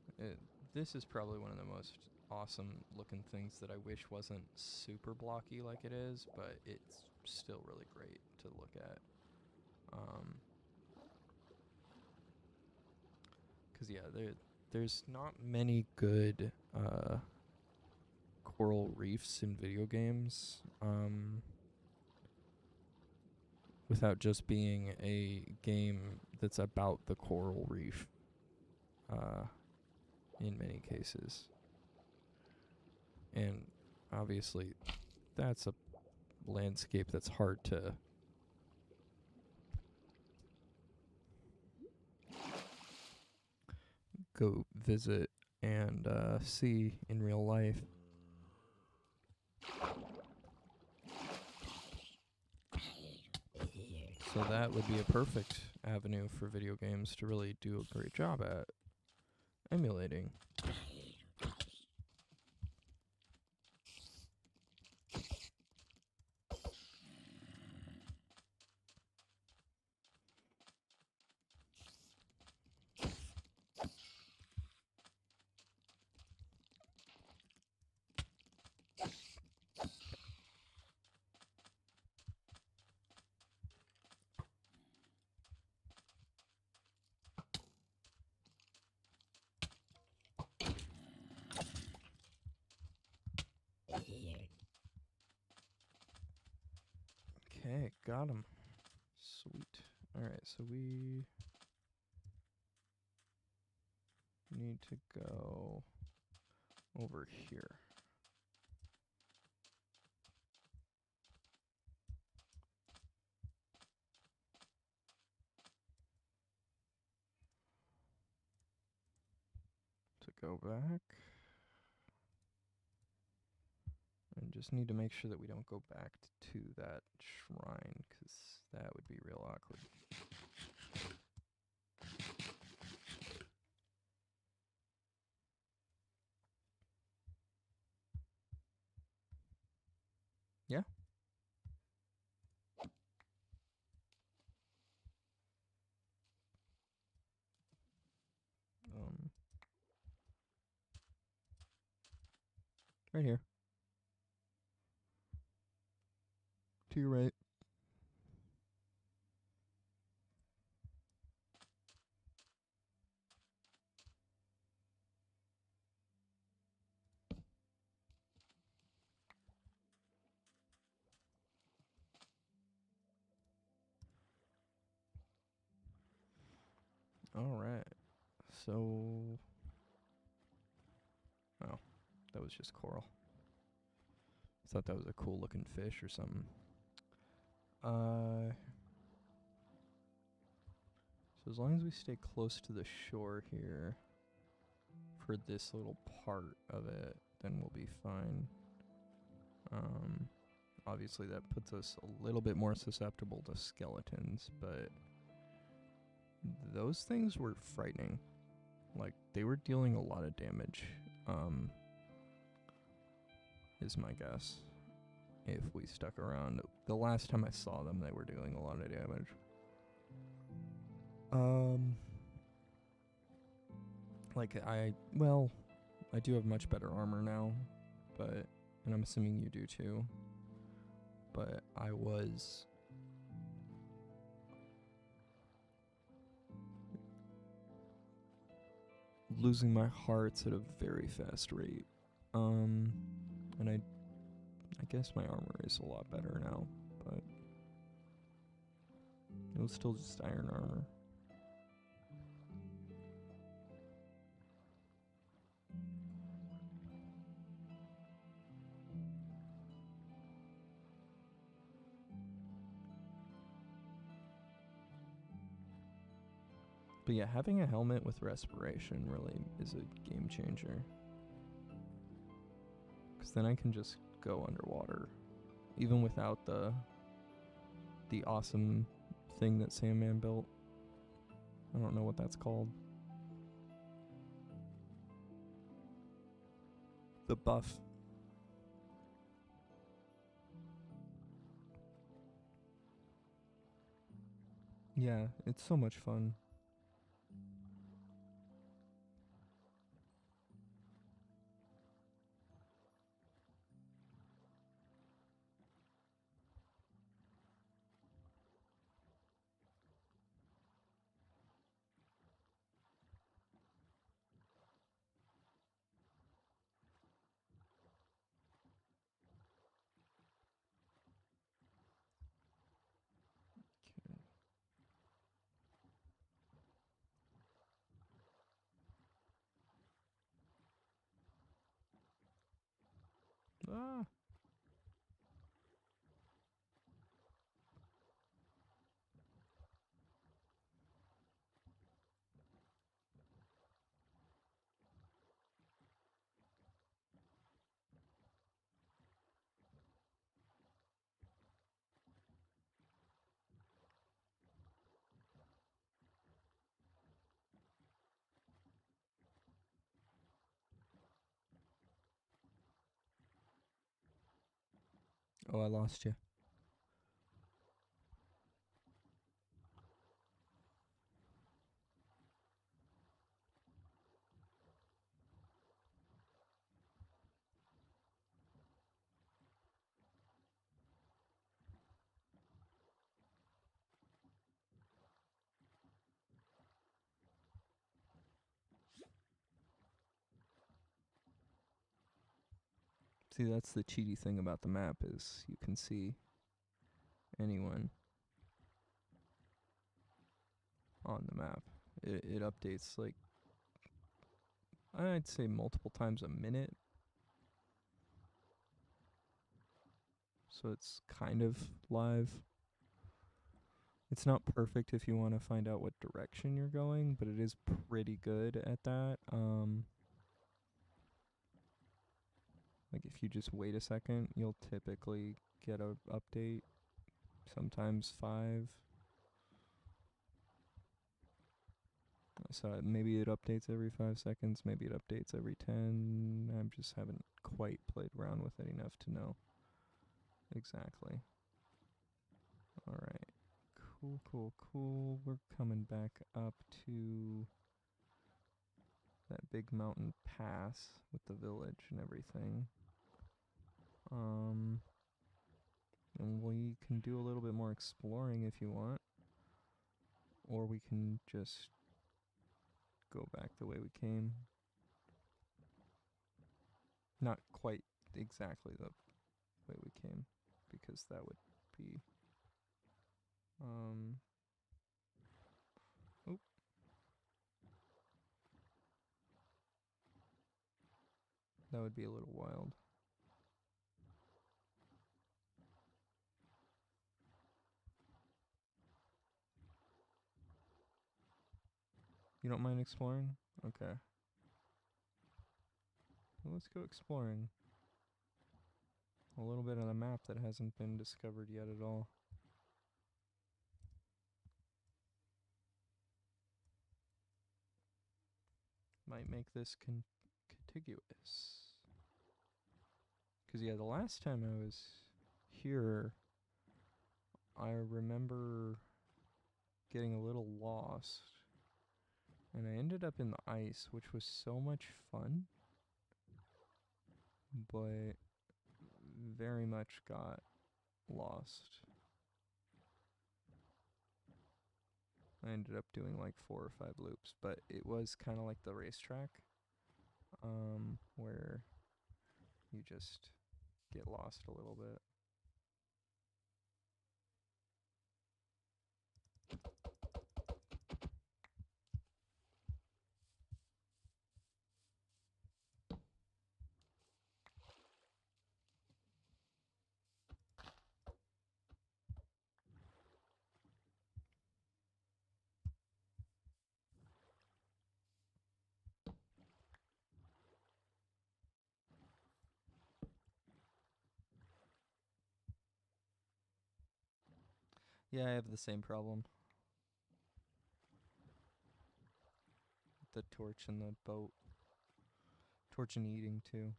This is probably one of the most awesome looking things that I wish wasn't super blocky like it is, but it's still really great to look at. 'Cause yeah, there's not many good coral reefs in video games. Without just being a game that's about the coral reef. In many cases. And obviously, that's a landscape that's hard to go visit and see in real life. So that would be a perfect avenue for video games to really do a great job at emulating. Okay, got him. Sweet. Alright, so we need to go over here. To go back. And just need to make sure that we don't go back to that shrine, because that would be real awkward. Yeah? Right here. To your right. Alright. So... Oh, that was just coral. I thought that was a cool looking fish or something. So as long as we stay close to the shore here for this little part of it, then we'll be fine. Obviously that puts us a little bit more susceptible to skeletons, but those things were frightening. Like, they were dealing a lot of damage, is my guess. If we stuck around. The last time I saw them, they were doing a lot of damage. Like, I do have much better armor now, but, and I'm assuming you do too, but I was losing my hearts at a very fast rate. And I guess my armor is a lot better now, but it was still just iron armor. But yeah, having a helmet with respiration really is a game changer. Because then I can just go underwater, even without the awesome thing that Sandman built. I don't know what that's called. The buff. Yeah, it's so much fun. Okay. Ah. Oh, I lost you. See, that's the cheaty thing about the map is you can see anyone on the map. It updates like I'd say multiple times a minute. So it's kind of live. It's not perfect if you want to find out what direction you're going, but it is pretty good at that. Like if you just wait a second, you'll typically get a update. Sometimes 5. So maybe it updates every 5 seconds, maybe it updates every 10. I just haven't quite played around with it enough to know exactly. Alright. Cool. We're coming back up to that big mountain pass with the village and everything. And we can do a little bit more exploring if you want. Or we can just go back the way we came. Not quite exactly the way we came, because that would be oop. That would be a little wild. You don't mind exploring? Okay. Well, let's go exploring. A little bit of the map that hasn't been discovered yet at all. Might make this contiguous. Because, yeah, the last time I was here, I remember getting a little lost. And I ended up in the ice, which was so much fun. But very much got lost. I ended up doing like 4 or 5 loops, but it was kind of like the racetrack, where you just get lost a little bit. Yeah, I have the same problem. The torch and the boat. Torch and eating too.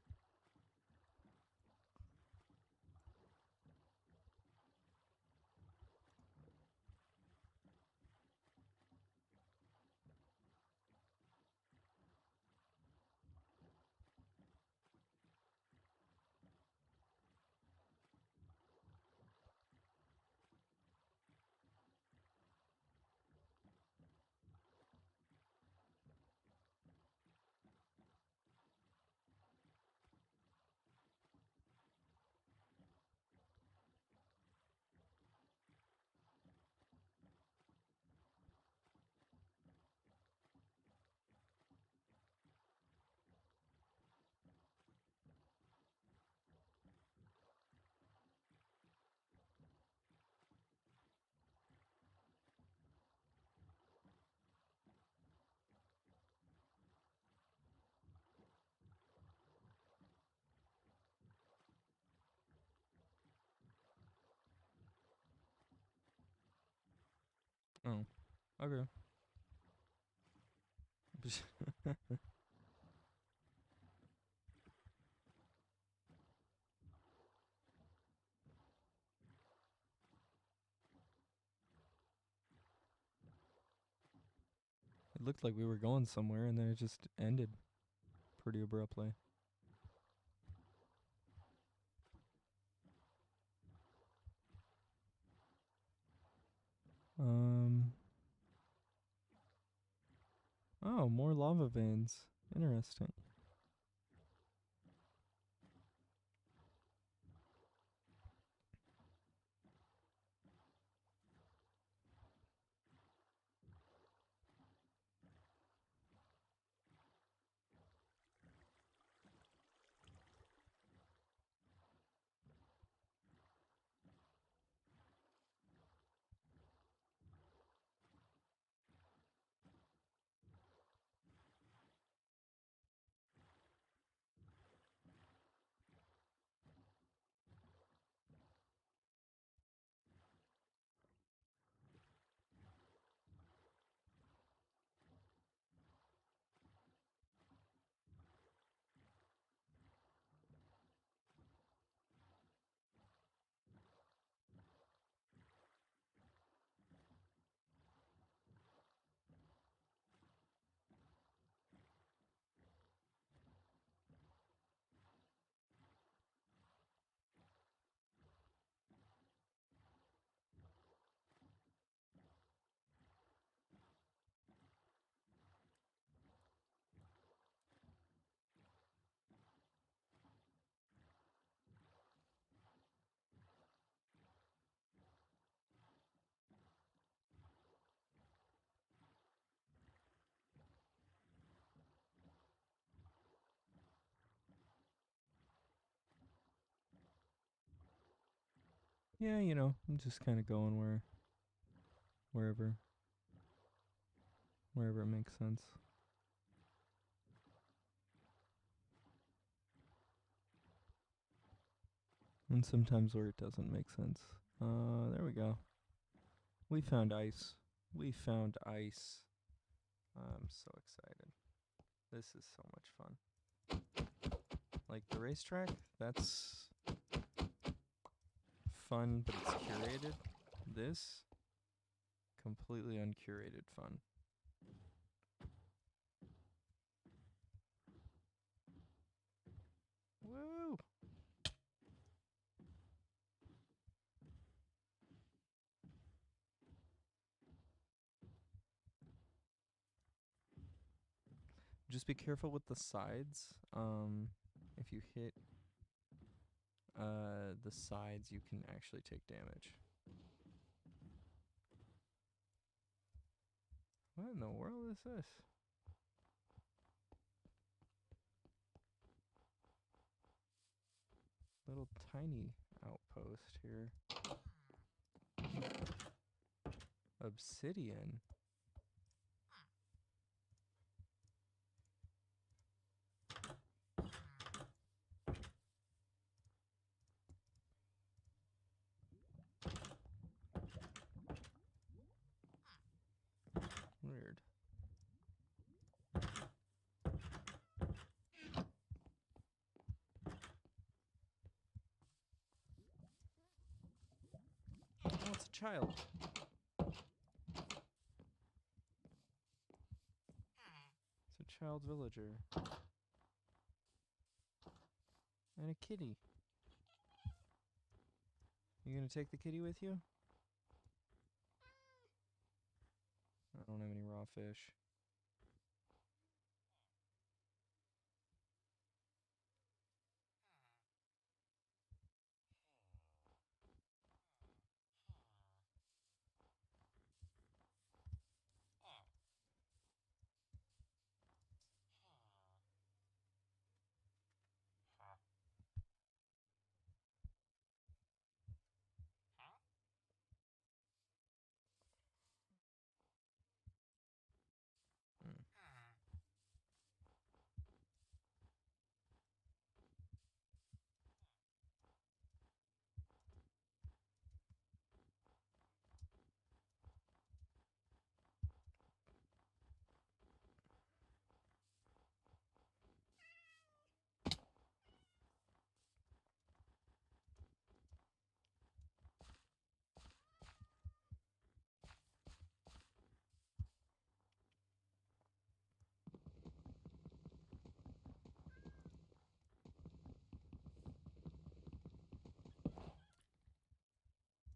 Oh, okay. It looked like we were going somewhere, and then it just ended pretty abruptly. Oh, more lava veins. Interesting. Yeah, you know, I'm just kind of going wherever it makes sense. And sometimes where it doesn't make sense. There we go. We found ice. We found ice. I'm so excited. This is so much fun. Like the racetrack, that's fun, but it's curated. This, completely uncurated fun. Woo! Just be careful with the sides. If you hit the sides, you can actually take damage. What in the world is this? Little tiny outpost here. Obsidian. child. It's a child villager. And a kitty. You gonna take the kitty with you? I don't have any raw fish. Mm.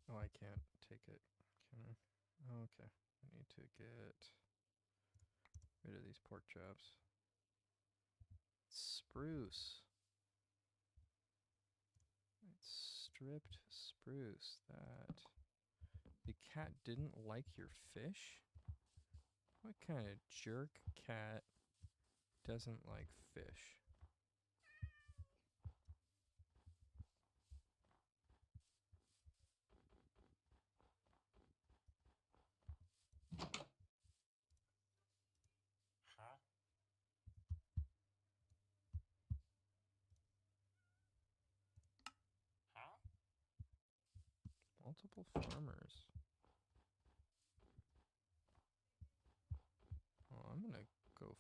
Oh, I can't take it. Can I? Oh, okay. I need to get rid of these pork chops. Spruce. It's stripped spruce. That. The cat didn't like your fish? What kind of jerk cat doesn't like fish? Multiple farmers. Well, I'm gonna go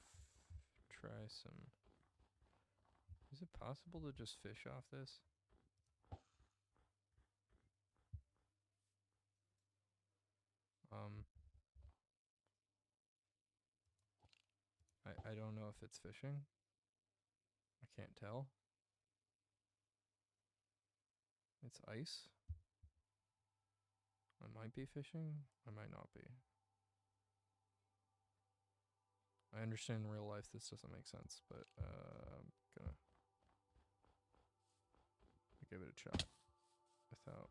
try some. Is it possible to just fish off this? I don't know if it's fishing. I can't tell. It's ice. I might be fishing. I might not be. I understand in real life this doesn't make sense, but I'm gonna give it a shot without.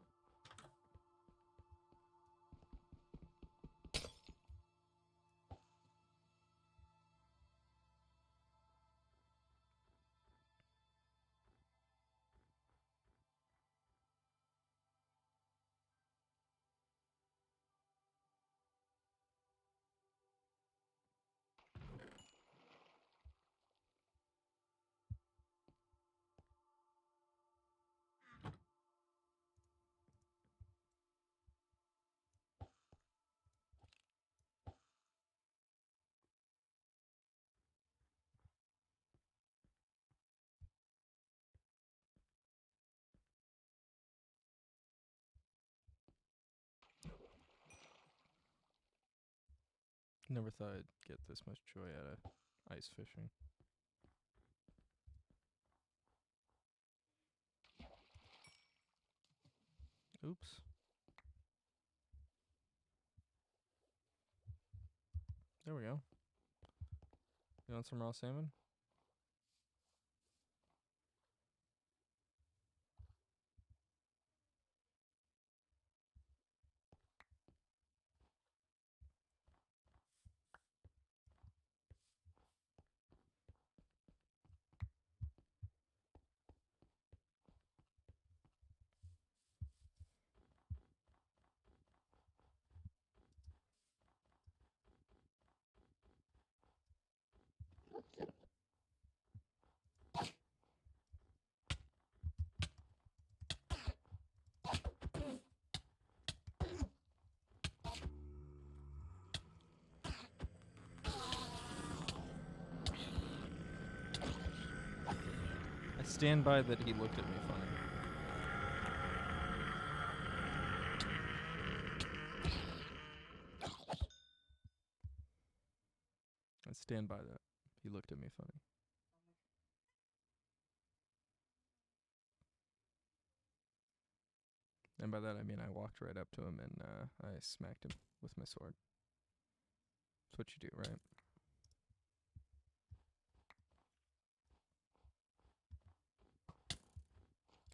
Never thought I'd get this much joy out of ice fishing. Oops. There we go. You want some raw salmon? I stand by that he looked at me funny. stand by that. He looked at me funny. And by that I mean I walked right up to him and I smacked him with my sword. That's what you do, right?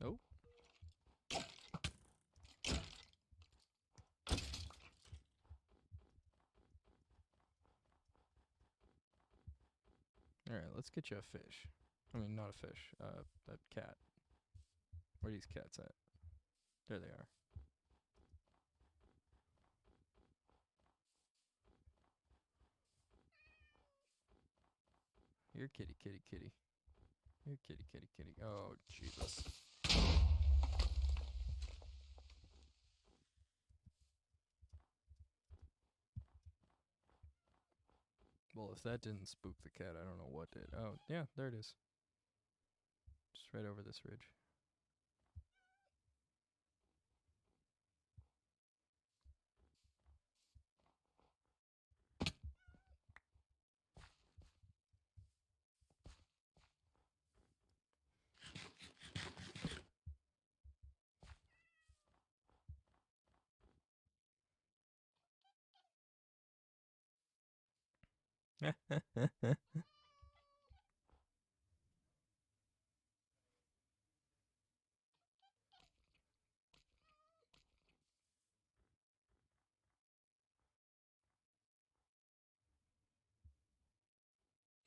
Oh. Alright, let's get you a fish. I mean, not a fish, a cat. Where are these cats at? There they are. You're kitty, kitty, kitty. You're kitty, kitty, kitty. Oh, Jesus. Well, if that didn't spook the cat, I don't know what did. Oh, yeah, there it is. Just right over this ridge.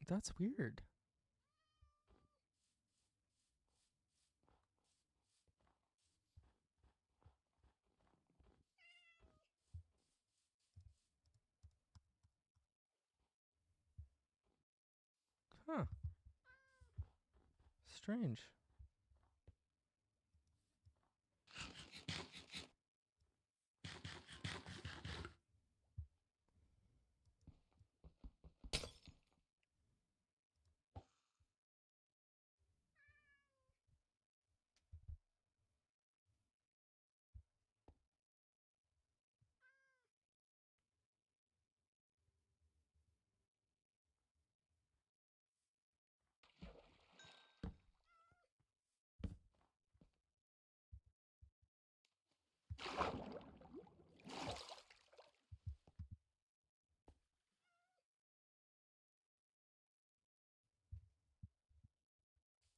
That's weird. Huh. Strange.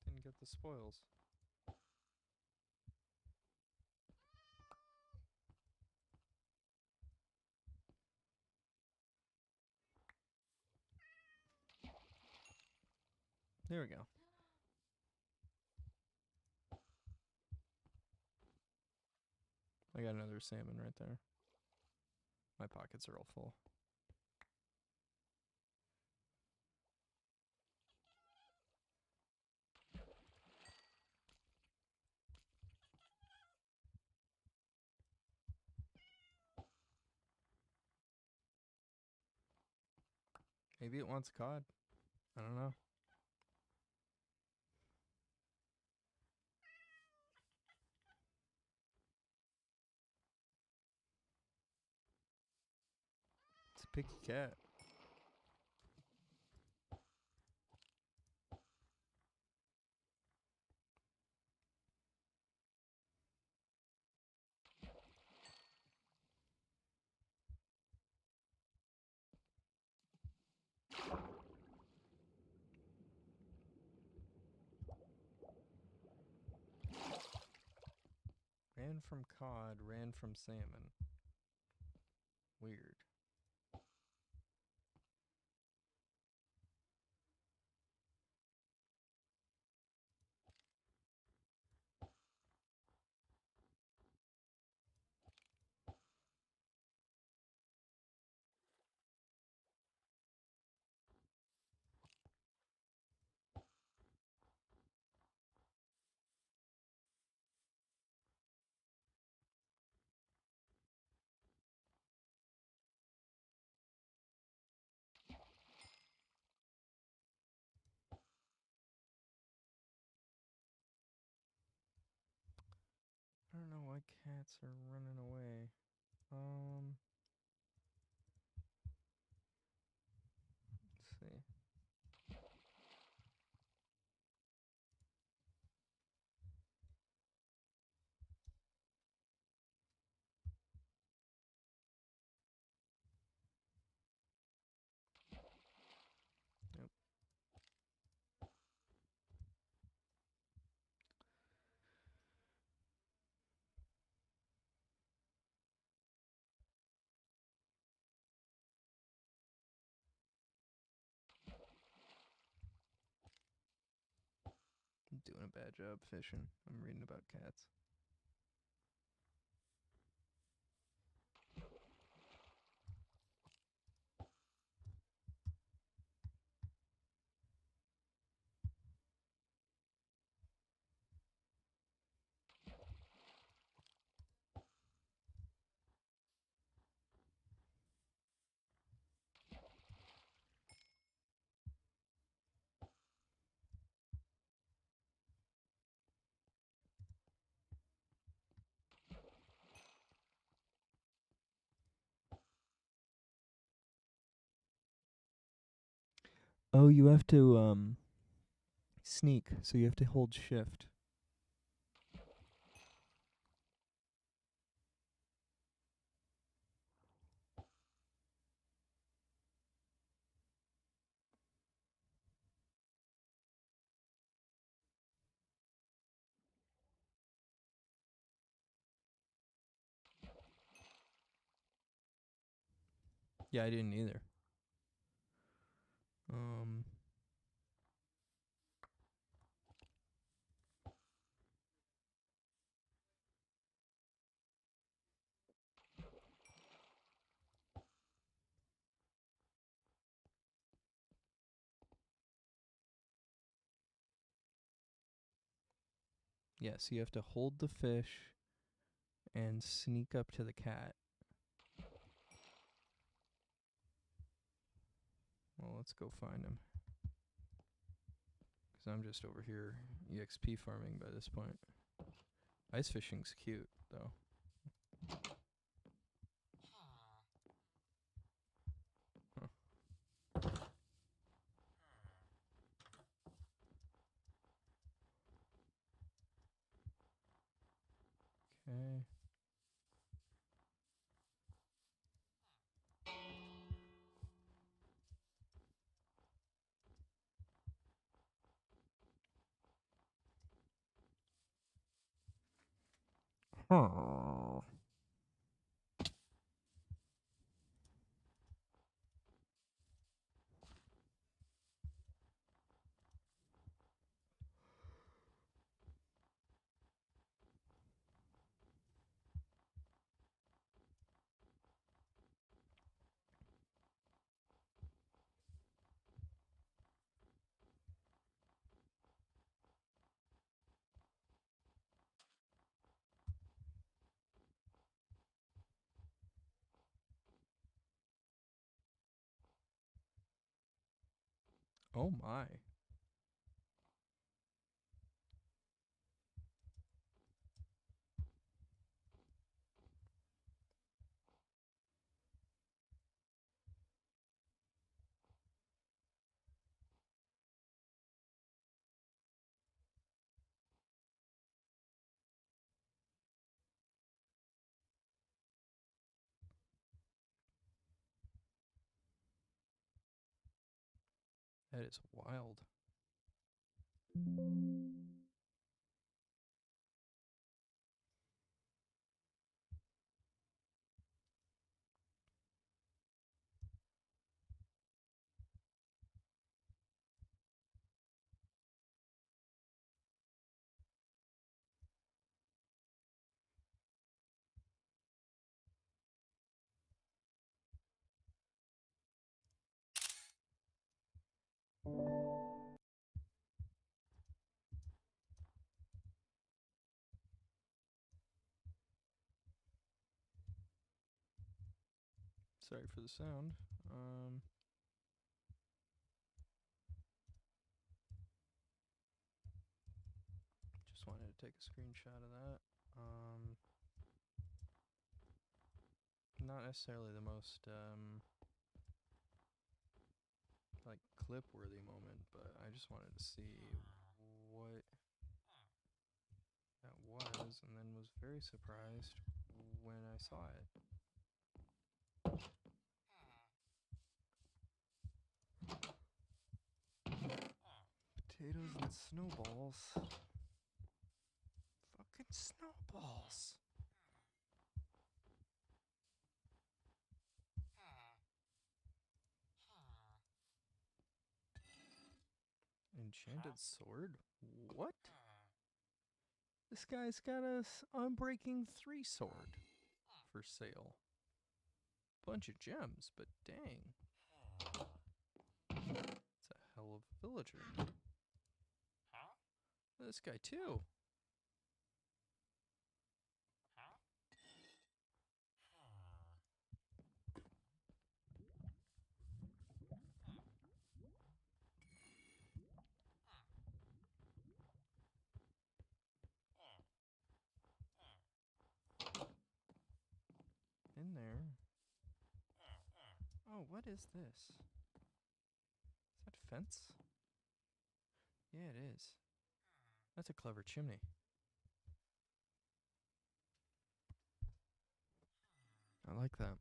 Didn't get the spoils. There we go. I got another salmon right there. My pockets are all full. Maybe it wants cod. I don't know. It's a picky cat. Ran from cod, ran from salmon. Weird. I don't know why cats are running away. Let's see. doing a bad job fishing. I'm reading about cats. Oh, you have to sneak, so you have to hold shift. Yeah, I didn't either. Yeah, so you have to hold the fish and sneak up to the cat. Well, let's go find him. Because I'm just over here EXP farming by this point. Ice fishing's cute, though. Huh. Okay. Huh. Oh my. That is wild. Sorry for the sound. Just wanted to take a screenshot of that. Not necessarily the most like clip-worthy moment, but I just wanted to see what that was, and then was very surprised when I saw it. Potatoes and snowballs. Fucking snowballs. Enchanted sword? What? This guy's got a Unbreaking 3 sword for sale. Bunch of gems, but dang. It's a hell of a villager. This guy too. In there. Oh, what is this? Is that a fence? Yeah, it is. That's a clever chimney. I like that.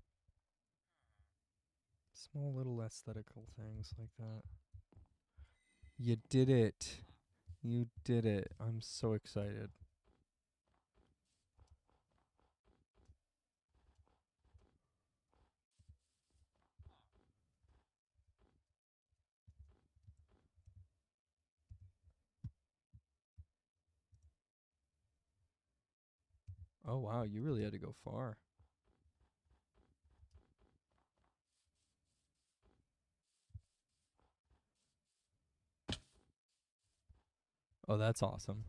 Small little aesthetical things like that. You did it. You did it. I'm so excited. Oh, wow. You really had to go far. Oh, that's awesome.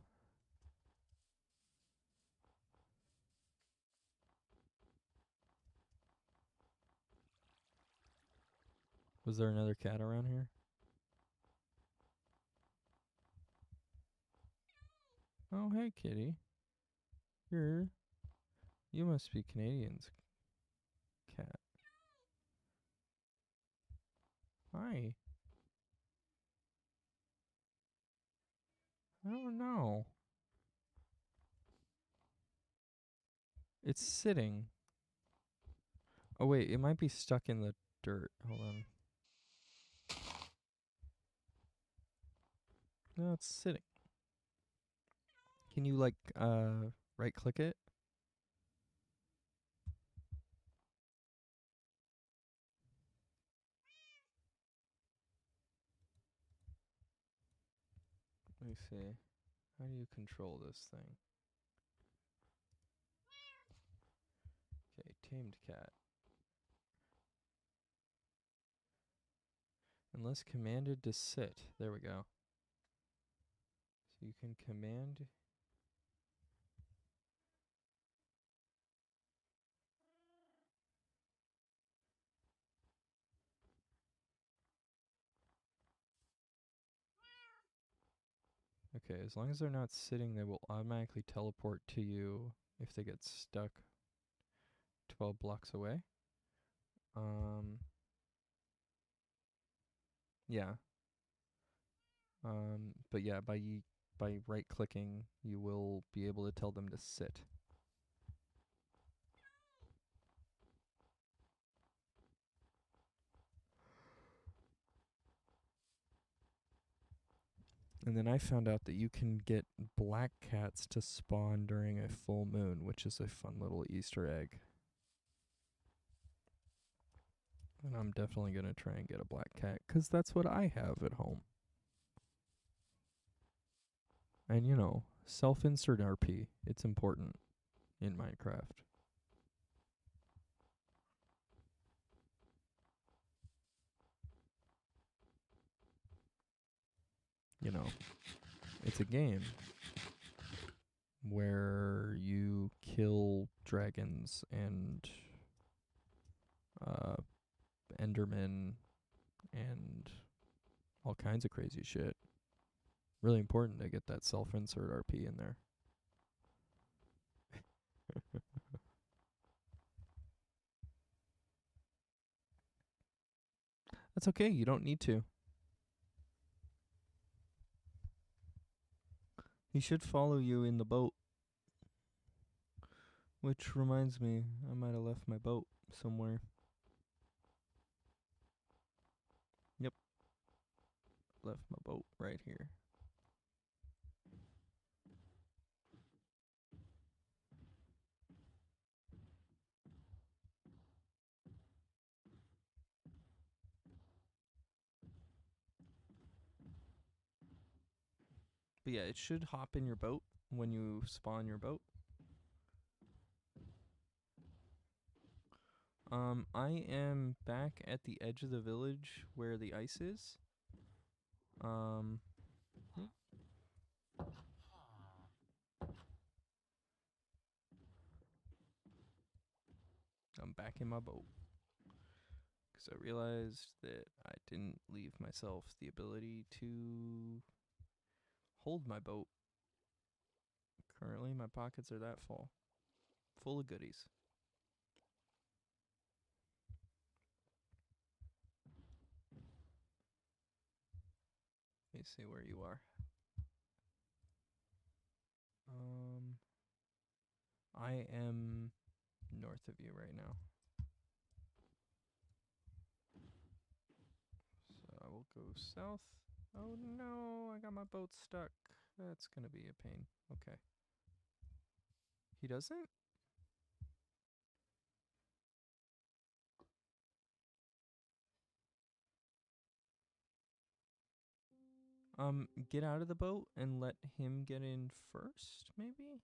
Was there another cat around here? Oh, hey, kitty. You must be Canadian's cat. Hi. I don't know. It's sitting. Oh, wait. It might be stuck in the dirt. Hold on. No, it's sitting. Can you, like, right click it? Let me see. How do you control this thing? Okay, tamed cat. Unless commanded to sit. There we go. So you can command. Okay, as long as they're not sitting, they will automatically teleport to you if they get stuck 12 blocks away. Yeah. But yeah, by right clicking, you will be able to tell them to sit. And then I found out that you can get black cats to spawn during a full moon, which is a fun little Easter egg. And I'm definitely going to try and get a black cat, 'cause that's what I have at home. And, you know, self-insert RP. It's important in Minecraft. You know, it's a game where you kill dragons and endermen and all kinds of crazy shit. Really important to get that self-insert RP in there. That's okay, you don't need to. He should follow you in the boat. Which reminds me, I might have left my boat somewhere. Yep. Left my boat right here. But yeah, it should hop in your boat when you spawn your boat. I am back at the edge of the village where the ice is. I'm back in my boat. Because I realized that I didn't leave myself the ability to hold my boat. Currently, my pockets are that full. Full of goodies. Let me see where you are. I am north of you right now. So I will go south. Oh no, I got my boat stuck. That's gonna be a pain. Okay. He doesn't? Get out of the boat and let him get in first, maybe?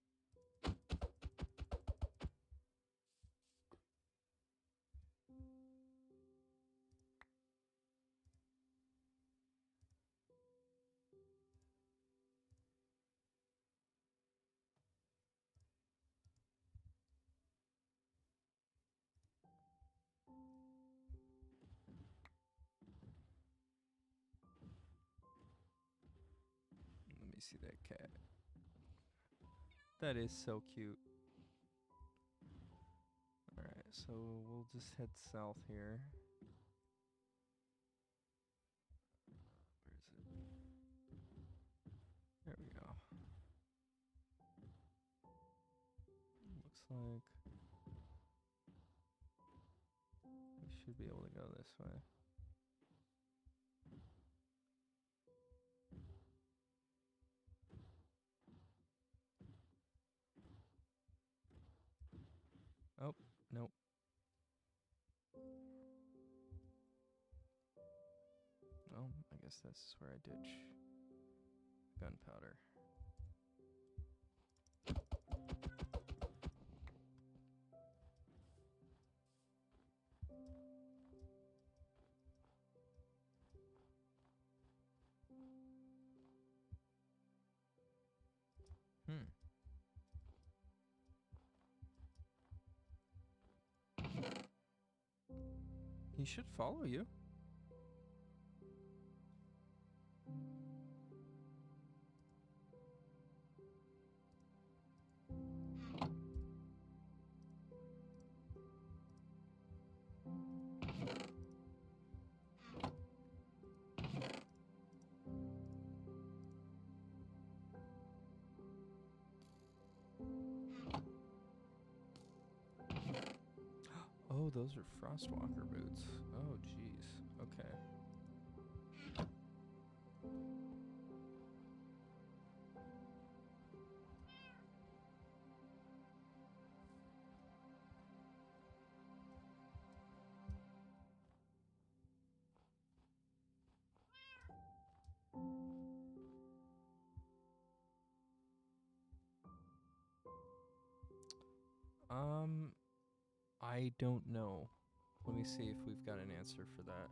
Let me see that cat. That is so cute. Alright, so we'll just head south here. Where is it? There we go. Looks like we should be able to go this way. Oh, nope. Well, I guess this is where I ditch gunpowder. He should follow you. Oh, those are Frostwalker boots. Oh, jeez. Okay. I don't know. Let me see if we've got an answer for that.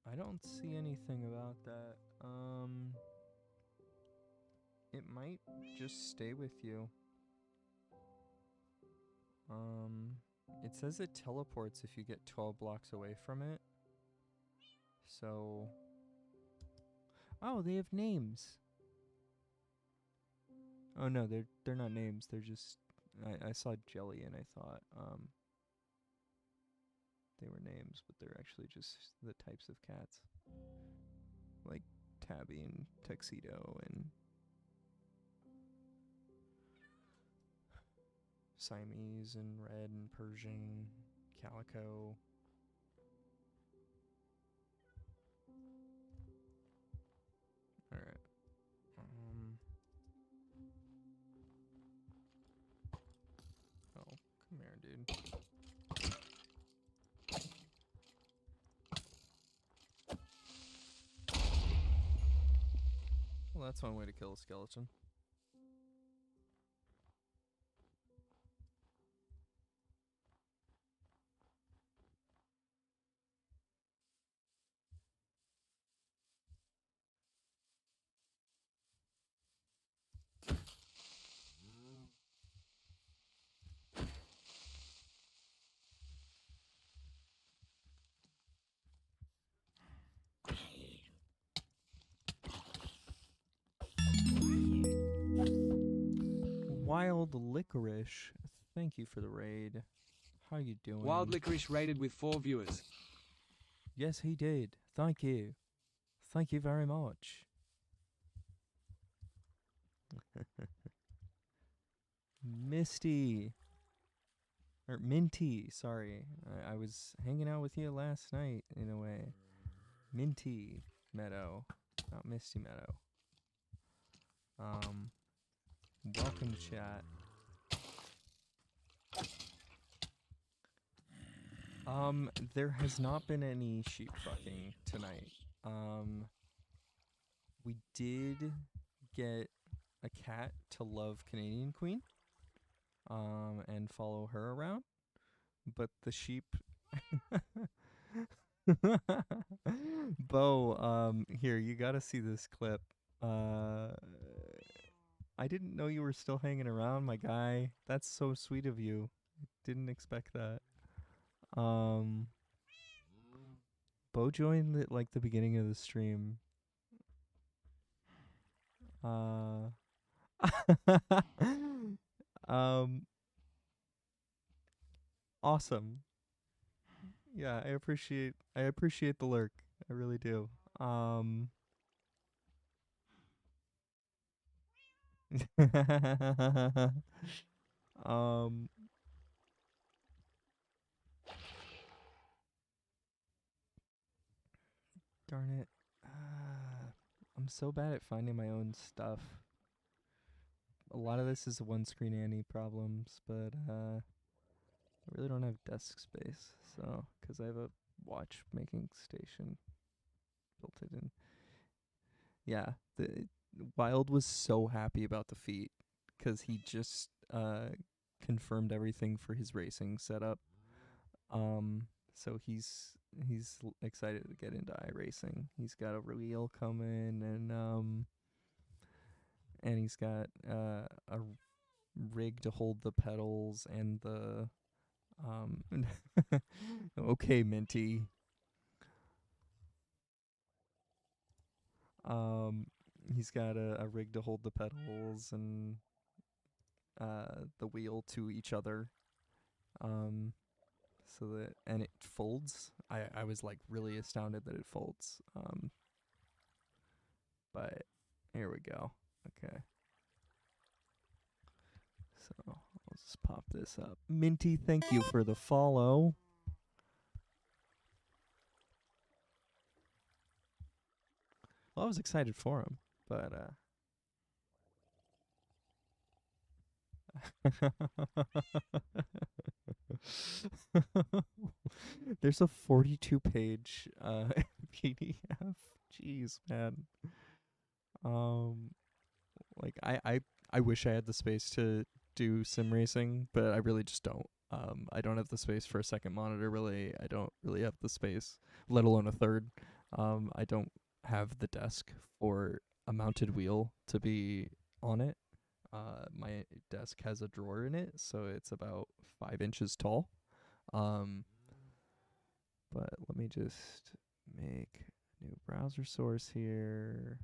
I don't see anything about that. It might just stay with you. It says it teleports if you get 12 blocks away from it. So, oh, they have names. Oh no, they're not names. They're just I saw jelly and I thought they were names, but they're actually just the types of cats. Like tabby and tuxedo and Siamese and red and Persian, calico. Alright. Oh, come here, dude. Well, that's one way to kill a skeleton. Wild Licorice, thank you for the raid. How you doing? Wild Licorice raided with 4 viewers. Yes, he did. Thank you. Thank you very much. Misty. Or Minty, sorry. I was hanging out with you last night, in a way. Minty Meadow, not Misty Meadow. Welcome to chat. There has not been any sheep fucking tonight. We did get a cat to love Canadian Queen, and follow her around, but the sheep. Bo, here, you gotta see this clip. I didn't know you were still hanging around, my guy. That's so sweet of you. Didn't expect that. Bo joined at like the beginning of the stream. Awesome. Yeah, I appreciate the lurk. I really do. Darn it. I'm so bad at finding my own stuff. A lot of this is one screen Annie problems, but I really don't have desk space, so because I have a watchmaking station built it in. Yeah, the Wild was so happy about the feat because he just confirmed everything for his racing setup. So he's excited to get into iRacing. He's got a wheel coming, and he's got a rig to hold the pedals and the okay, Minty. He's got a rig to hold the pedals and the wheel to each other. So that, and it folds. I was like really astounded that it folds. But here we go. Okay. So I'll just pop this up. Minty, thank you for the follow. Well, I was excited for him, but there's a 42-page PDF. Jeez, man. Like I wish I had the space to do sim racing, but I really just don't. I don't have the space for a second monitor, really. I don't really have the space, let alone a third. I don't have the desk for a mounted wheel to be on it. My desk has a drawer in it, so it's about 5 inches tall. But let me just make a new browser source here.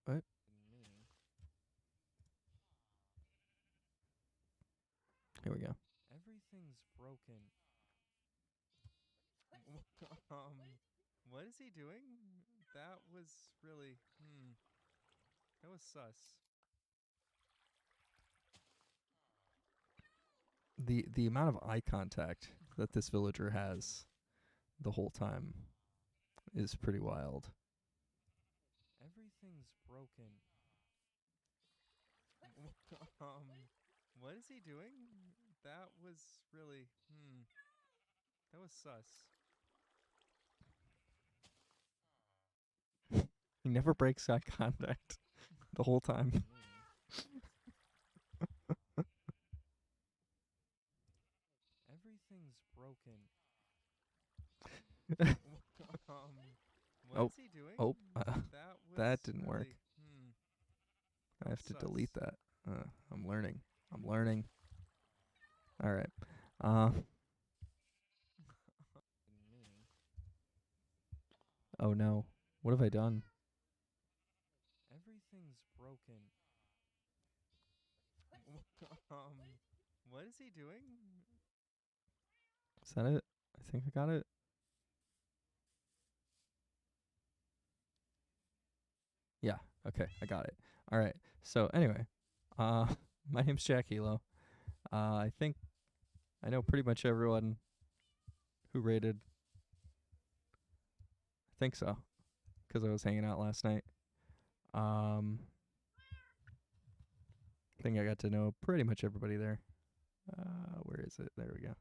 What? Here we go. Everything's broken. What is he doing? That was really, that was sus. The amount of eye contact that this villager has the whole time is pretty wild. Everything's broken. What is he doing? That was really, that was sus. He never breaks eye contact the whole time. Everything's broken. What is he doing? Oh, that didn't work. I have to delete that. I'm learning. All right. Oh no. What have I done? Everything's broken. What is he doing? Is that it? I think I got it. Yeah. Okay, I got it. All right. So anyway, my name's Jack Hilo. I think I know pretty much everyone who raided. I think so, 'cause I was hanging out last night. I think I got to know pretty much everybody there. Where is it? There we go.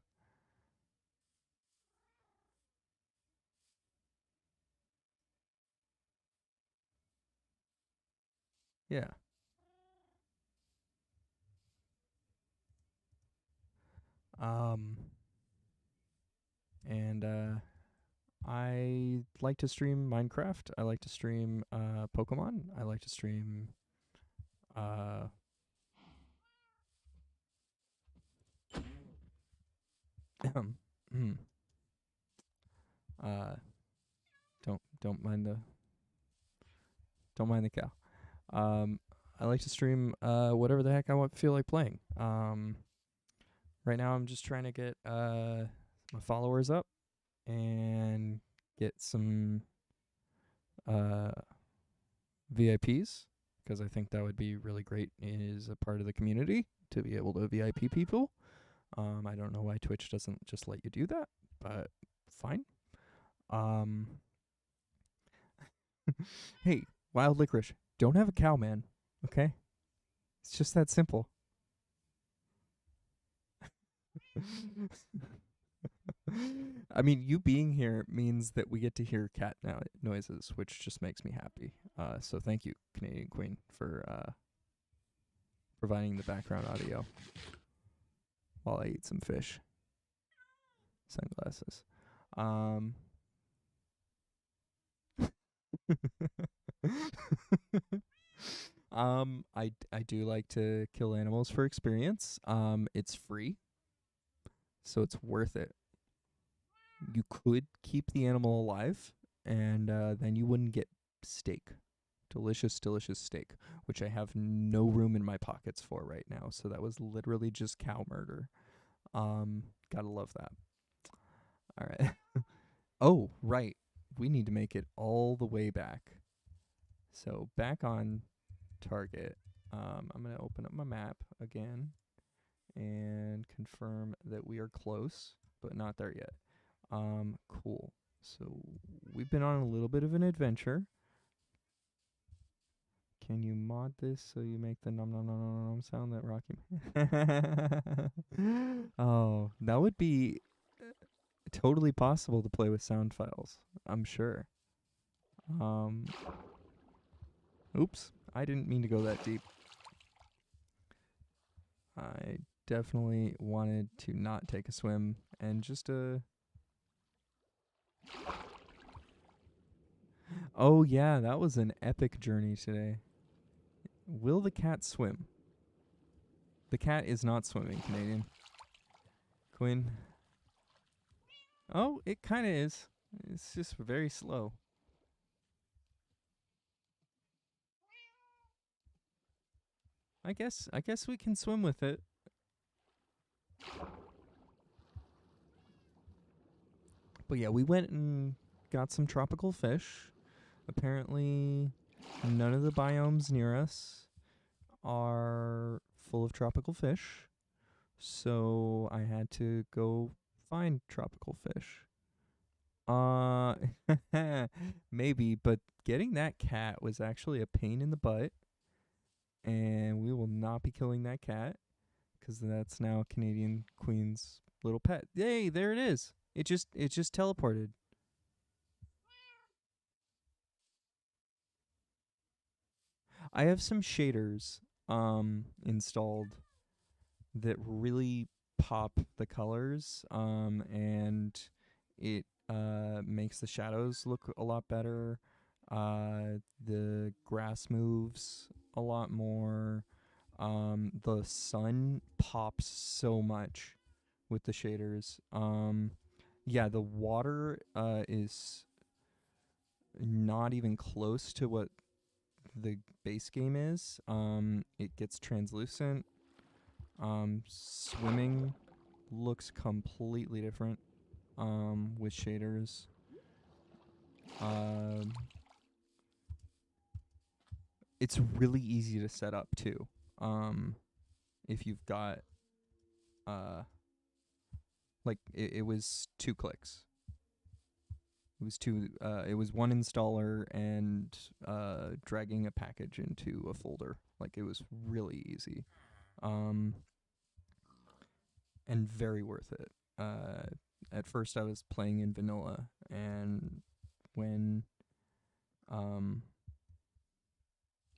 Yeah. And I like to stream Minecraft. I like to stream Pokemon. I like to stream uh mm, uh don't mind the cow. I like to stream whatever the heck I feel like playing. Right now I'm just trying to get my followers up and get some VIPs, because I think that would be really great as a part of the community to be able to VIP people. I don't know why Twitch doesn't just let you do that, but fine. Hey, Wild Licorice, don't have a cow, man. Okay? It's just that simple. I mean, you being here means that we get to hear cat noises, which just makes me happy. So thank you, Canadian Queen, for providing the background audio while I eat some fish. Sunglasses. I do like to kill animals for experience. It's free, so it's worth it. You could keep the animal alive, and then you wouldn't get steak. Delicious, delicious steak, which I have no room in my pockets for right now. So that was literally just cow murder. Gotta love that. All right. Oh, right. We need to make it all the way back. So back on target. I'm going to open up my map again and confirm that we are close, but not there yet. Cool. So we've been on a little bit of an adventure. Can you mod this so you make the nom nom nom nom nom sound that Rocky? Oh, that would be totally possible to play with sound files, I'm sure. Oops, I didn't mean to go that deep. I definitely wanted to not take a swim and just Oh yeah, that was an epic journey today. Will the cat swim? The cat is not swimming, Canadian Queen. Oh, it kind of is. It's just very slow. I guess we can swim with it. But yeah, we went and got some tropical fish. Apparently, none of the biomes near us are full of tropical fish. So I had to go find tropical fish. Uh, maybe, but getting that cat was actually a pain in the butt, and we will not be killing that cat because that's now Canadian Queen's little pet. Yay, there it is. It just teleported. I have some shaders installed that really pop the colors and it makes the shadows look a lot better. The grass moves a lot more. The sun pops so much with the shaders. Yeah, the water is not even close to what the base game is. It gets translucent. Swimming looks completely different with shaders. Um, it's really easy to set up too. If you've got uh, like it was 2 clicks. It was one installer and dragging a package into a folder. Like it was really easy. Um, and very worth it. At first I was playing in vanilla, and when um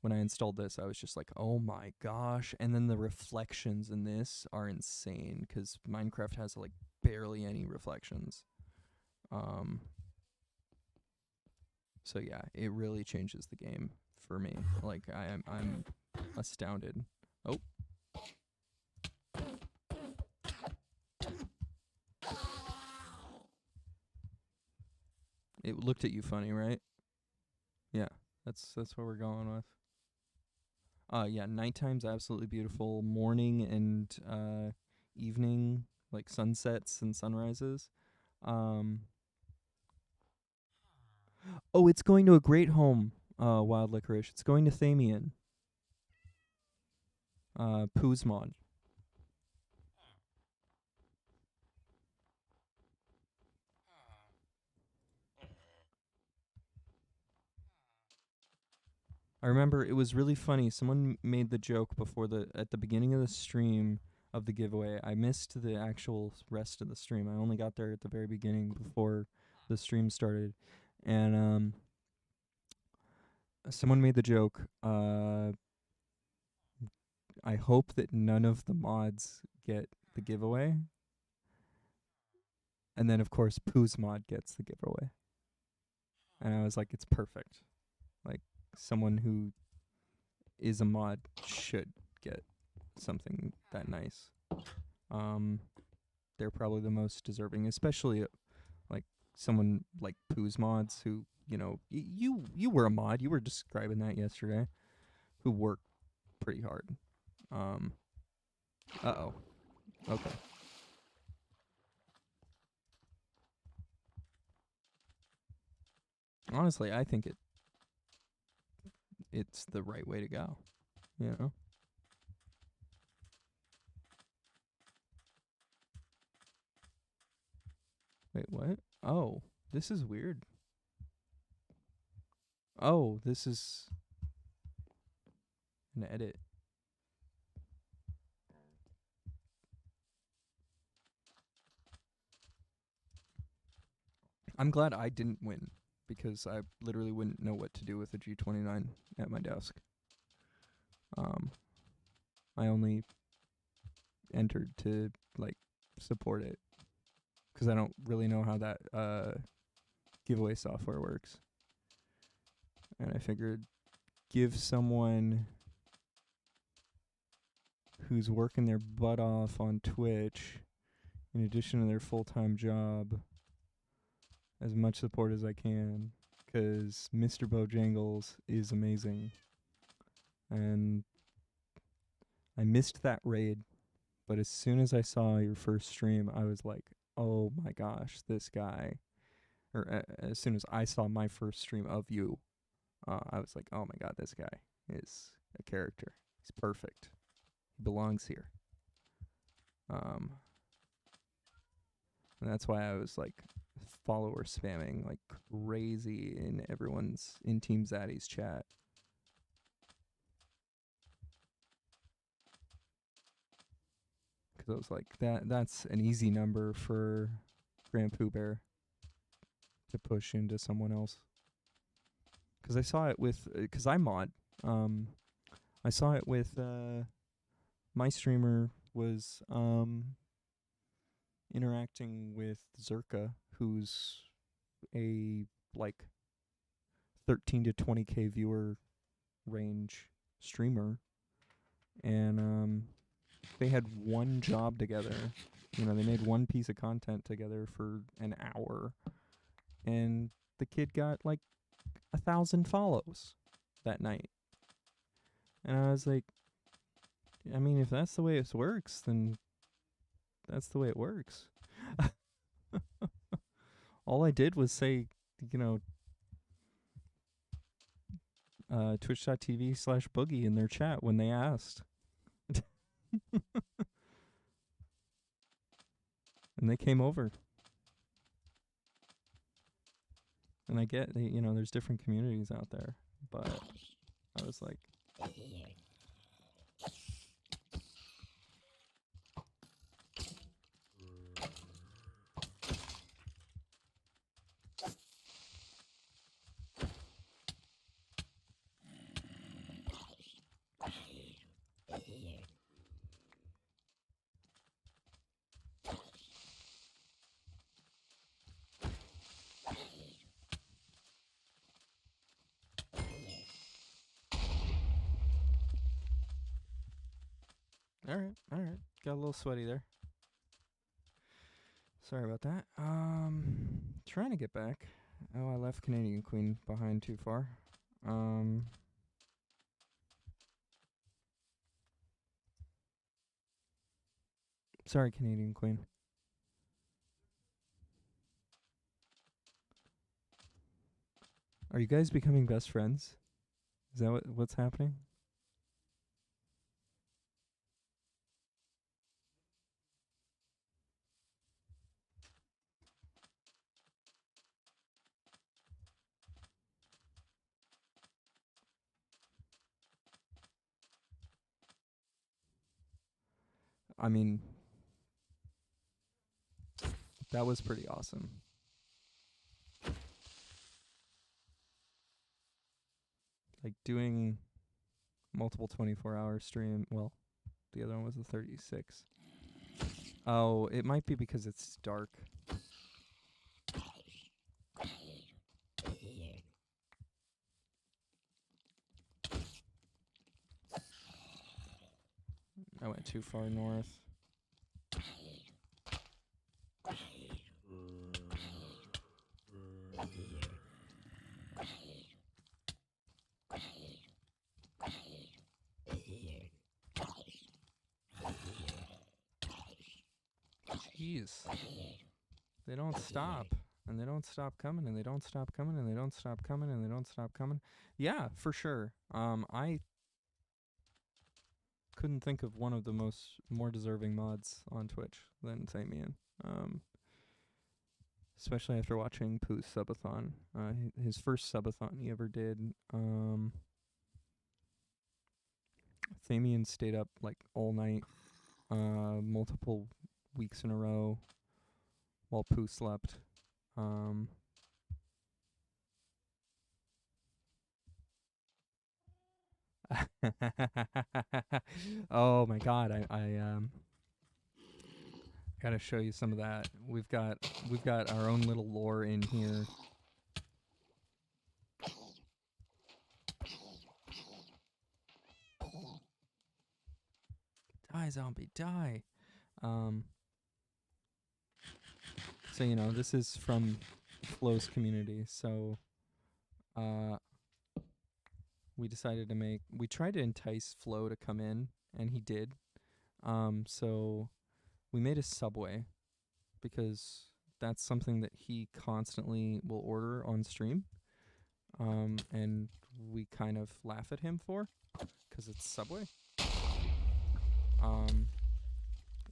when I installed this, I was just like, "Oh my gosh!" And then the reflections in this are insane because Minecraft has like barely any reflections. Um, so yeah, it really changes the game for me. Like I'm astounded. Oh, it looked at you funny, right? Yeah, that's what we're going with. Yeah, nighttime's absolutely beautiful. Morning and evening, like sunsets and sunrises. Um, oh, it's going to a great home, Wild Licorice. It's going to Thamian. Pooh's Mod. I remember it was really funny. Someone made the joke before at the beginning of the stream of the giveaway. I missed the actual rest of the stream. I only got there at the very beginning before the stream started, and someone made the joke. I hope that none of the mods get the giveaway, and then of course Pooh's mod gets the giveaway. And I was like, it's perfect. Like someone who is a mod should get something that nice. Um, they're probably the most deserving, especially like someone like Pooh's mods who you were a mod. You were describing that yesterday. Who worked pretty hard. Um. Oh. Okay. Honestly, I think it's the right way to go. You know. Wait, what? Oh, this is weird. Oh, this is an edit. I'm glad I didn't win because I literally wouldn't know what to do with a G29 at my desk. Um, I only entered to like support it because I don't really know how that giveaway software works, and I figured give someone who's working their butt off on Twitch, in addition to their full-time job, as much support as I can, because Mr. Bojangles is amazing, and I missed that raid, but as soon as I saw your first stream, I was like, "Oh my gosh, this guy!" Or as soon as I saw my first stream of you, I was like, "Oh my god, this guy is a character. He's perfect. He belongs here." And that's why I was like follower spamming like crazy in Team Zaddy's chat. Because I was like, that's an easy number for Grand Pooh Bear to push into someone else. Because I saw it with, because I mod, I saw it with, my streamer was interacting with Zerka, who's a like 13 to 20k viewer range streamer, and they had one job together. You know, they made one piece of content together for an hour, and the kid got like 1,000 follows that night. And I was like, I mean, if that's the way it works, then that's the way it works. All I did was say, you know, twitch.tv/boogie in their chat when they asked. And they came over. And I get, you know, there's different communities out there, but I was like, all right. Got a little sweaty there. Sorry about that. Trying to get back. Oh, I left Canadian Queen behind too far. Sorry, Canadian Queen. Are you guys becoming best friends? Is that what's happening? I mean, that was pretty awesome. Like doing multiple 24-hour stream. Well, the other one was the 36. Oh, it might be because it's dark. I went too far north. Jeez. They don't stop. And they don't stop coming, and they don't stop coming, and they don't stop coming, and they don't stop coming. Yeah, for sure. I couldn't think of one of the more deserving mods on Twitch than Samian. Especially after watching Pooh's subathon. His first subathon he ever did. Samian stayed up like all night, multiple weeks in a row, while Pooh slept. Oh my god, I gotta show you some of that. We've got our own little lore in here. Die, zombie, die. So, you know, this is from Flo's community. So, we decided to we tried to entice Flo to come in and he did. So we made a Subway because that's something that he constantly will order on stream. And we kind of laugh at him for, because it's Subway.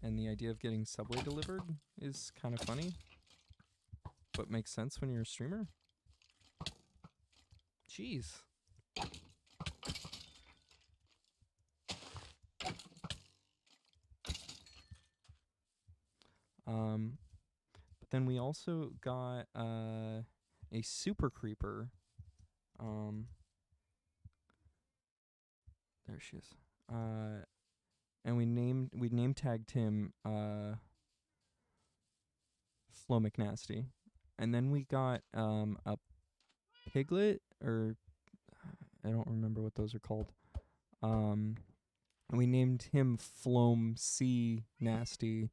And the idea of getting Subway delivered is kind of funny, but makes sense when you're a streamer. Jeez. But then we also got a super creeper. There she is. And we name tagged him Flo McNasty. And then we got a piglet, or I don't remember what those are called. And we named him Floam C Nasty.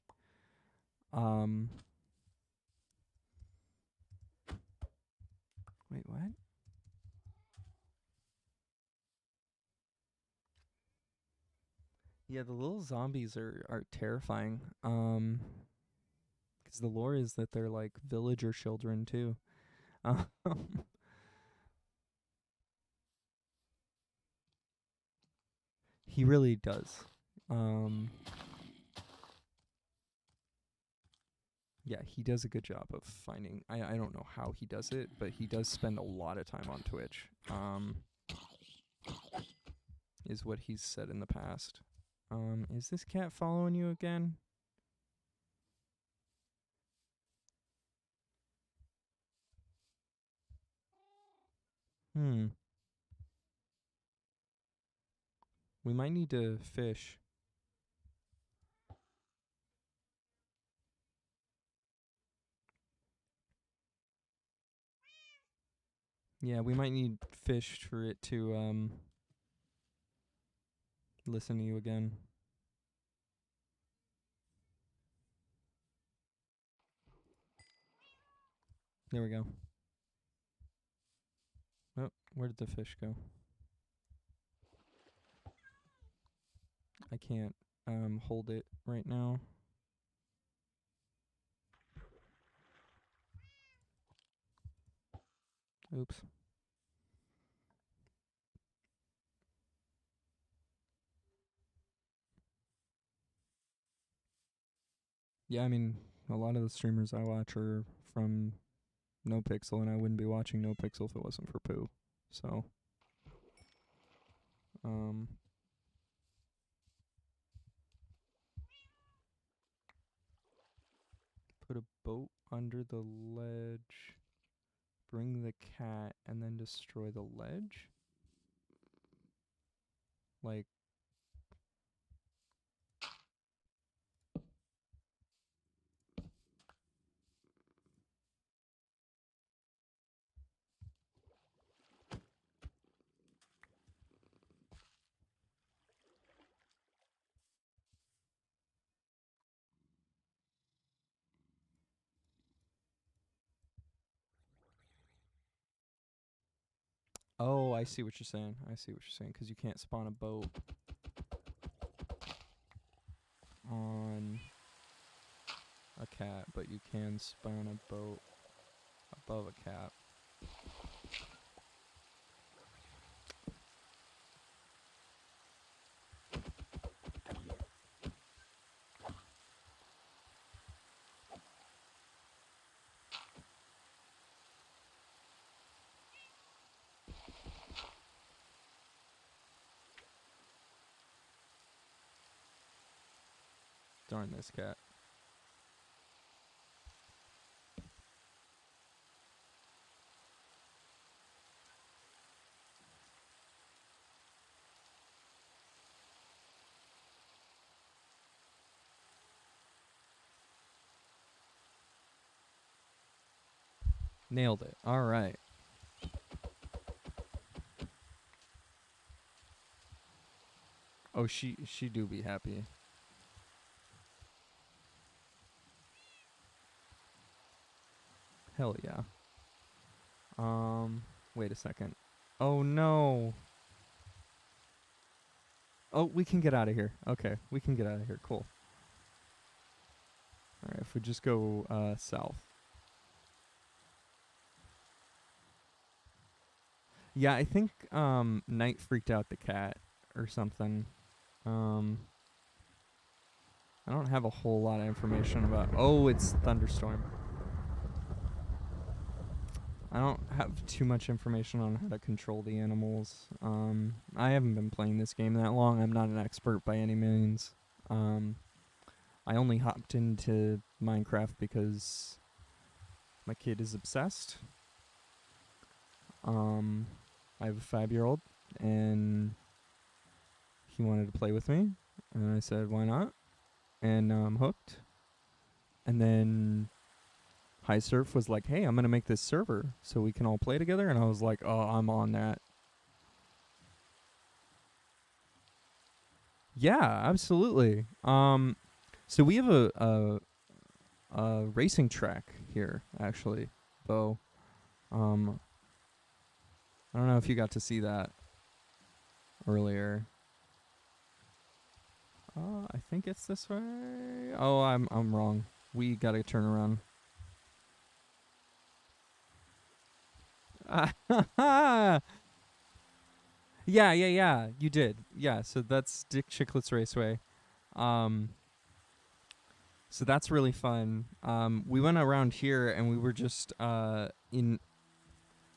Wait, what? Yeah, the little zombies are terrifying. 'Cause the lore is that they're like villager children too. He really does. Yeah, he does a good job of finding. I don't know how he does it, but he does spend a lot of time on Twitch. Is what he's said in the past. Is this cat following you again? We might need to fish. Yeah, we might need fish for it to listen to you again. There we go. Oh, where did the fish go? I can't hold it right now. Oops. Yeah, I mean, a lot of the streamers I watch are from NoPixel, and I wouldn't be watching NoPixel if it wasn't for Pooh. So, put a boat under the ledge, bring the cat, and then destroy the ledge? Like, oh, I see what you're saying. I see what you're saying, 'cause you can't spawn a boat on a cat, but you can spawn a boat above a cat. Darn this cat. Nailed it. All right. Oh, she do be happy. Hell yeah. Wait a second. Oh no. Oh, we can get out of here. Okay, we can get out of here. Cool. All right, if we just go south. Yeah, I think Knight freaked out the cat or something. Um, I don't have a whole lot of information about. Oh, it's thunderstorm. I don't have too much information on how to control the animals. I haven't been playing this game that long. I'm not an expert by any means. I only hopped into Minecraft because my kid is obsessed. I have a 5-year-old, and he wanted to play with me, and I said, why not? And now I'm hooked. And then High Surf was like, hey, I'm going to make this server so we can all play together. And I was like, oh, I'm on that. Yeah, absolutely. So we have a racing track here, actually, Bo. I don't know if you got to see that earlier. I think it's this way. Oh, I'm wrong. We gotta turn around. Yeah. You did. Yeah. So that's Dick Chicklets Raceway. So that's really fun. We went around here and we were just in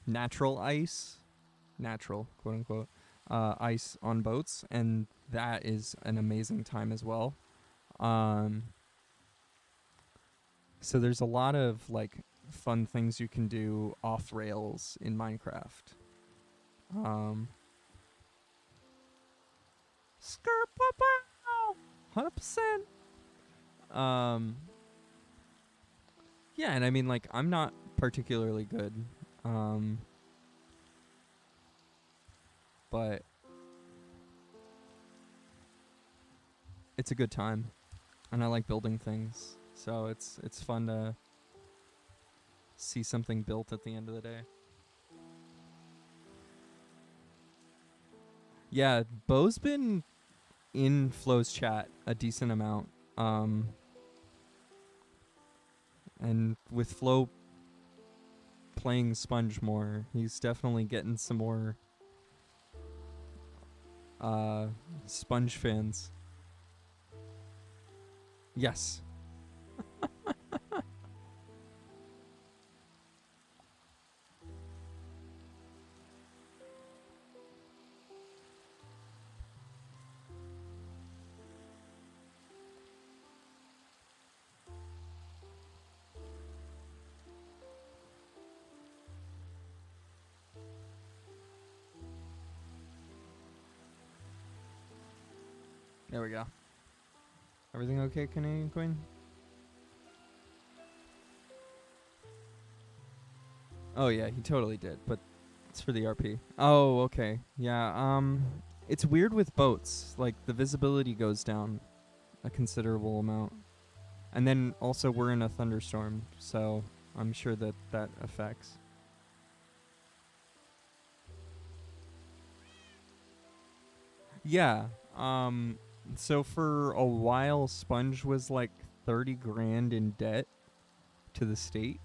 natural ice, natural quote unquote, ice on boats, and that is an amazing time as well. So there's a lot of like fun things you can do off rails in Minecraft. Skirt 100%. Yeah, and I mean like I'm not particularly good. But it's a good time. And I like building things. So it's fun to see something built at the end of the day. Yeah, Bo's been in Flo's chat a decent amount. And with Flo playing Sponge more, he's definitely getting some more Sponge fans. Yes. There we go. Everything okay, Canadian Queen? Oh yeah, he totally did, but it's for the RP. Oh, okay. Yeah, it's weird with boats. Like the visibility goes down a considerable amount. And then also we're in a thunderstorm, so I'm sure that affects. Yeah. So for a while Sponge was like 30 grand in debt to the state.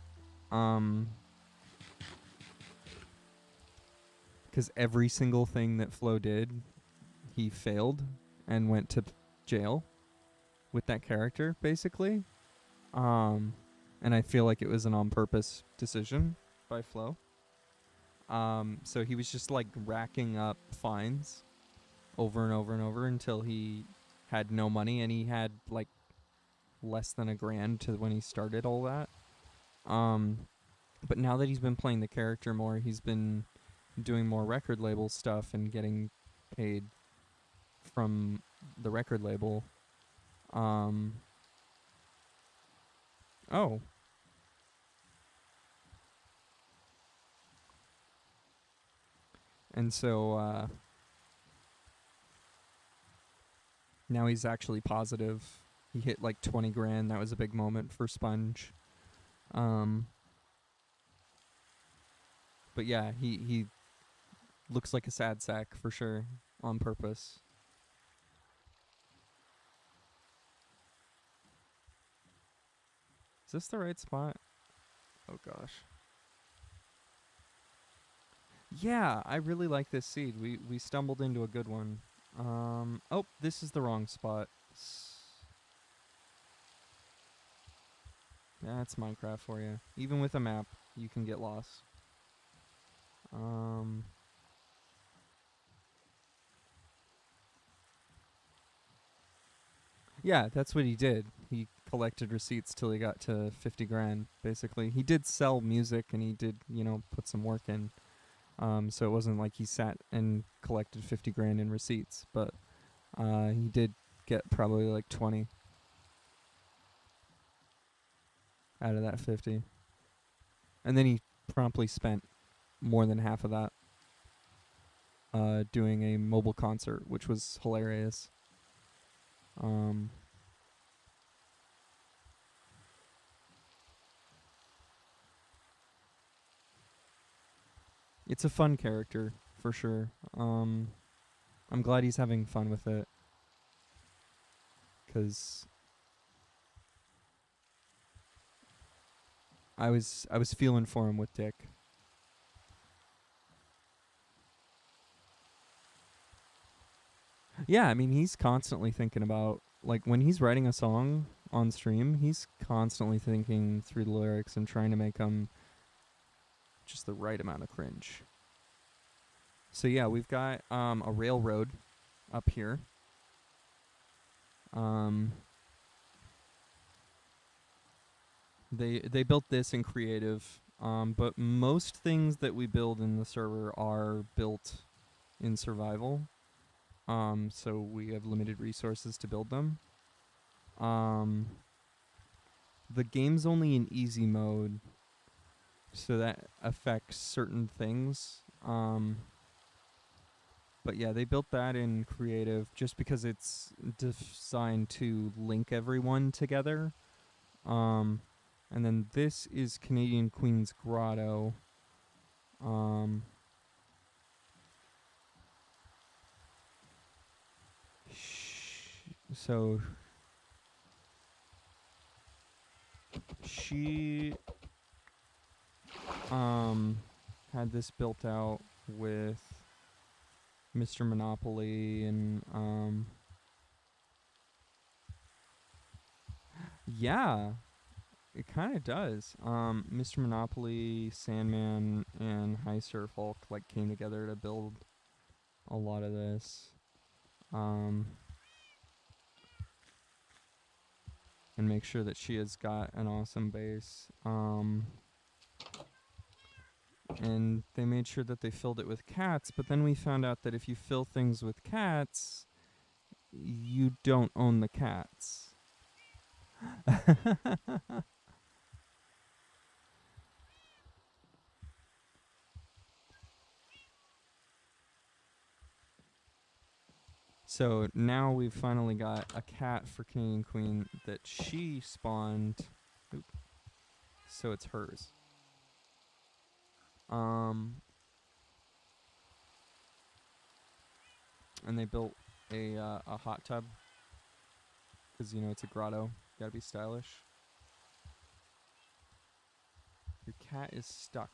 Cuz every single thing that Flo did, he failed and went to jail with that character basically. And I feel like it was an on purpose decision by Flo. So he was just like racking up fines over and over and over until he had no money, and he had like less than $1,000 to when he started all that. But now that he's been playing the character more, he's been doing more record label stuff and getting paid from the record label. Oh. And so now he's actually positive. He hit like 20 grand. That was a big moment for Sponge. But yeah, he looks like a sad sack for sure on purpose. Is this the right spot? Oh gosh. Yeah, I really like this seed. We stumbled into a good one. Oh, this is the wrong spot. That's Minecraft for you. Even with a map, you can get lost. Yeah, that's what he did. He collected receipts till he got to 50 grand, basically. He did sell music and he did, put some work in. So it wasn't like he sat and collected 50 grand in receipts, but he did get probably like 20 out of that 50. And then he promptly spent more than half of that doing a mobile concert, which was hilarious. It's a fun character, for sure. I'm glad he's having fun with it. 'Cause I was feeling for him with Dick. Yeah, I mean, he's constantly thinking about, like, when he's writing a song on stream, he's constantly thinking through the lyrics and trying to make them just the right amount of cringe. So yeah, we've got a railroad up here. They built this in creative, but most things that we build in the server are built in survival. So we have limited resources to build them. The game's only in easy mode, so that affects certain things. But yeah, they built that in creative just because it's designed to link everyone together. And then this is Canadian Queen's Grotto. So she had this built out with Mr. Monopoly and yeah, it kind of does. Mr. Monopoly, Sandman, and High Surf all like came together to build a lot of this. And make sure that she has got an awesome base. And they made sure that they filled it with cats, but then we found out that if you fill things with cats, you don't own the cats. So now we've finally got a cat for Canadian Queen that she spawned. Oop. So it's hers. And they built a hot tub because it's a grotto. Gotta be stylish. Your cat is stuck.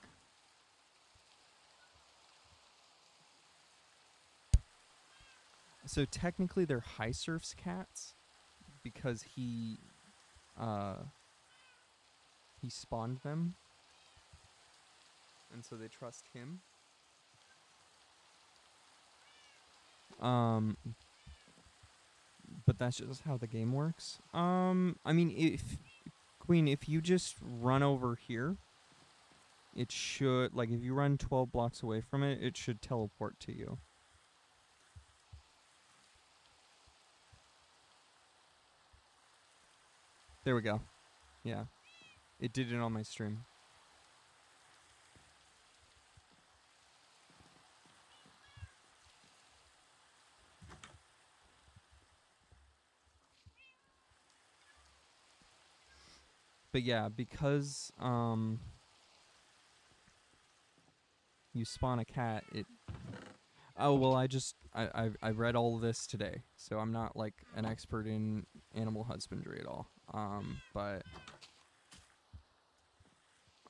So technically they're High Surf's cats because he spawned them. And so they trust him. But that's just how the game works. I mean, if you just run over here, it should, like, if you run 12 blocks away from it, it should teleport to you. There we go. Yeah. It did it on my stream. But yeah, because you spawn a cat, it... Oh, well, I read all of this today, so I'm not, like, an expert in animal husbandry at all. But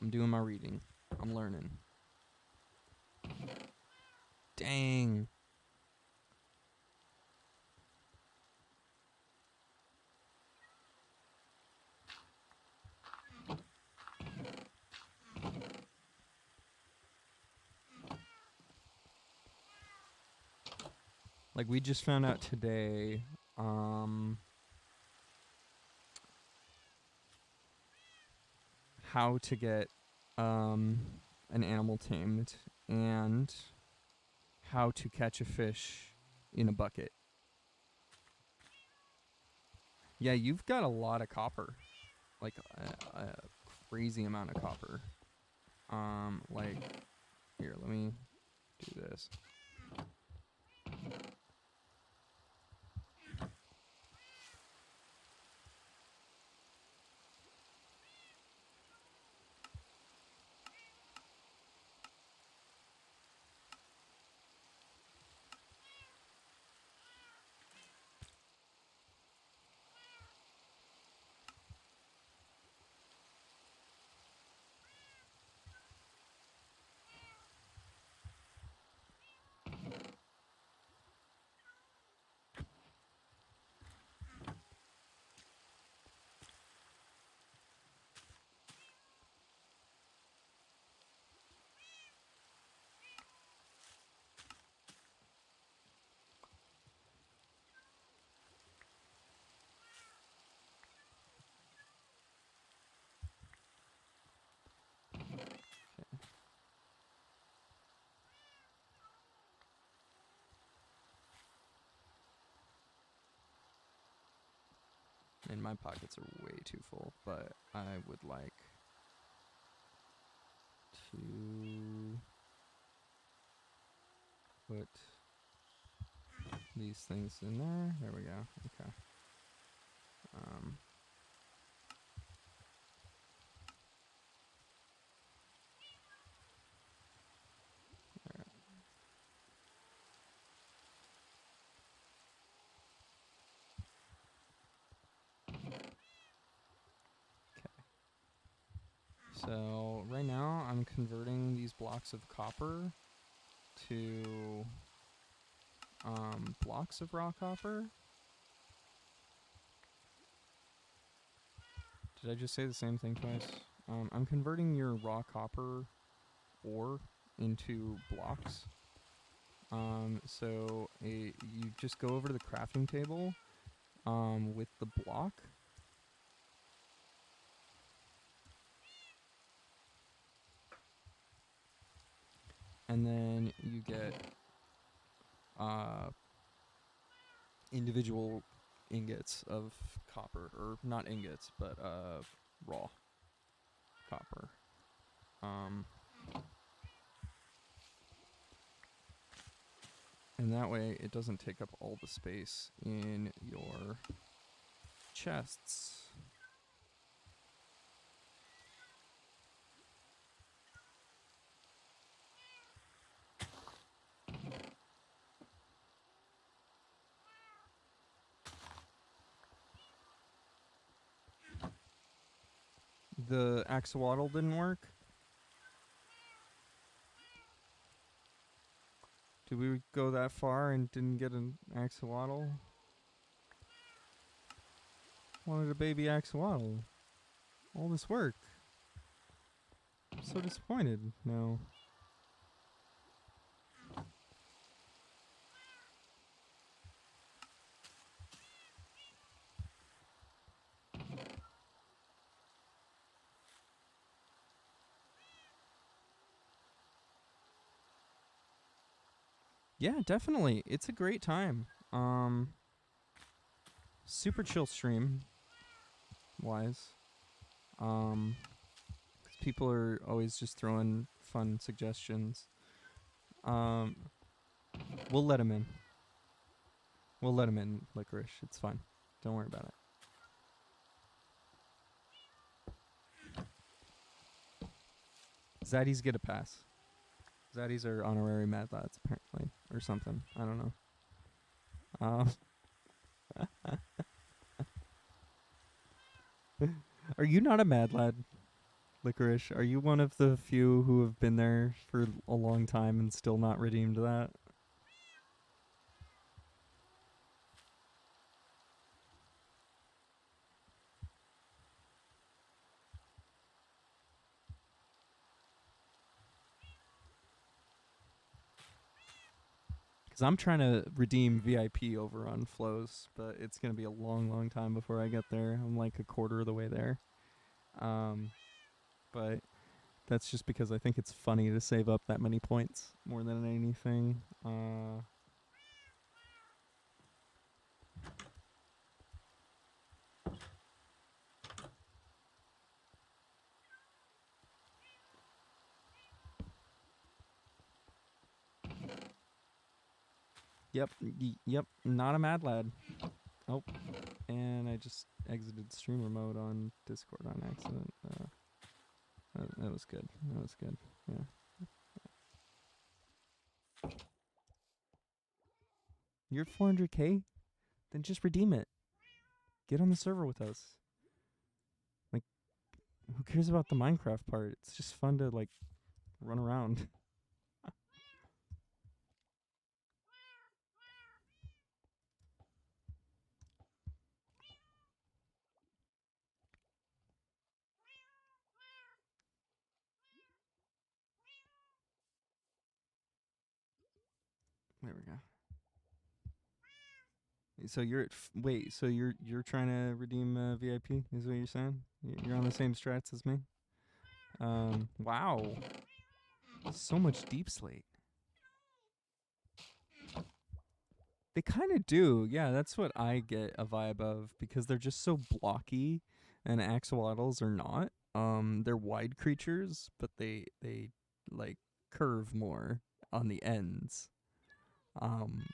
I'm doing my reading. I'm learning. Dang. Like, we just found out today, how to get an animal tamed and how to catch a fish in a bucket. Yeah, you've got a lot of copper, like a crazy amount of copper. Like, here, let me do this. And my pockets are way too full, but I would like to put these things in there. There we go. Okay. Alright. So right now I'm converting these blocks of copper to blocks of raw copper. Did I just say the same thing twice? I'm converting your raw copper ore into blocks. So you just go over to the crafting table with the block. And then you get individual ingots of copper, or not ingots, but raw copper. And that way it doesn't take up all the space in your chests. The axolotl didn't work? Did we go that far and didn't get an axolotl? Wanted a baby axolotl. All this work. I'm so disappointed now. Yeah, definitely. It's a great time. Super chill stream wise. 'Cause people are always just throwing fun suggestions. We'll let him in. We'll let him in, Licorice. It's fine. Don't worry about it. Zaddies get a pass. Zaddies are honorary Mad Lads, apparently, or something. I don't know. Are you not a Mad Lad? Licorice, are you one of the few who have been there for a long time and still not redeemed that? Because I'm trying to redeem VIP over on flows, but it's going to be a long, long time before I get there. I'm like a quarter of the way there. But that's just because I think it's funny to save up that many points more than anything. Yep, not a mad lad. Oh, and I just exited streamer mode on Discord on accident. That was good. That was good. Yeah. You're at 400k? Then just redeem it. Get on the server with us. Like, who cares about the Minecraft part? It's just fun to, like, run around. There we go. So you're at wait. So you're trying to redeem VIP? Is what you're saying? You're on the same strats as me. Wow. So much deep slate. They kind of do. Yeah, that's what I get a vibe of because they're just so blocky, and axolotls are not. They're wide creatures, but they like curve more on the ends. Um,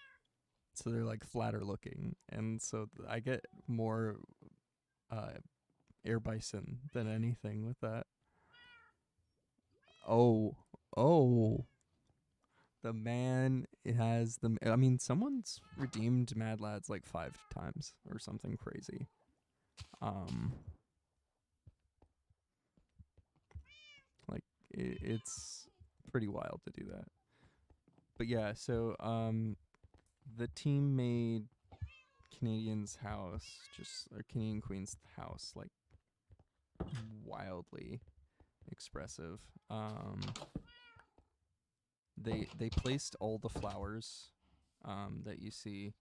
so they're like flatter looking, and so I get more air bison than anything with that. Oh, oh, the man has the. I mean, someone's redeemed Mad Lads like 5 times or something crazy. Like it's pretty wild to do that. But yeah, so the team made Canadian's house, just or Canadian Queen's house, like wildly expressive. They placed all the flowers that you see.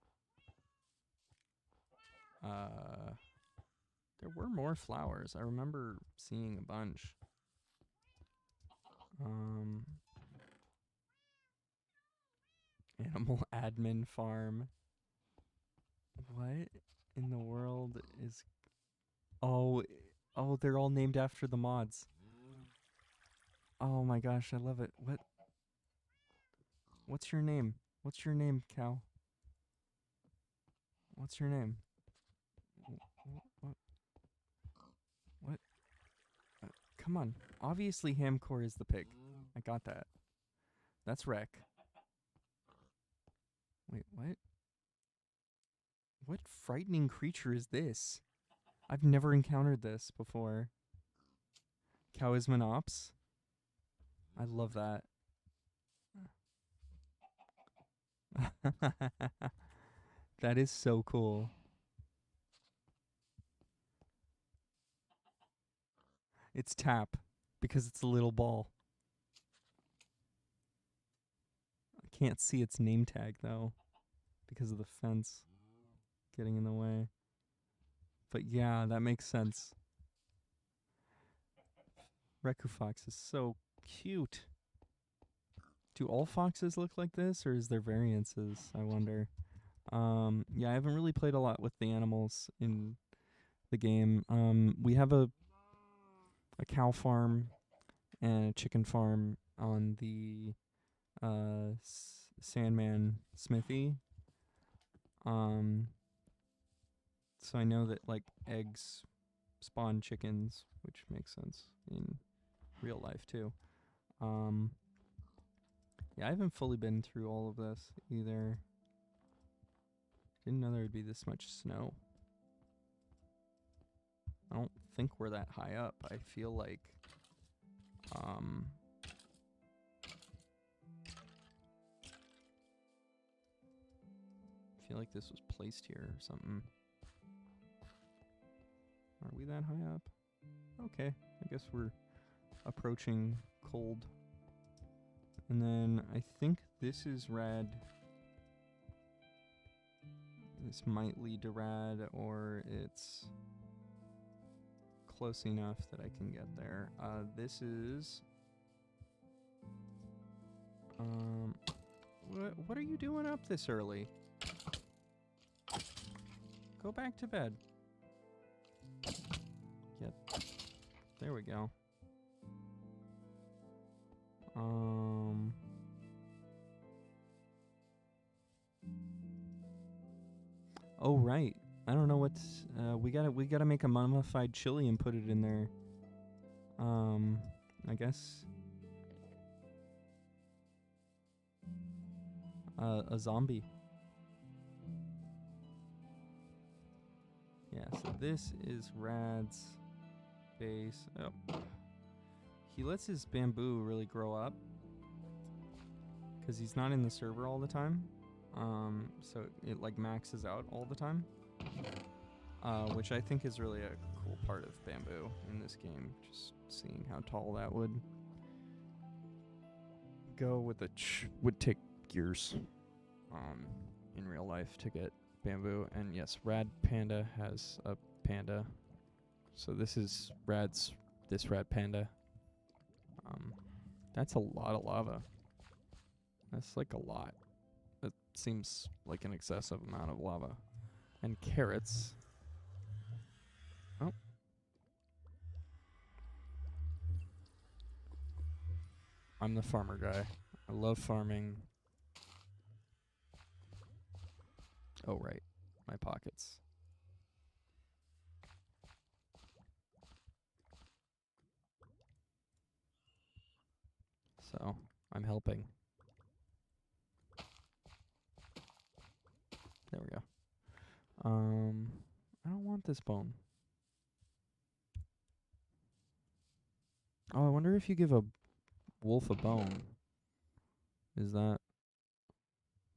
There were more flowers. I remember seeing a bunch. Animal admin farm. What in the world is? Oh, they're all named after the mods. Oh my gosh, I love it. What's your name? What's your name, cow? What's your name? What? What? Come on. Obviously, Hamcore is the pig. I got that. That's Wreck. Wait, what? What frightening creature is this? I've never encountered this before. Cowismanops. I love that. That is so cool. It's tap because it's a little ball. I can't see its name tag though because of the fence getting in the way. But yeah, that makes sense. Rekufox is so cute. Do all foxes look like this, or is there variances? I wonder. Yeah, I haven't really played a lot with the animals in the game. We have a cow farm and a chicken farm on the Sandman Smithy. So I know that like eggs spawn chickens, which makes sense in real life too. Yeah, I haven't fully been through all of this either. Didn't know there would be this much snow. I don't think we're that high up. I feel like I feel like this was placed here or something. Are we that high up? Okay, I guess we're approaching cold. And then I think this is rad. This might lead to rad, or it's close enough that I can get there. This is... What are you doing up this early? Go back to bed. Yep. There we go. Oh right. I don't know what's we gotta make a mummified chili and put it in there. I guess a zombie. Yeah, so this is Rad's base. Oh. He lets his bamboo really grow up because he's not in the server all the time. So it like maxes out all the time. Which I think is really a cool part of bamboo in this game. Just seeing how tall that would go with the would take years in real life to get bamboo. And yes, Rad Panda has a panda. So this is this Rad Panda. That's a lot of lava. That's like a lot. That seems like an excessive amount of lava. And carrots. Oh. I'm the farmer guy. I love farming. Oh, right. My pockets. So, I'm helping. There we go. I don't want this bone. Oh, I wonder if you give a wolf a bone. Is that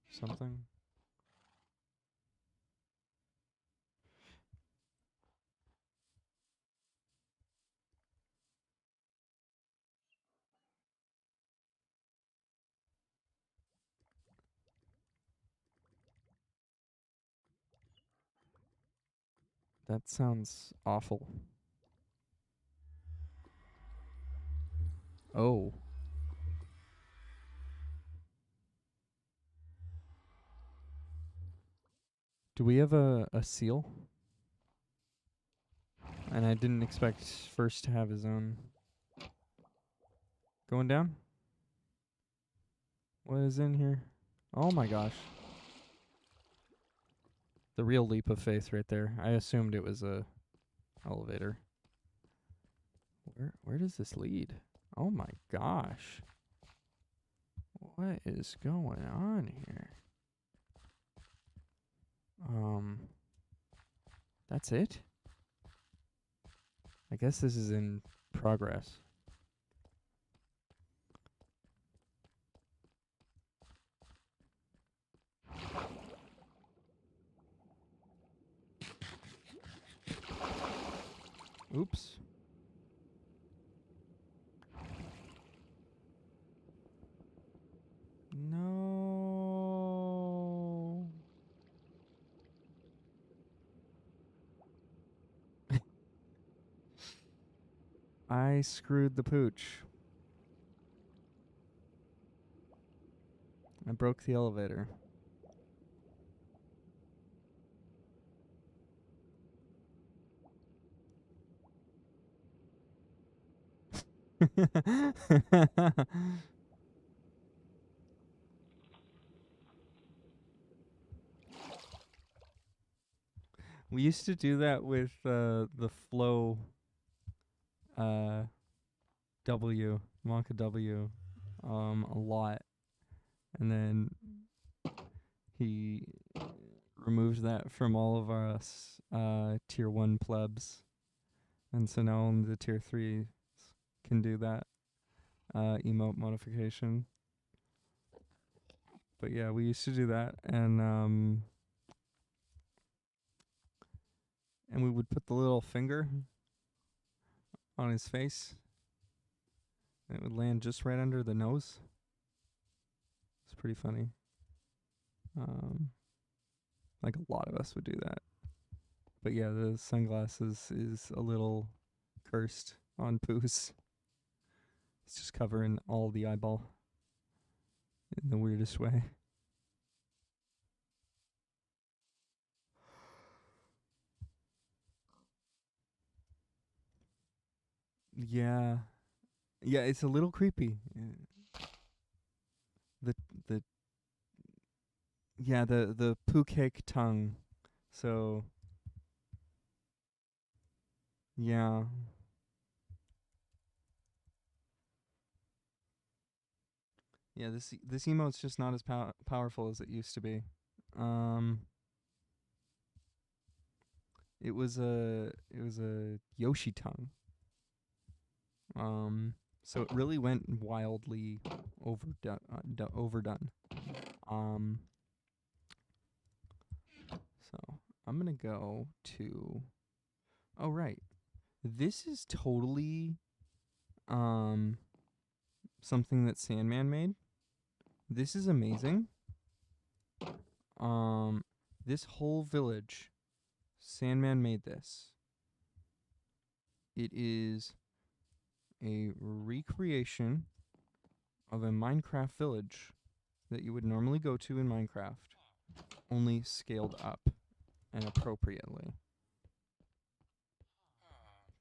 something? That sounds awful. Oh. Do we have a seal? And I didn't expect First to have his own. Going down? What is in here? Oh my gosh. The real leap of faith right there. I assumed it was a elevator. Where does this lead? Oh my gosh. What is going on here? That's it? I guess this is in progress. Oops. No. I screwed the pooch. I broke the elevator. We used to do that with the Flow Monka W a lot. And then he removed that from all of us tier 1 plebs. And so now only the tier 3s can do that. emote modification. But yeah, we used to do that, and we would put the little finger on his face, and it would land just right under the nose. It's pretty funny. Like a lot of us would do that. But yeah, the sunglasses is a little cursed on Poos. It's just covering all the eyeball in the weirdest way. Yeah. Yeah, it's a little creepy. The the the poo cake tongue. So yeah. Yeah, this emote's just not as powerful as it used to be. Um it was a Yoshi tongue. So it really went wildly overdone. Um so I'm going to go to oh right. This is totally something that Sandman made. This is amazing. This whole village, Sandman made this. It is a recreation of a Minecraft village that you would normally go to in Minecraft, only scaled up and appropriately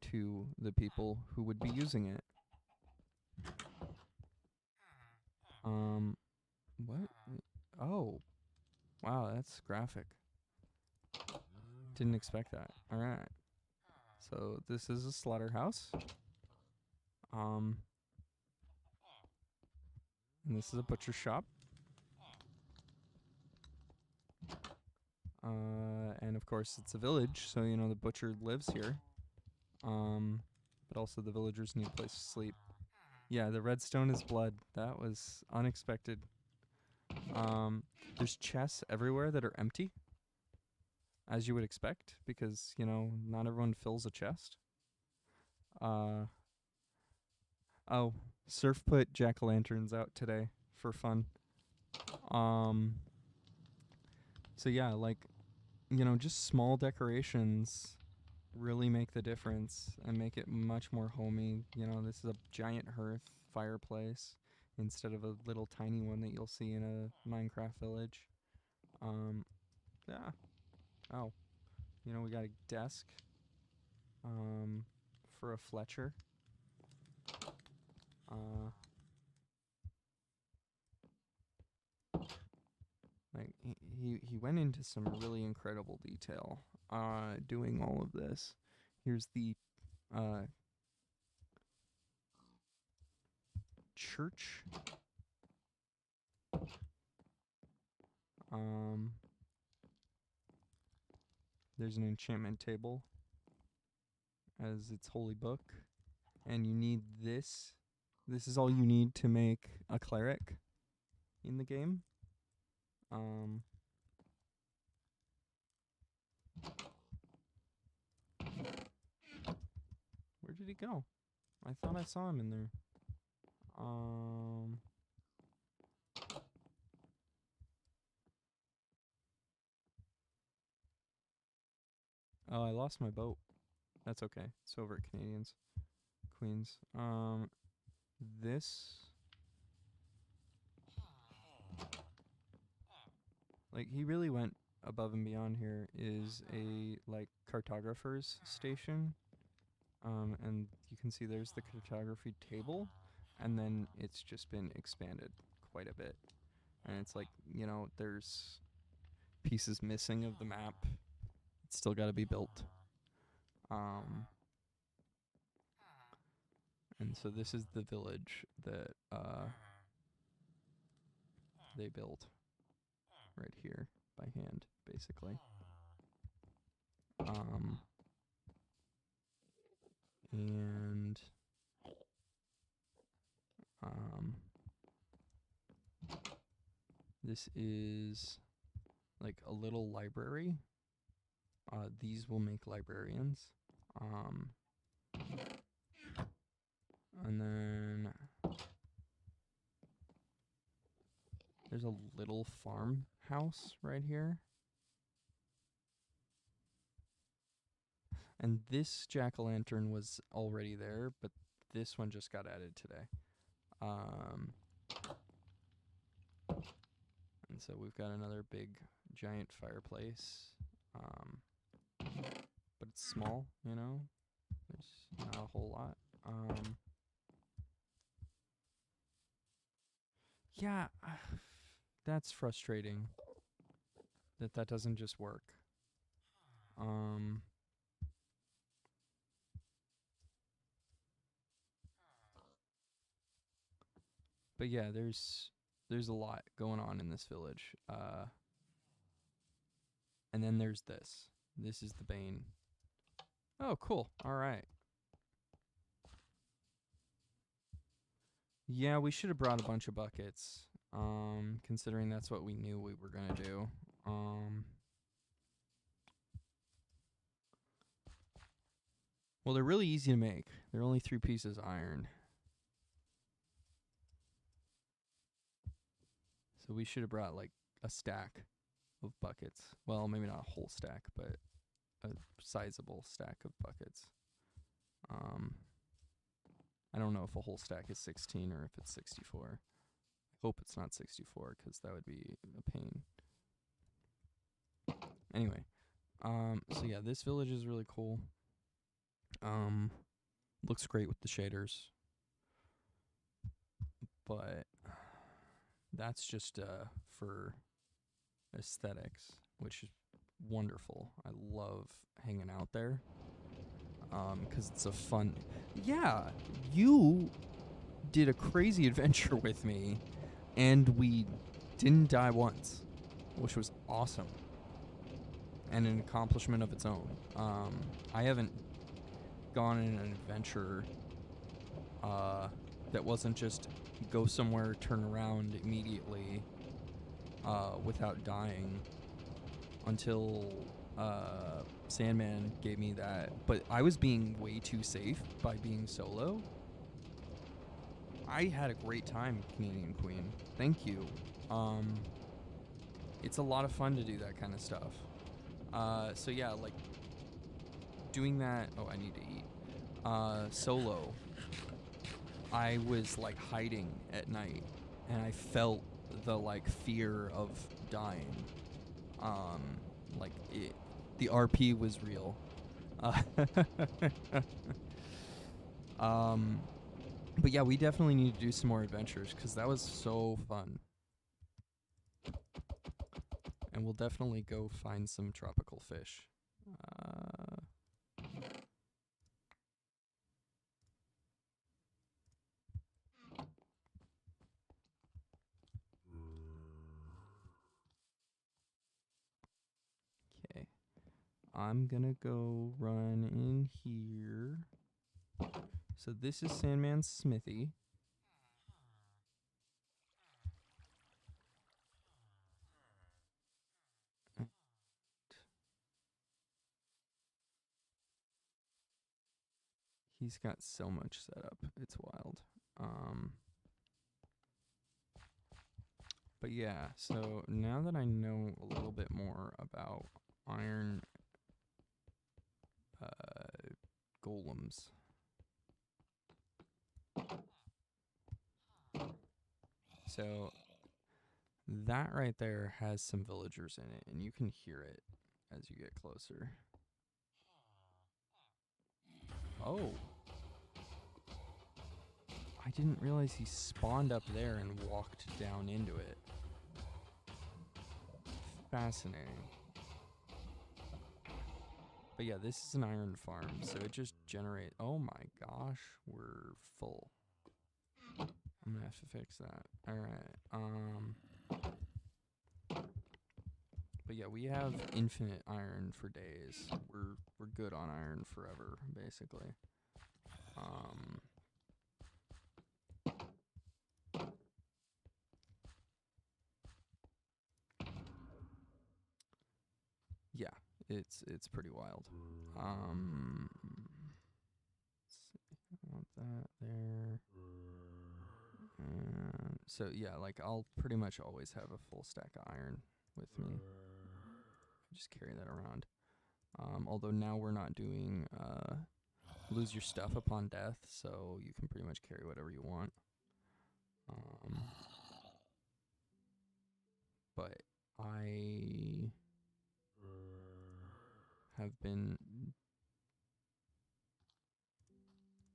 to the people who would be using it. What? Oh, wow, that's graphic. Didn't expect that. All right. So this is a slaughterhouse. And this is a butcher shop. And of course it's a village, so you know the butcher lives here. But also the villagers need a place to sleep. Yeah, the redstone is blood. That was unexpected. There's chests everywhere that are empty, as you would expect, because, you know, not everyone fills a chest. Oh, Surf put jack-o'-lanterns out today for fun. So yeah, like, you know, just small decorations really make the difference and make it much more homey. You know, this is a giant hearth fireplace instead of a little tiny one that you'll see in a Minecraft village. Yeah. Oh, you know, we got a desk for a Fletcher. Like he went into some really incredible detail doing all of this. Here's the church. There's an enchantment table as its holy book, and you need this. This is all you need to make a cleric in the game. Where did he go? I thought I saw him in there. Oh, I lost my boat. That's okay. It's over at Canadians. Queens. This... Like, he really went above and beyond here. Is a, like, cartographer's station. And you can see there's the cartography table. And then it's just been expanded quite a bit. And it's like, you know, there's pieces missing of the map. It's still got to be built. And so this is the village that they built right here by hand, basically. And This is like a little library. These will make librarians. And then there's a little farmhouse right here. And this jack-o'-lantern was already there, but this one just got added today. And so we've got another big, giant fireplace. But it's small, you know? There's not a whole lot. Yeah, that's frustrating that doesn't just work. But yeah, there's a lot going on in this village. And then there's this. This is the Bane. Oh, cool. All right. Yeah, we should have brought a bunch of buckets. Considering that's what we knew we were gonna do. Well, they're really easy to make. They're only 3 pieces of iron. So we should have brought like a stack of buckets. Well, maybe not a whole stack, but a sizable stack of buckets. I don't know if a whole stack is 16 or if it's 64. I hope it's not 64 because that would be a pain. Anyway, so yeah, this village is really cool. Looks great with the shaders. But that's just for aesthetics, which is wonderful. I love hanging out there. 'Cause it's a fun... Yeah, you did a crazy adventure with me, and we didn't die once, which was awesome. And an accomplishment of its own. I haven't gone on an adventure that wasn't just go somewhere, turn around immediately without dying until Sandman gave me that. But I was being way too safe by being solo. I had a great time, Canadian Queen. Thank you. It's a lot of fun to do that kind of stuff. So yeah, like doing that. Oh, I need to eat. Solo. I was like hiding at night, and I felt the like fear of dying. Like the RP was real. But yeah, we definitely need to do some more adventures because that was so fun. And we'll definitely go find some tropical fish. Okay. I'm gonna go run in here. So this is Sandman's smithy. He's got so much set up. It's wild. But yeah, so now that I know a little bit more about iron golems. So that right there has some villagers in it, and you can hear it as you get closer. Oh. I didn't realize he spawned up there and walked down into it. Fascinating. But yeah, this is an iron farm, so it just generates... Oh my gosh, we're full. I'm gonna have to fix that. Alright, but yeah, we have infinite iron for days. We're good on iron forever, basically. it's pretty wild. Let's see, I want that there. And so yeah, like I'll pretty much always have a full stack of iron with me. Just carry that around. Although now we're not doing lose your stuff upon death, so you can pretty much carry whatever you want. But I have been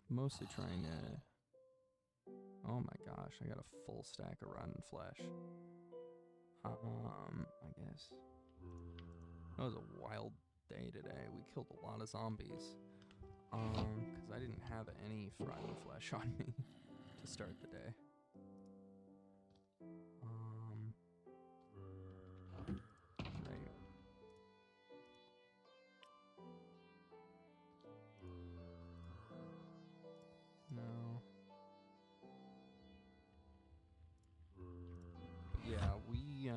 mostly trying to... Oh my gosh, I got a full stack of rotten flesh. I guess. That was a wild day today. We killed a lot of zombies. Because I didn't have any rotten flesh on me to start the day. Right. No. But yeah, we,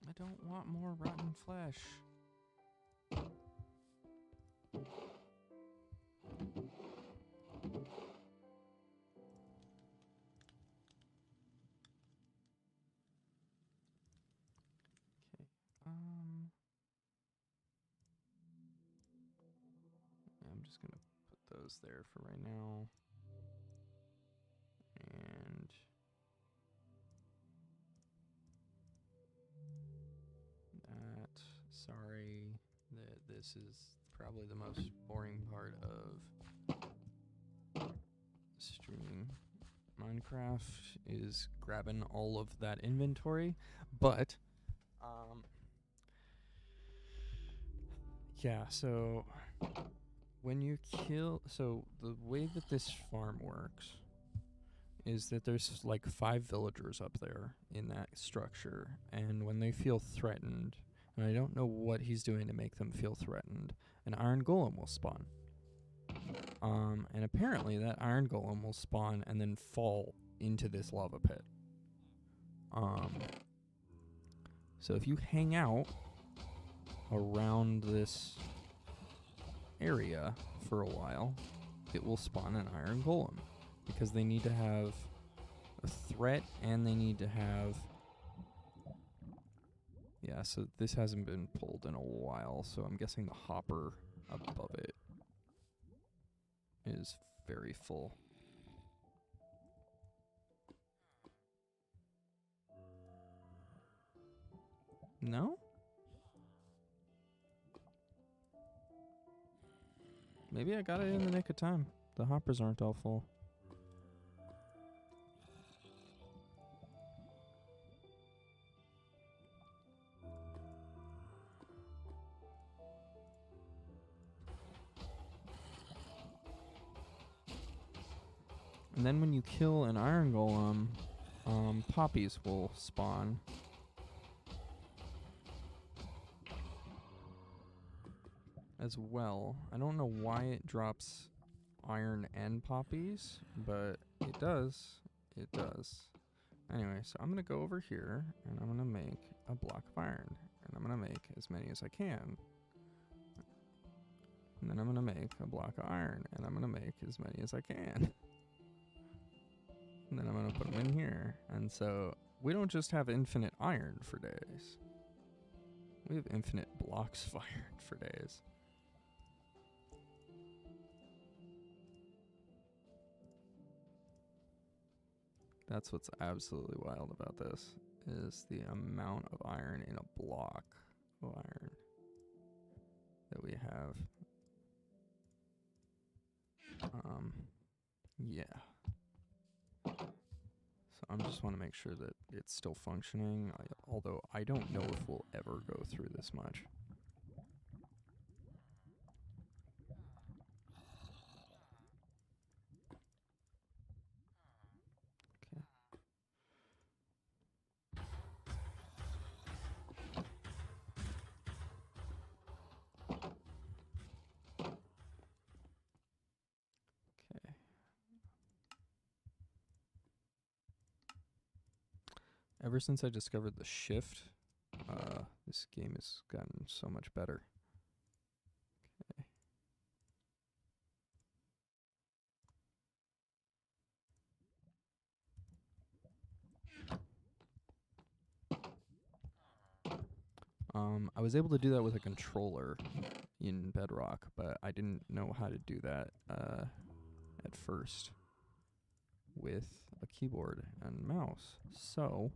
I don't want more rotten flesh. Yeah, I'm just gonna put those there for right now. And that, sorry, that this is probably the most boring part of streaming Minecraft is grabbing all of that inventory, but yeah, so when you kill, so the way that this farm works is that there's like 5 villagers up there in that structure, and when they feel threatened, and I don't know what he's doing to make them feel threatened, an iron golem will spawn. And apparently that iron golem will spawn and then fall into this lava pit. So if you hang out around this area for a while, it will spawn an iron golem, because they need to have a threat and they need to have... Yeah, so this hasn't been pulled in a while, so I'm guessing the hopper above it is very full. No? Maybe I got it in the nick of time. The hoppers aren't all full. And then when you kill an iron golem, poppies will spawn. As well. I don't know why it drops iron and poppies, but it does. It does. Anyway, so I'm going to go over here, and I'm going to make a block of iron. And I'm going to make as many as I can. And then I'm going to make a block of iron, and I'm going to make as many as I can. And then I'm going to put them in here. And so we don't just have infinite iron for days. We have infinite blocks of iron for days. That's what's absolutely wild about this, is the amount of iron in a block of iron that we have. Yeah. So I just want to make sure that it's still functioning, although I don't know if we'll ever go through this much. Ever since I discovered the shift, this game has gotten so much better. Okay. I was able to do that with a controller in Bedrock, but I didn't know how to do that at first with a keyboard and mouse. So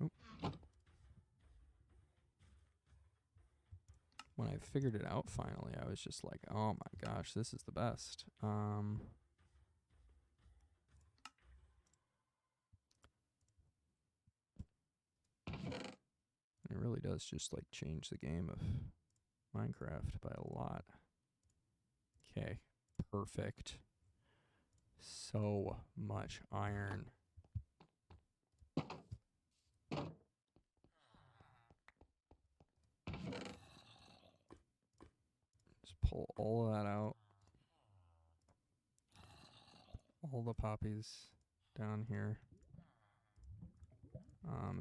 oop. When I figured it out finally, I was just like, oh my gosh, this is the best. It really does just like change the game of Minecraft by a lot. Okay, perfect. So much iron. Just pull all of that out. All the poppies down here.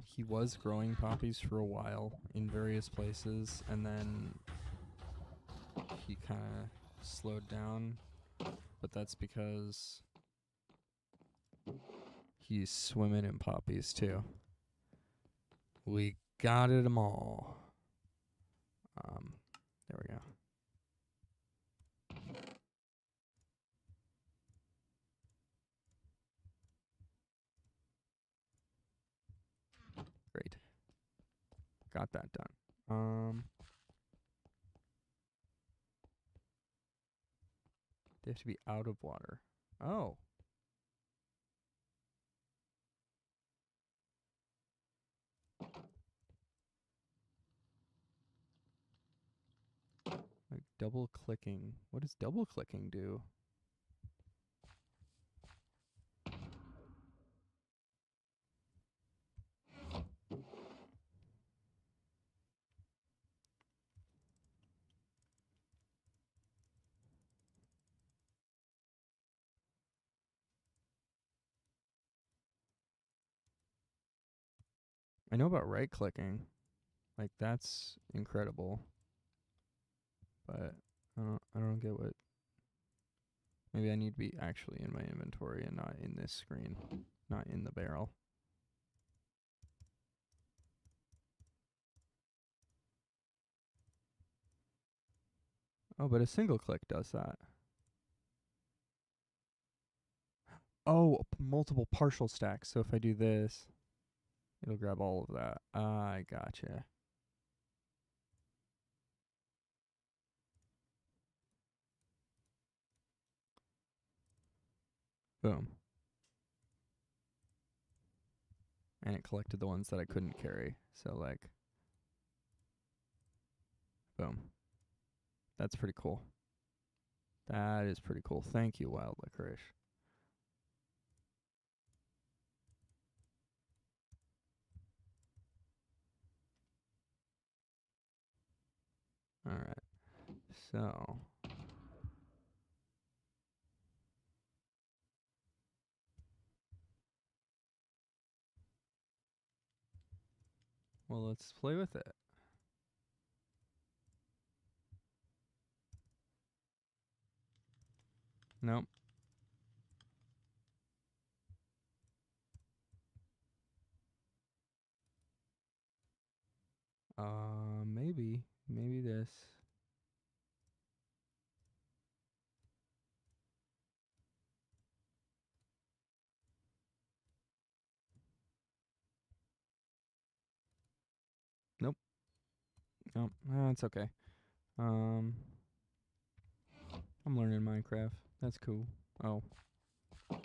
He was growing poppies for a while in various places, and then he kind of slowed down, but that's because he's swimming in poppies too. We got it 'em all. There we go. Great. Got that done. They have to be out of water. Oh. Like double clicking. What does double clicking do? I know about right clicking. Like that's incredible. But I don't get what. Maybe I need to be actually in my inventory and not in this screen, not in the barrel. Oh, but a single click does that. Oh, multiple partial stacks. So if I do this, it'll grab all of that. I gotcha. Boom. And it collected the ones that I couldn't carry. So like, boom. That's pretty cool. That is pretty cool. Thank you, Wild Licorice. All right. So well, let's play with it. Nope. Maybe this. Nope. Nope. It's okay. I'm learning Minecraft. That's cool. Oh. I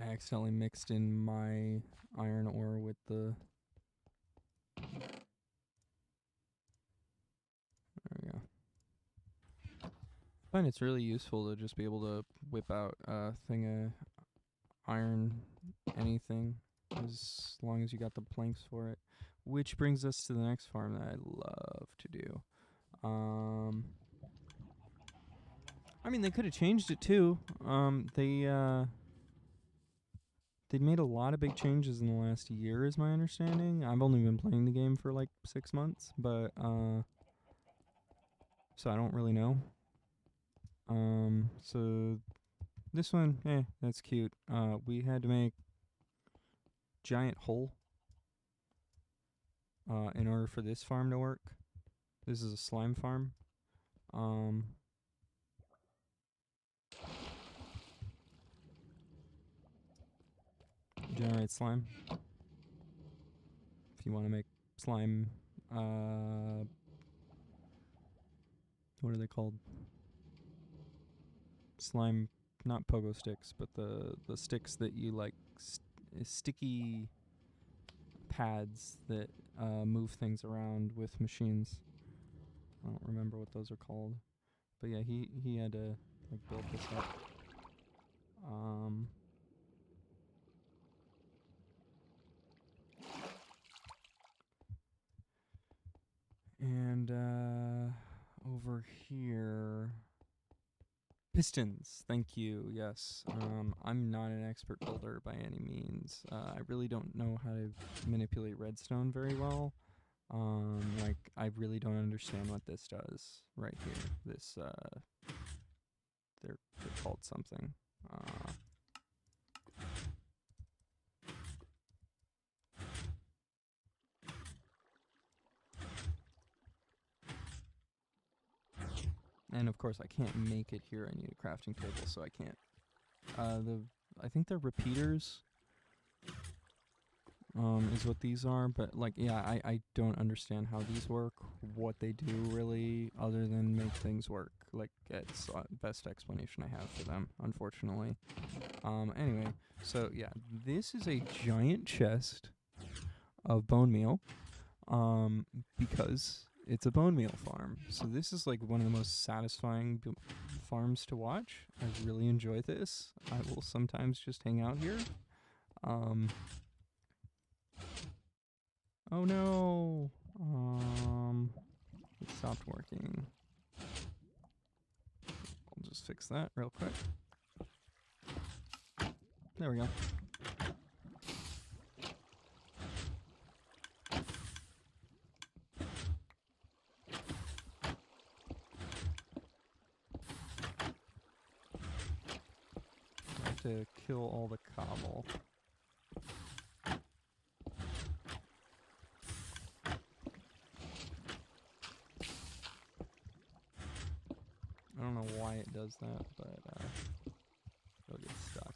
accidentally mixed in my iron ore with the. There we go. I find it's really useful to just be able to whip out a thing of iron anything as long as you got the planks for it. Which brings us to the next farm that I love to do. I mean, they could have changed it too. They'd made a lot of big changes in the last year, is my understanding. I've only been playing the game for like 6 months, but so I don't really know. So this one, that's cute. We had to make giant hole in order for this farm to work. This is a slime farm. Generate slime. If you want to make slime, what are they called? Slime, not pogo sticks, but the sticks that you like, sticky pads that move things around with machines. I don't remember what those are called, but yeah, he had to like build this up. And over here, pistons. Thank you. Yes. I'm not an expert builder by any means. I really don't know how to manipulate redstone very well. Like I really don't understand what this does right here. This they're called something. And of course I can't make it here. I need a crafting table, so I can't. I think they're repeaters. Is what these are, but like, yeah, I don't understand how these work, what they do really, other than make things work. Like, it's best explanation I have for them, unfortunately. Anyway, so yeah, this is a giant chest of bone meal, because it's a bone meal farm. So this is like one of the most satisfying farms to watch. I really enjoy this. I will sometimes just hang out here. Oh no! It stopped working. I'll just fix that real quick. There we go. I have to kill all the cobble. I don't know why it does that, but it'll get stuck.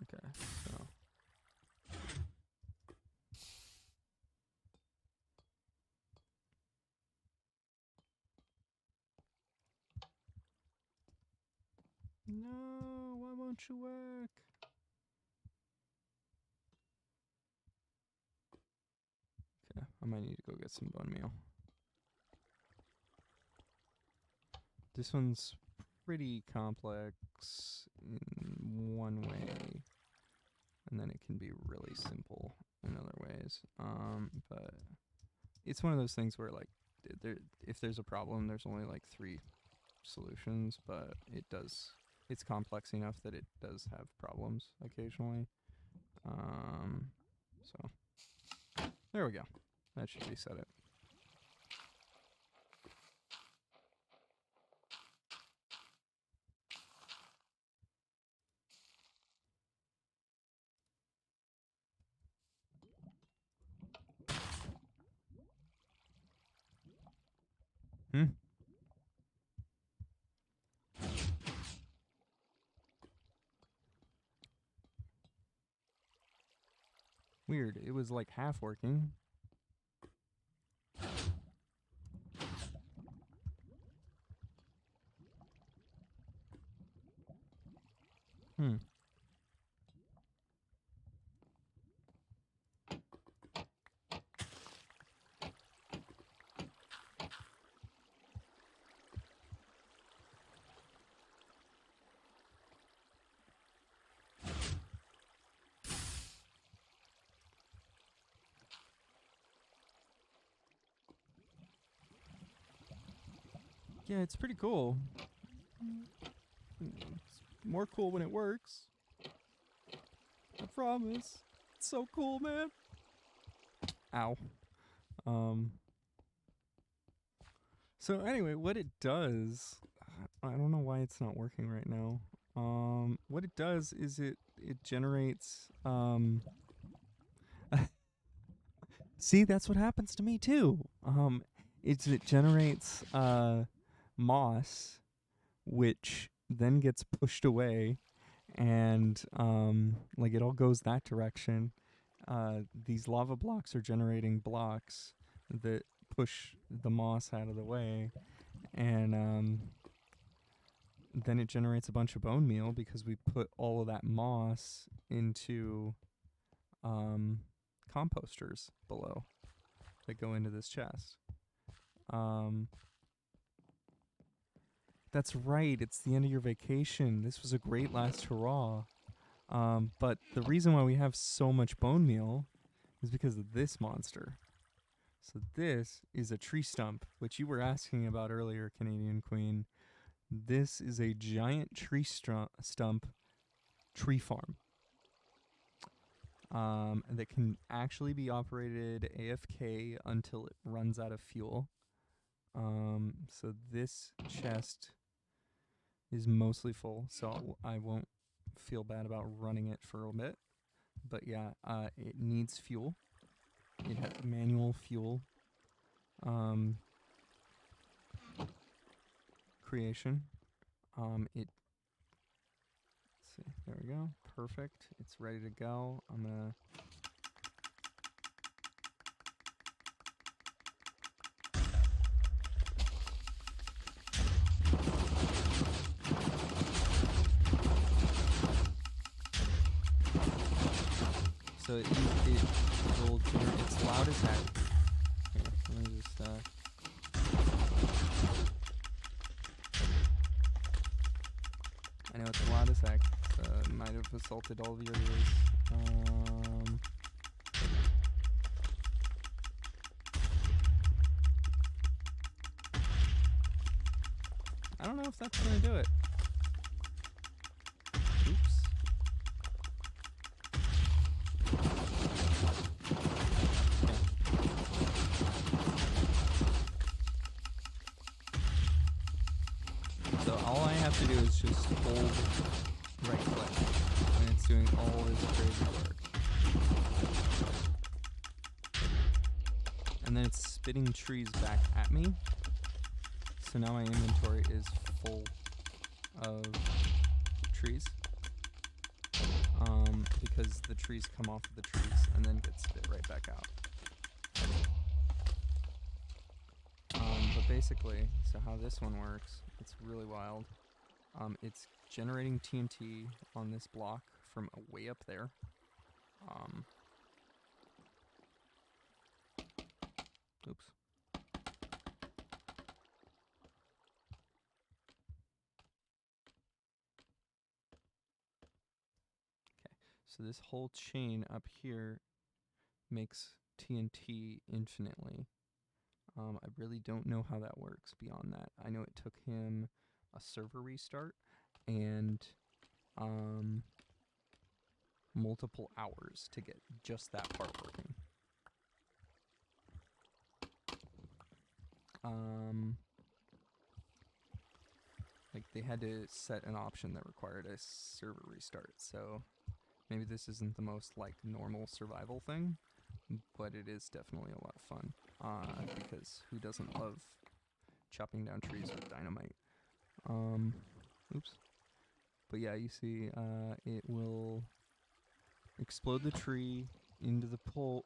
Okay, so. No, why won't you work? Okay, I might need to go get some bone meal. This one's pretty complex in one way, and then it can be really simple in other ways. But it's one of those things where, like, if there's a problem, there's only like 3 solutions, but it's complex enough that it does have problems occasionally. So there we go. That should reset it. Weird. It was like half working. Yeah, it's pretty cool. It's more cool when it works. I promise. It's so cool, man. Ow. So anyway, what it does, I don't know why it's not working right now. What it does is it generates see, that's what happens to me too. It generates moss, which then gets pushed away, and like it all goes that direction. These lava blocks are generating blocks that push the moss out of the way, and then it generates a bunch of bone meal because we put all of that moss into composters below that go into this chest. That's right, it's the end of your vacation. This was a great last hurrah. But the reason why we have so much bone meal is because of this monster. So this is a tree stump, which you were asking about earlier, Canadian Queen. This is a giant tree stump tree farm. That can actually be operated AFK until it runs out of fuel. So this chest is mostly full, so I won't feel bad about running it for a bit. But yeah, it needs fuel. It has manual fuel creation. Let's see, there we go. Perfect. It's ready to go. I'm gonna so it will generate, it's loud as heck. Here, let me just I know it's loud as heck. It might have assaulted all of your ears. I don't know if that's gonna do it. Oops. So all I have to do is just hold right click, and it's doing all this crazy work. And then it's spitting trees back at me. So now my inventory is full of trees. Because the trees come off of the trees and then get spit right back out. But basically, so how this one works, it's really wild. It's generating TNT on this block from way up there. Oops. So this whole chain up here makes TNT infinitely. I really don't know how that works beyond that. I know it took him a server restart and multiple hours to get just that part working. Like they had to set an option that required a server restart, so maybe this isn't the most like normal survival thing, but it is definitely a lot of fun. Because who doesn't love chopping down trees with dynamite? Oops. But yeah, you see, it will explode the tree into the pool.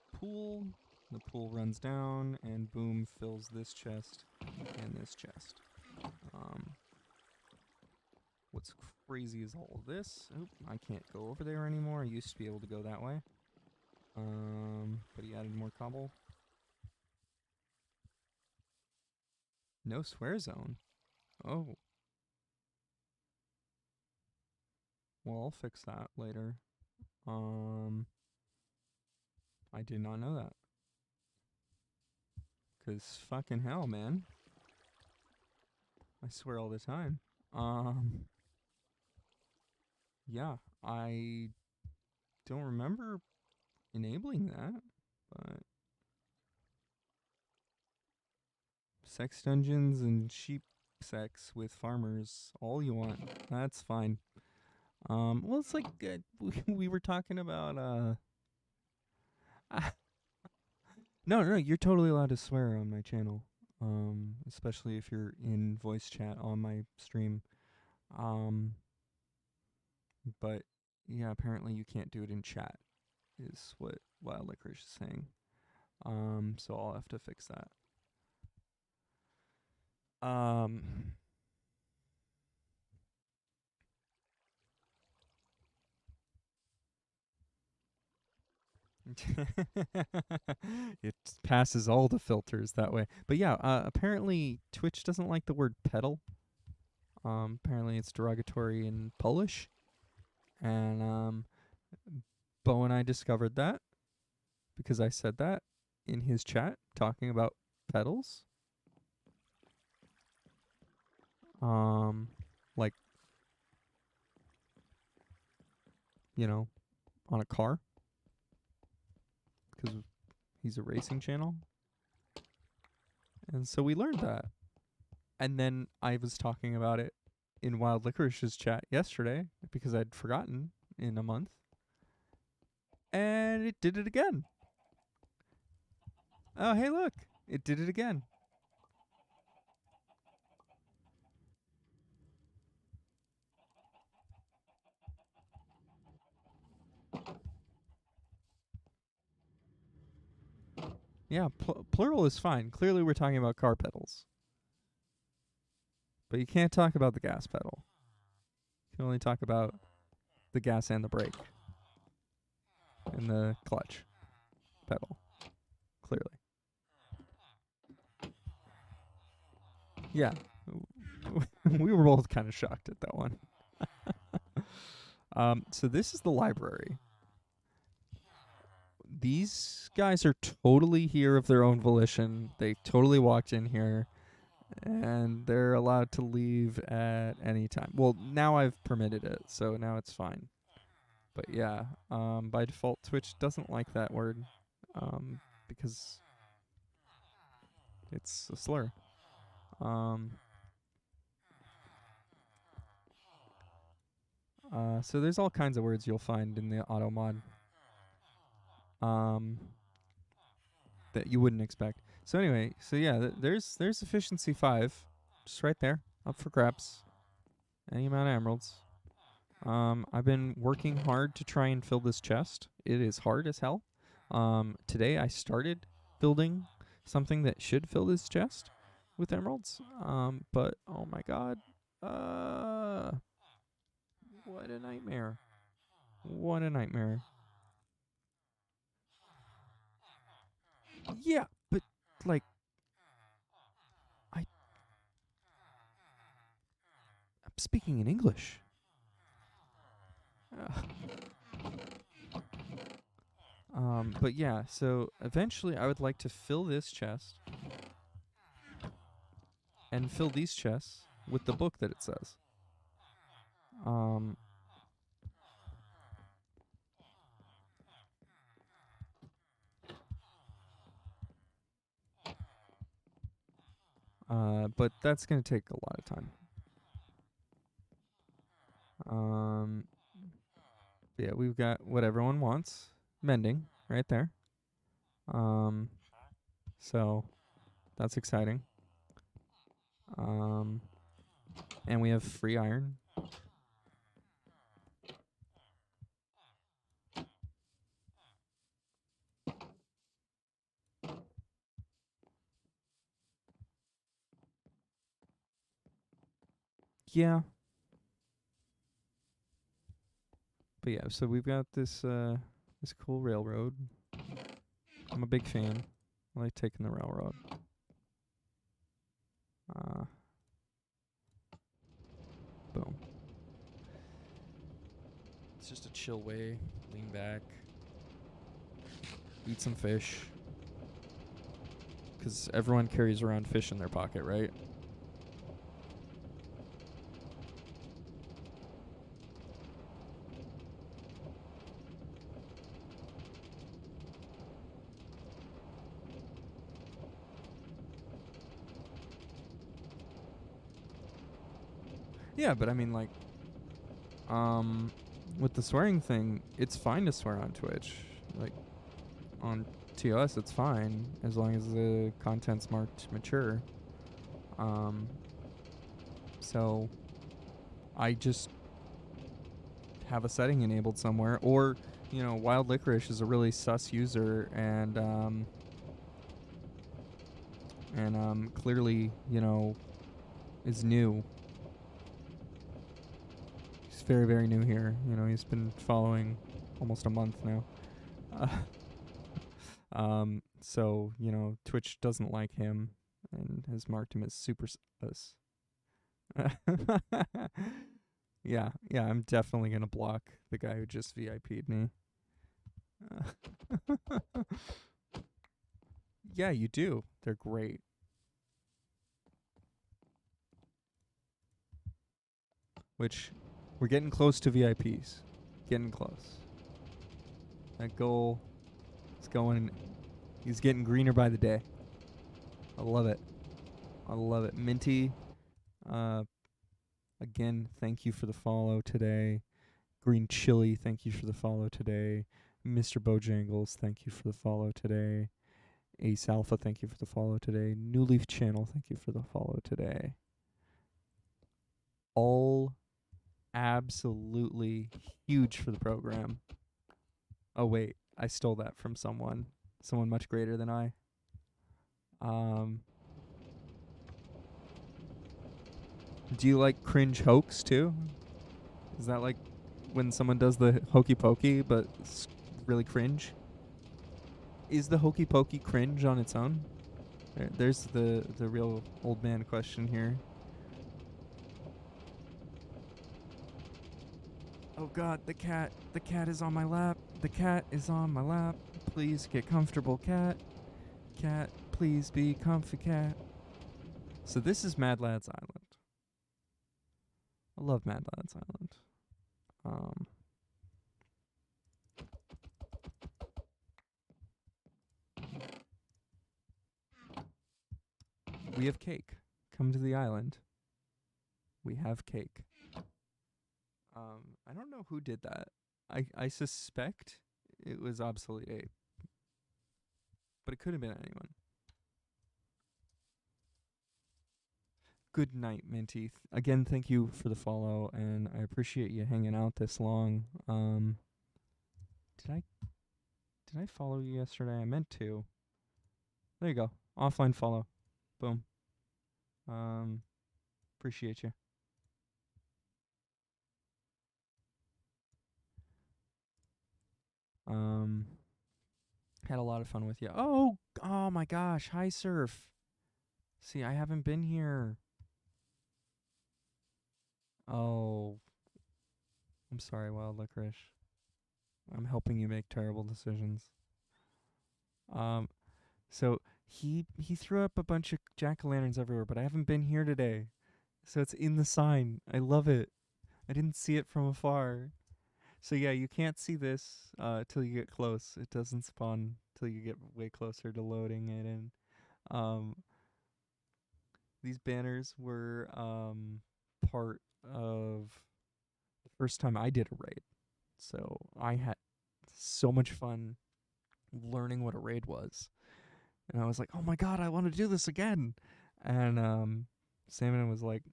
The pool runs down, and boom, fills this chest and this chest. What's crazy is all of this. Oop, I can't go over there anymore. I used to be able to go that way. But he added more cobble. No swear zone. Oh. Well, I'll fix that later. I did not know that. 'Cause fucking hell, man. I swear all the time. Yeah, I don't remember enabling that, but sex dungeons and sheep sex with farmers, all you want. That's fine. Well, it's like we were talking about. No, you're totally allowed to swear on my channel. Especially if you're in voice chat on my stream. But yeah, apparently you can't do it in chat, is what Wild Licorice is saying. So I'll have to fix that. It passes all the filters that way. But yeah, apparently Twitch doesn't like the word pedal. Apparently it's derogatory in Polish. And Bo and I discovered that because I said that in his chat talking about pedals. Like, you know, on a car. Because he's a racing channel. And so we learned that. And then I was talking about it in Wild Licorice's chat yesterday because I'd forgotten in a month. And it did it again. Oh, hey, look. It did it again. Yeah, plural is fine. Clearly we're talking about car pedals. But you can't talk about the gas pedal. You can only talk about the gas and the brake. And the clutch pedal. Clearly. Yeah. We were both kind of shocked at that one. So this is the library. These guys are totally here of their own volition. They totally walked in here. And they're allowed to leave at any time. Well, now I've permitted it, so now it's fine. But yeah, by default, Twitch doesn't like that word because it's a slur. So there's all kinds of words you'll find in the auto mod that you wouldn't expect. So anyway, so yeah, there's efficiency 5, just right there, up for grabs. Any amount of emeralds. I've been working hard to try and fill this chest. It is hard as hell. Today I started building something that should fill this chest with emeralds. But oh my god. What a nightmare. What a nightmare. Yeah, but like I'm speaking in English. But yeah, so eventually I would like to fill this chest and fill these chests with the book that it says. But that's going to take a lot of time. Yeah, we've got what everyone wants. Mending, right there. So that's exciting. And we have free iron. Yeah. But yeah, so we've got this this cool railroad. I'm a big fan. I like taking the railroad. Boom. It's just a chill way. Lean back. Eat some fish. Because everyone carries around fish in their pocket, right? Yeah, but I mean, like, with the swearing thing, it's fine to swear on Twitch. Like, on TOS, it's fine as long as the content's marked mature. So I just have a setting enabled somewhere, or Wild Licorice is a really sus user, and clearly is new. He's very, very new here. He's been following almost a month now. So Twitch doesn't like him and has marked him as super sus. Yeah, I'm definitely gonna block the guy who just VIP'd me. Yeah, you do. They're great. Which, we're getting close to VIPs. Getting close. That goal is going. He's getting greener by the day. I love it. I love it. Minty, again, thank you for the follow today. Green Chili, thank you for the follow today. Mr. Bojangles, thank you for the follow today. Ace Alpha, thank you for the follow today. New Leaf Channel, thank you for the follow today. All absolutely huge for the program. Oh wait, I stole that from someone much greater than I. Do you like cringe hoax too? Is that like when someone does the hokey pokey but it's really cringe? Is the hokey pokey cringe on its own? There's the real old man question here. Oh god, the cat is on my lap. The cat is on my lap. Please get comfortable, cat. Cat, please be comfy, cat. So this is Mad Lads Island. I love Mad Lads Island. We have cake. Come to the island. We have cake. I don't know who did that. I suspect it was Obsolete Ape. But it could have been anyone. Good night, Minty. Again, thank you for the follow, and I appreciate you hanging out this long. Did I follow you yesterday? I meant to. There you go. Offline follow. Boom. Appreciate you. Had a lot of fun with you. Oh my gosh. Hi, Surf. See, I haven't been here. Oh. I'm sorry, Wild Licorice. I'm helping you make terrible decisions. So he threw up a bunch of jack-o'-lanterns everywhere, but I haven't been here today. So it's in the sign. I love it. I didn't see it from afar. So yeah, you can't see this till you get close. It doesn't spawn till you get way closer to loading it in. These banners were part of the first time I did a raid. So I had so much fun learning what a raid was. And I was like, oh my god, I want to do this again. And Salmon was like,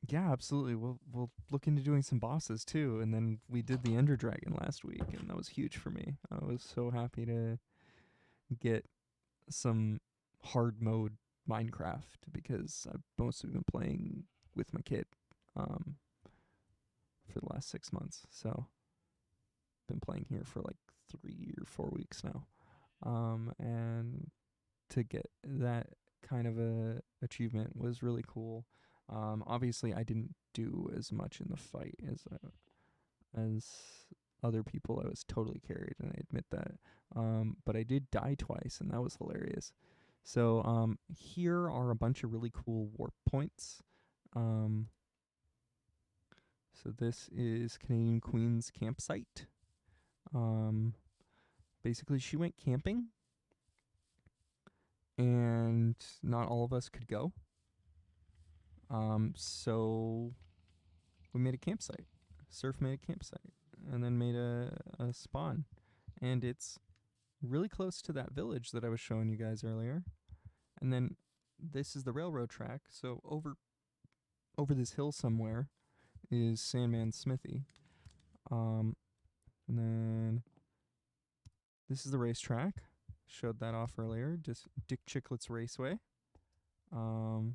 yeah, absolutely. We'll look into doing some bosses too. And then we did the Ender Dragon last week, and that was huge for me. I was so happy to get some hard mode Minecraft because I've mostly been playing with my kid for the last 6 months. So been playing here for like 3 or 4 weeks now. And to get that kind of a achievement was really cool. Obviously, I didn't do as much in the fight as other people. I was totally carried, and I admit that. But I did die twice, and that was hilarious. So here are a bunch of really cool warp points. So this is Canadian Queen's campsite. Basically, she went camping, and not all of us could go. So we made a campsite. Surf made a campsite and then made a spawn. And it's really close to that village that I was showing you guys earlier. And then this is the railroad track. So over this hill somewhere is Sandman's Smithy. And then this is the racetrack. Showed that off earlier. Just Dick Chicklett's Raceway. The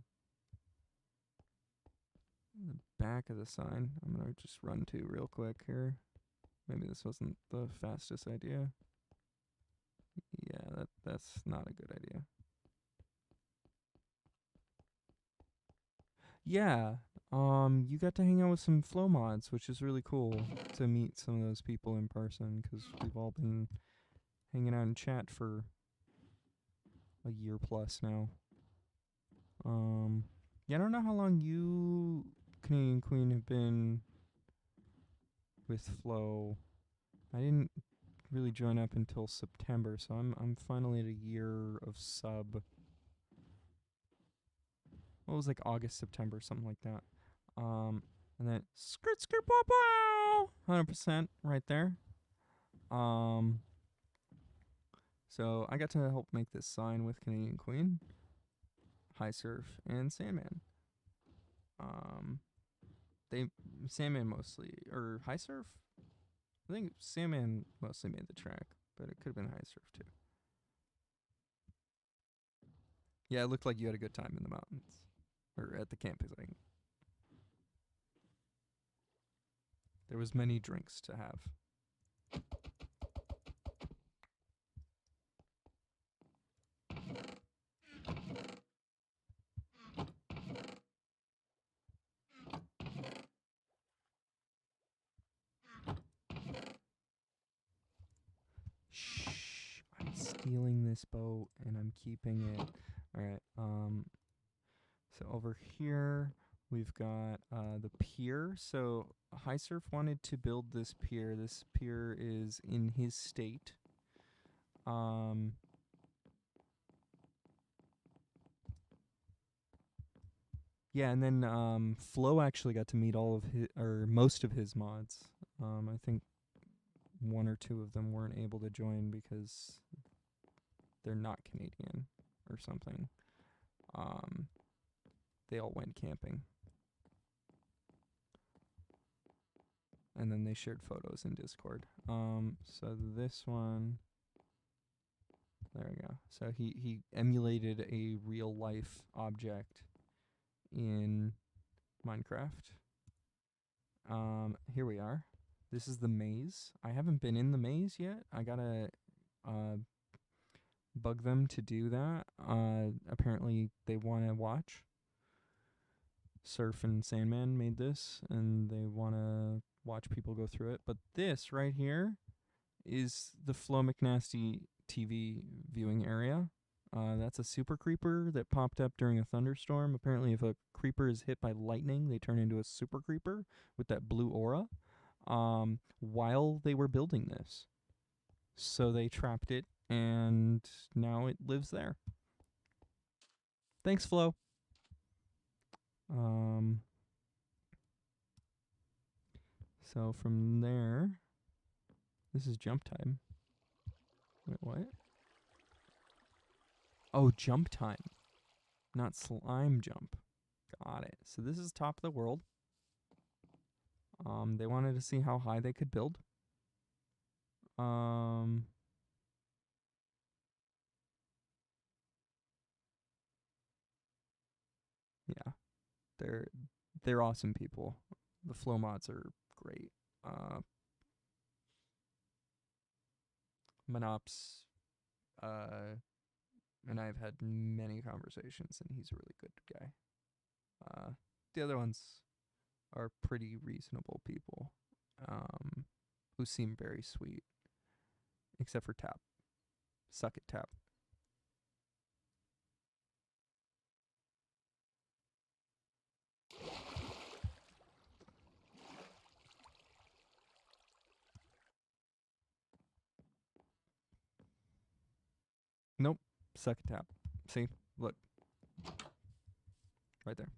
back of the sign, I'm gonna just run to real quick here. Maybe this wasn't the fastest idea. Yeah, that's not a good idea. Yeah, you got to hang out with some Flow mods, which is really cool to meet some of those people in person, because we've all been hanging out in chat for a year plus now. Yeah, I don't know how long you, Canadian Queen, have been with Flow. I didn't really join up until September, so I'm finally at a year of sub. Well, it was like August, September, something like that. And then skirt skirt pow pow, 100% right there. So I got to help make this sign with Canadian Queen, High Surf, and Sandman. They Sandman mostly, or High Surf. I think Sandman mostly made the track, but it could have been High Surf too. Yeah, it looked like you had a good time in the mountains, or at the campsite. There was many drinks to have. Shh, I'm stealing this boat and I'm keeping it. Alright, so over here we've got the pier. So High Surf wanted to build this pier. This pier is in his state. Yeah, and then Flo actually got to meet all of his, or most of his mods. I think one or two of them weren't able to join because they're not Canadian or something. They all went camping. And then they shared photos in Discord. So this one, there we go. So he emulated a real life object in Minecraft. Here we are. This is the maze. I haven't been in the maze yet. I gotta bug them to do that. Apparently they want to watch. Surf and Sandman made this, and they want to watch people go through it. But this right here is the Flo McNasty TV viewing area. That's a super creeper that popped up during a thunderstorm. Apparently, if a creeper is hit by lightning, they turn into a super creeper with that blue aura. While they were building this, so they trapped it, and now it lives there. Thanks, Flo. So from there, this is jump time. Wait, what? Oh, jump time, not slime jump. Got it. So this is top of the world. They wanted to see how high they could build. Yeah, they're awesome people. The Flow mods are great. Monops, and I've had many conversations, and he's a really good guy. The other ones are pretty reasonable people, who seem very sweet, except for Tap. Suck it, Tap. Nope. Suck it, Tap. See? Look. Right there.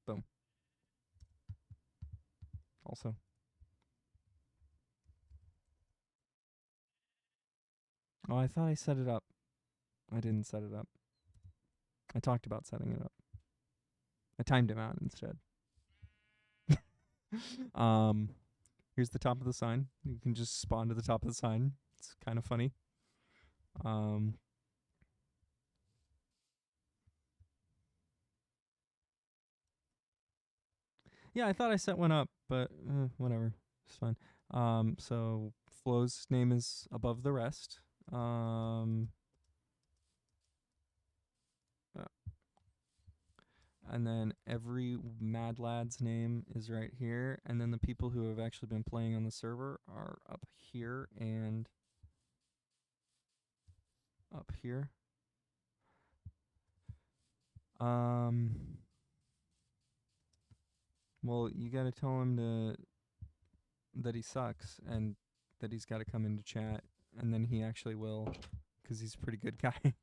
Boom. Also. Oh, I thought I set it up. I didn't set it up. I talked about setting it up. I timed him out instead. Here's the top of the sign. You can just spawn to the top of the sign. It's kind of funny. Yeah, I thought I set one up, but whatever. It's fine. So Flo's name is above the rest. And then every Mad Lad's name is right here. And then the people who have actually been playing on the server are up here and up here. Well, you gotta tell him that he sucks and that he's gotta come into chat, and then he actually will, because he's a pretty good guy.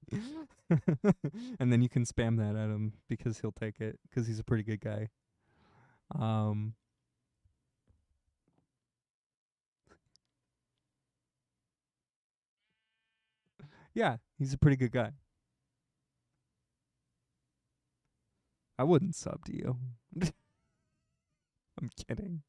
And then you can spam that at him because he'll take it, because he's a pretty good guy. Yeah, he's a pretty good guy. I wouldn't sub to you. I'm kidding.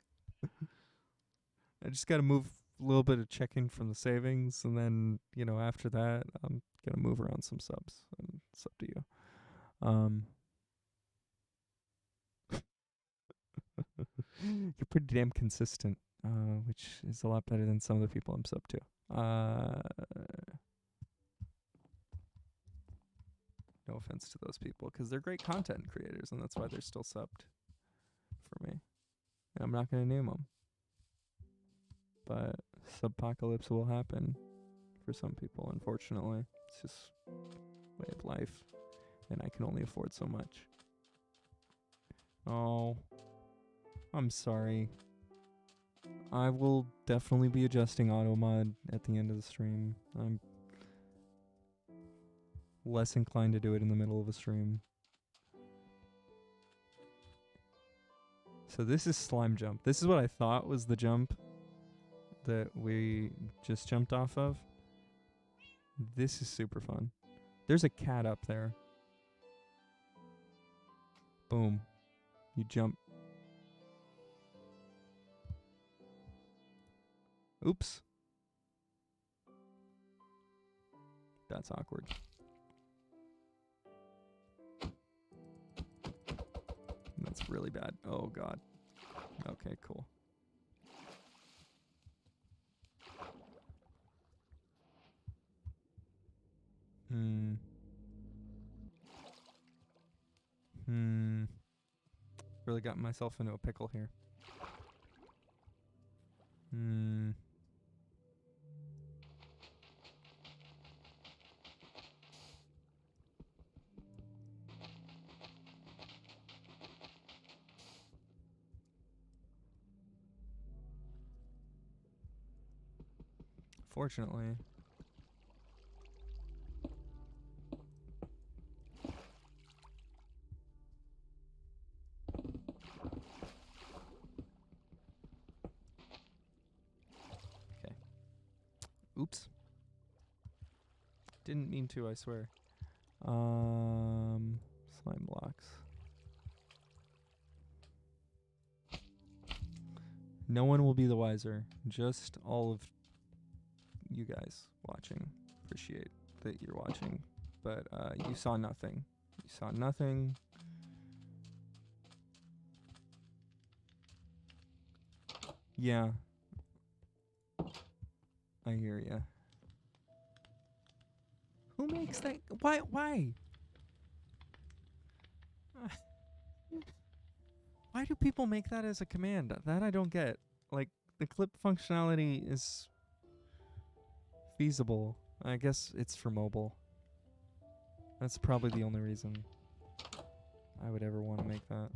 I just gotta move a little bit of check-in from the savings, and then, you know, after that, I'm gonna move around some subs and sub to you. You're pretty damn consistent, which is a lot better than some of the people I'm sub to. No offense to those people, because they're great content creators, and that's why they're still subbed for me. And I'm not going to name them. But subpocalypse will happen for some people, unfortunately. It's just way of life, and I can only afford so much. Oh, I'm sorry. I will definitely be adjusting auto mod at the end of the stream. I'm less inclined to do it in the middle of a stream. So this is slime jump. This is what I thought was the jump that we just jumped off of. This is super fun. There's a cat up there. Boom. You jump. Oops. That's awkward. That's really bad. Oh, God. Okay, cool. Really got myself into a pickle here. Fortunately. Okay. Oops. Didn't mean to, I swear. Slime blocks. No one will be the wiser. Just all of you guys watching. Appreciate that you're watching. But you saw nothing. You saw nothing. Yeah. I hear ya. Who makes that? Why? Why do people make that as a command? That I don't get. Like, the clip functionality is feasible. I guess it's for mobile. That's probably the only reason I would ever want to make that.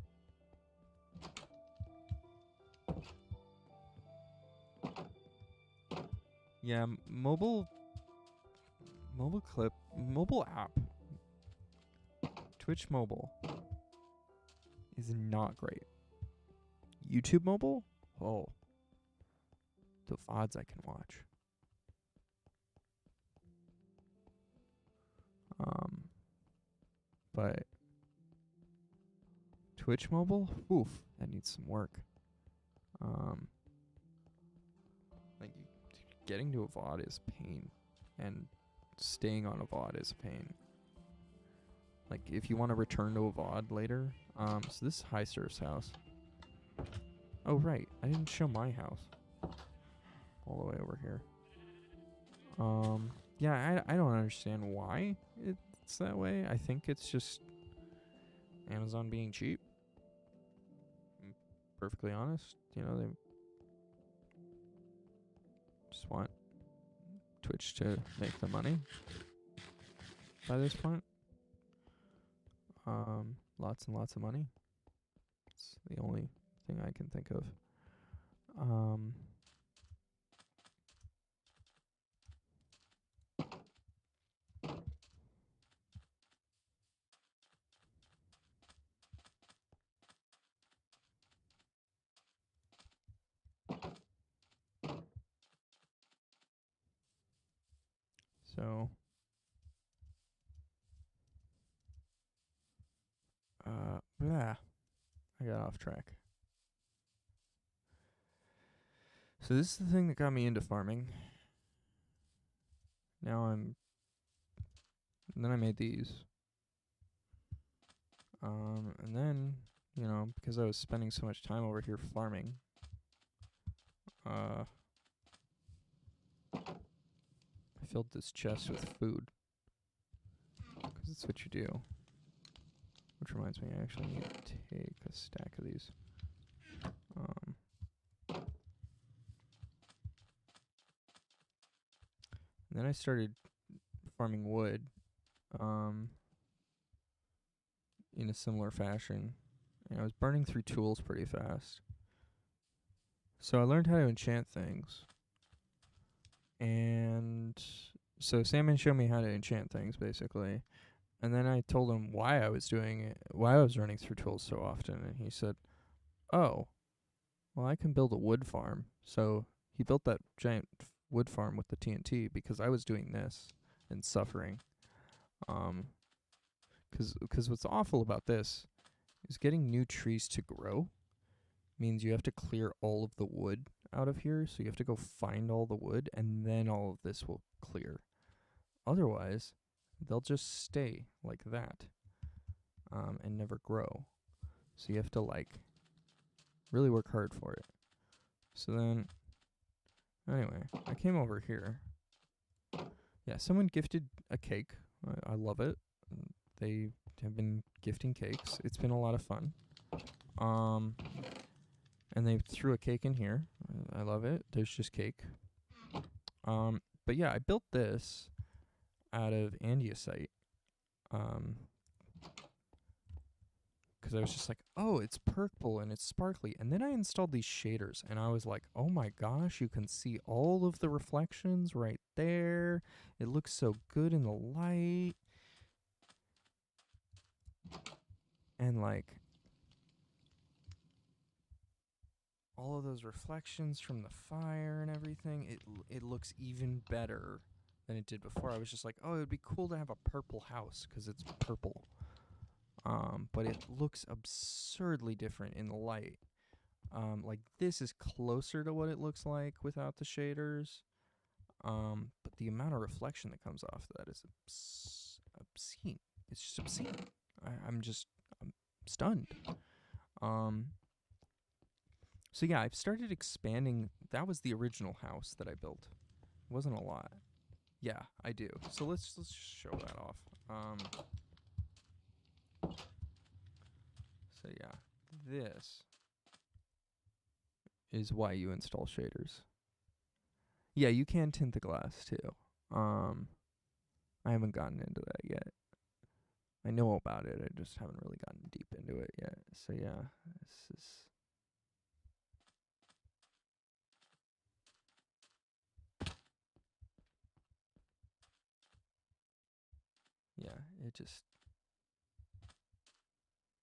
Yeah, mobile clip, mobile app. Twitch mobile. is not great. YouTube mobile? Oh. The VODs I can watch. But Twitch mobile? Oof, that needs some work. Like getting to a VOD is pain, and staying on a VOD is pain. Like if you want to return to a VOD later, so this is High Surf's house. Oh right, I didn't show my house. All the way over here. Yeah, I don't understand why it's that way. I think it's just Amazon being cheap. I'm perfectly honest, you know, they just want Twitch to make the money by this point. Lots and lots of money. It's the only thing I can think of. So, blah, I got off track. So this is the thing that got me into farming. And then I made these. And then, you know, because I was spending so much time over here farming, I filled this chest with food. Because it's what you do. Which reminds me, I actually need to take a stack of these. And then I started farming wood in a similar fashion. And I was burning through tools pretty fast. So I learned how to enchant things. And so Salmon showed me how to enchant things, basically. And then I told him why I was doing it, why I was running through tools so often. And he said, oh, well, I can build a wood farm. So he built that giant wood farm with the TNT because I was doing this and suffering. 'Cause what's awful about this is getting new trees to grow means you have to clear all of the wood out of here. So you have to go find all the wood, and then all of this will clear. Otherwise, they'll just stay like that and never grow. So you have to, like, really work hard for it. So then, anyway, I came over here. Yeah, someone gifted a cake. I love it. They have been gifting cakes. It's been a lot of fun. And they threw a cake in here. I love it. There's just cake. But yeah, I built this out of andesite. 'Cause I was just like, oh, it's purple and it's sparkly. And then I installed these shaders, and I was like, oh my gosh, you can see all of the reflections right there. It looks so good in the light. And like, all of those reflections from the fire and everything, it looks even better than it did before. I was just like, oh, it would be cool to have a purple house because it's purple. But it looks absurdly different in the light. Like this is closer to what it looks like without the shaders. But the amount of reflection that comes off that is obscene. It's just obscene. I'm stunned. So yeah, I've started expanding. That was the original house that I built. It wasn't a lot. Yeah, I do. So let's just show that off. So yeah, this is why you install shaders. Yeah, you can tint the glass too. I haven't gotten into that yet. I know about it. I just haven't really gotten deep into it yet. So yeah, this is.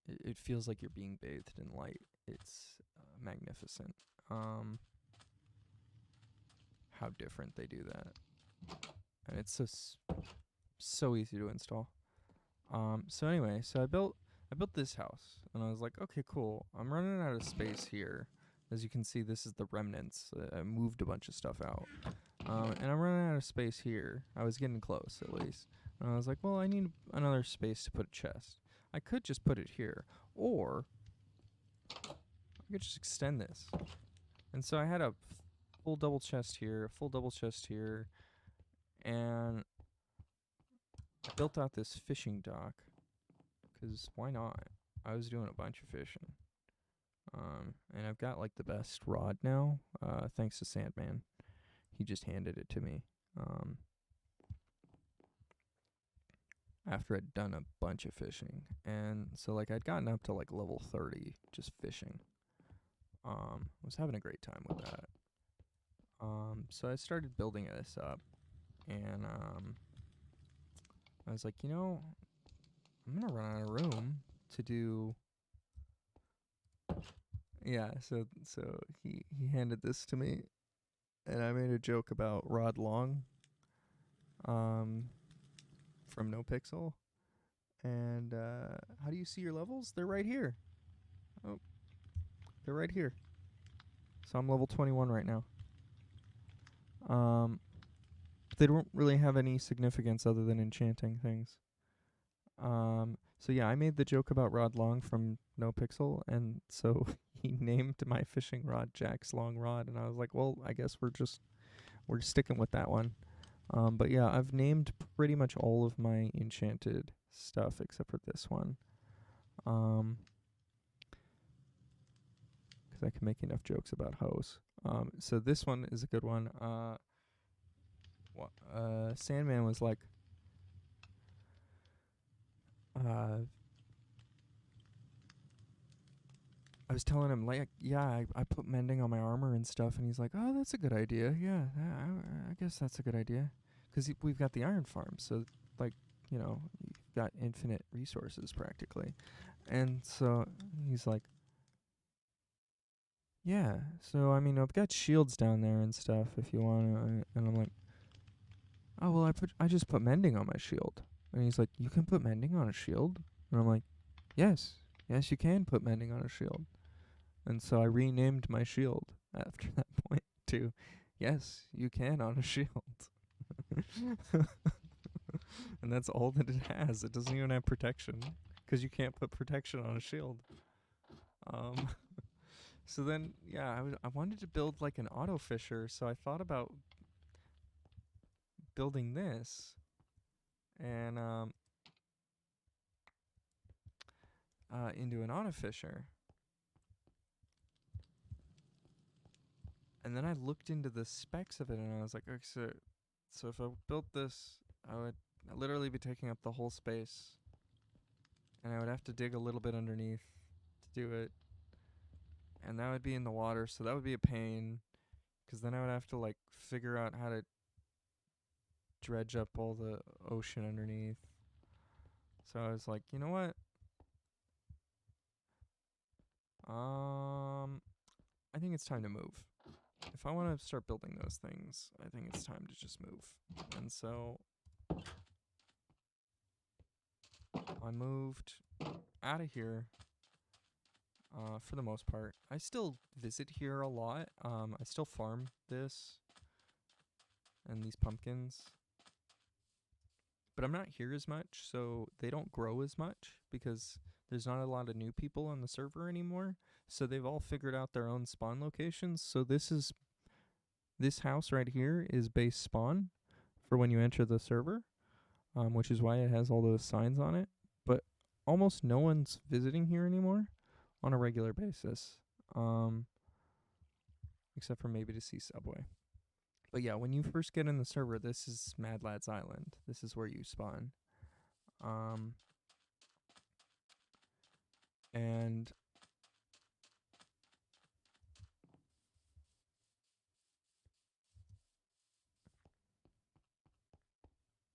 Yeah, it feels like you're being bathed in light. It's magnificent. How different they do that, and it's so easy to install. So anyway, so I built this house, and I was like, okay, cool. I'm running out of space here. As you can see, this is the remnants. I moved a bunch of stuff out, and I'm running out of space here. I was getting close, at least. And I was like, well, I need another space to put a chest. I could just put it here, or I could just extend this. And so I had a full double chest here, a full double chest here, and I built out this fishing dock, because why not? I was doing a bunch of fishing. And I've got like the best rod now, thanks to Sandman. He just handed it to me. After I'd done a bunch of fishing. And so like I'd gotten up to like level 30 just fishing. I was having a great time with that. So I started building this up, and I was like, I'm gonna run out of room to do. Yeah, so he handed this to me, and I made a joke about Rod Long, from NoPixel, and how do you see your levels? They're right here. Oh, they're right here. So I'm level 21 right now. They don't really have any significance other than enchanting things. So yeah, I made the joke about Rod Long from NoPixel, and so he named my fishing rod Jack's Long Rod, and I was like, well, I guess we're sticking with that one. But yeah, I've named pretty much all of my enchanted stuff except for this one. 'Cause I can make enough jokes about hoes. So this one is a good one. Sandman was like, I was telling him, like, yeah, I put mending on my armor and stuff, and he's like, oh, that's a good idea. Yeah, I guess that's a good idea. 'Cause we've got the iron farm, so, like, you've got infinite resources practically. And so he's like, yeah, so, I mean, I've got shields down there and stuff if you want to. And I'm like, oh, well, I just put mending on my shield. And he's like, you can put mending on a shield? And I'm like, yes, you can put mending on a shield. And so I renamed my shield after that point to, yes, you can on a shield. And that's all that it has. It doesn't even have protection, 'cause you can't put protection on a shield. So then, yeah, I wanted to build like an auto fisher, so I thought about building this, and into an auto fisher. And then I looked into the specs of it, and I was like, okay, so if I built this, I would literally be taking up the whole space, and I would have to dig a little bit underneath to do it, and that would be in the water, so that would be a pain, 'cause then I would have to like figure out how to dredge up all the ocean underneath. So I was like, you know what? I think it's time to move. If I want to start building those things, I think it's time to just move. And so I moved out of here, for the most part. I still visit here a lot. I still farm this and these pumpkins, but I'm not here as much, so they don't grow as much because there's not a lot of new people on the server anymore. So they've all figured out their own spawn locations. So this house right here is base spawn for when you enter the server, which is why it has all those signs on it. But almost no one's visiting here anymore on a regular basis, except for maybe to see Subway. But yeah, when you first get in the server, this is Mad Lads Island. This is where you spawn. And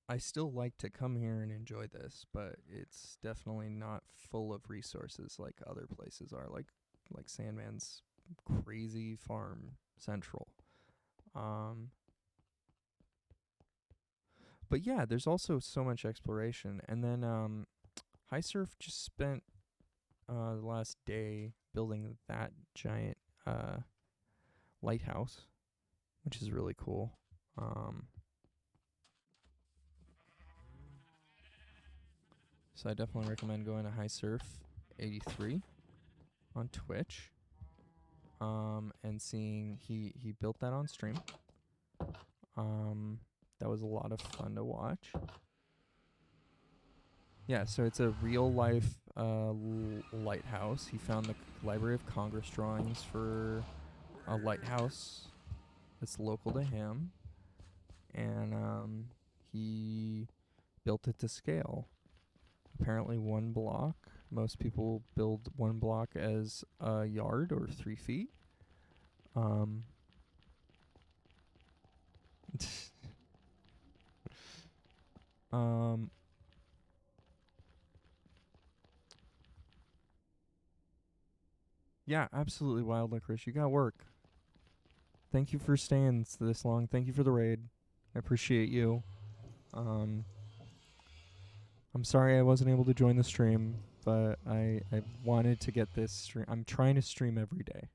I still like to come here and enjoy this, but it's definitely not full of resources like other places are, like Sandman's crazy farm central. Um, but yeah, there's also so much exploration, and then High Surf just spent the last day building that giant lighthouse, which is really cool. So I definitely recommend going to High Surf 83 on Twitch. And seeing he built that on stream. That was a lot of fun to watch. Yeah, so it's a real life lighthouse. He found the Library of Congress drawings for a lighthouse that's local to him, and he built it to scale. Apparently 1 block. Most people build 1 block as a yard or 3 feet. Yeah, absolutely wild licorice. You got work. Thank you for staying this long. Thank you for the raid. I appreciate you. I'm sorry I wasn't able to join the stream, but I wanted to get this stream. I'm trying to stream every day,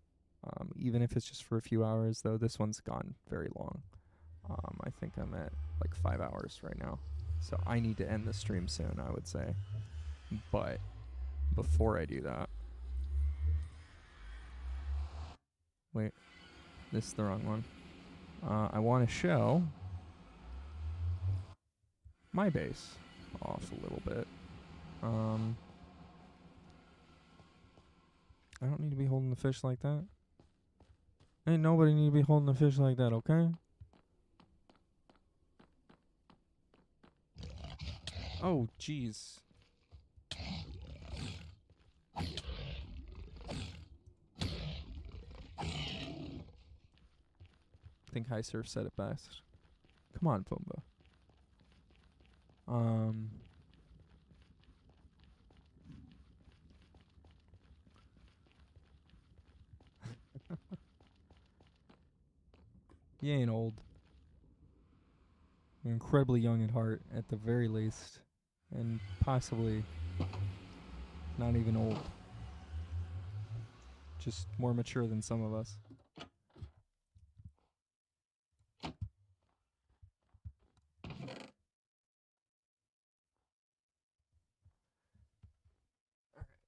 even if it's just for a few hours. Though this one's gone very long. I think I'm at like 5 hours right now, so I need to end the stream soon, I would say. But before I do that, wait, this is the wrong one. I want to show my base off a little bit. I don't need to be holding the fish like that. Ain't nobody need to be holding the fish like that, okay? Oh, jeez. I think High Surf said it best. Come on, Pumba. You ain't old. You're incredibly young at heart, at the very least. And possibly not even old. Just more mature than some of us.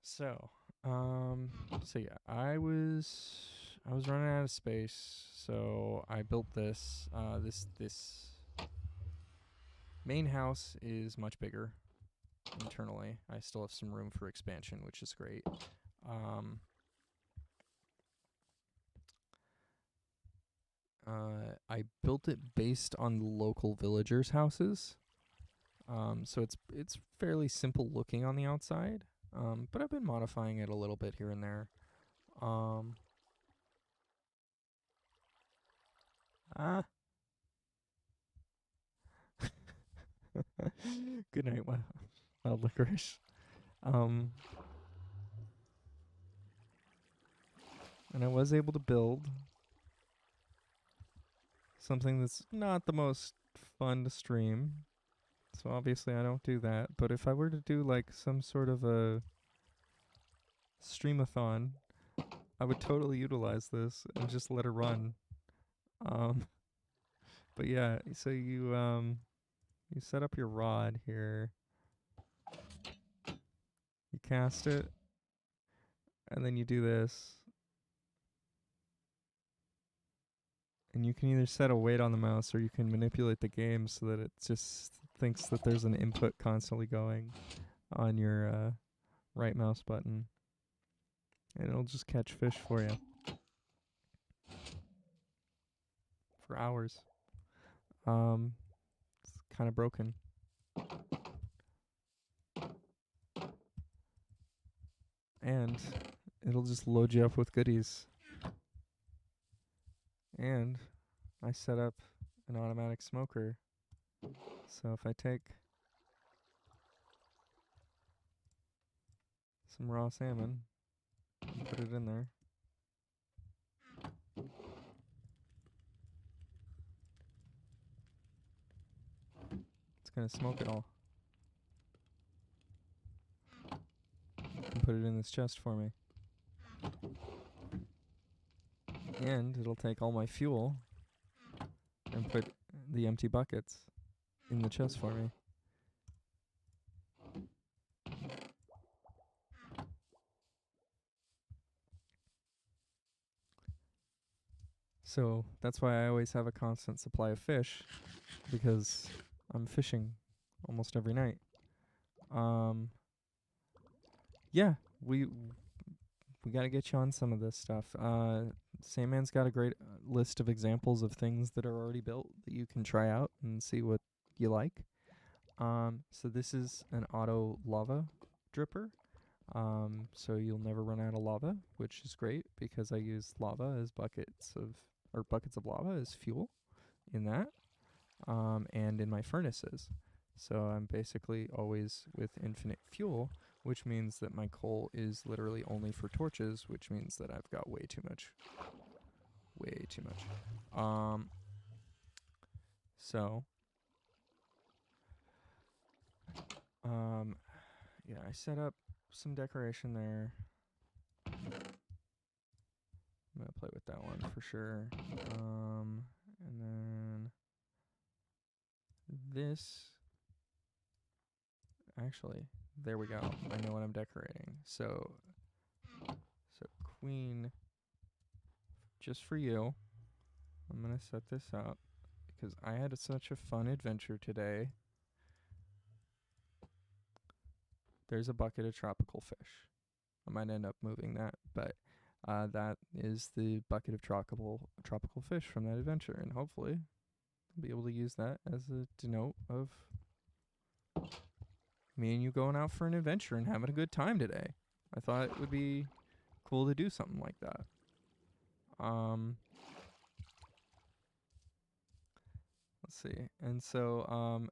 So yeah, I was running out of space, so I built this. This main house is much bigger internally. I still have some room for expansion, which is great. I built it based on local villagers' houses. So it's fairly simple looking on the outside. But I've been modifying it a little bit here and there. Good night, wild licorice. And I was able to build something that's not the most fun to stream. So obviously I don't do that. But if I were to do like some sort of a streamathon, I would totally utilize this and just let it run. But yeah, so you set up your rod here. You cast it, and then you do this. And you can either set a weight on the mouse or you can manipulate the game so that it just thinks that there's an input constantly going on your right mouse button. And it'll just catch fish for you. For hours. It's kind of broken. And it'll just load you up with goodies. And I set up an automatic smoker So if I take some raw salmon and put it in there, it's gonna smoke it all and put it in this chest for me. And it'll take all my fuel and put the empty buckets in the chest for me. So that's why I always have a constant supply of fish, because I'm fishing almost every night. Yeah, we got to get you on some of this stuff. Sandman's got a great list of examples of things that are already built that you can try out and see what you like. So this is an auto lava dripper. So you'll never run out of lava, which is great because I use lava as buckets of lava as fuel in that, and in my furnaces. So I'm basically always with infinite fuel, which means that my coal is literally only for torches, which means that I've got way too much. So, yeah, I set up some decoration there. I'm gonna play with that one for sure. And then this, actually, there we go. I know what I'm decorating. So queen, just for you, I'm gonna set this up because I had such a fun adventure today. There's a bucket of tropical fish. I might end up moving that, but that is the bucket of tropical fish from that adventure, and hopefully I'll be able to use that as a denote of me and you going out for an adventure and having a good time today. I thought it would be cool to do something like that. Let's see. And so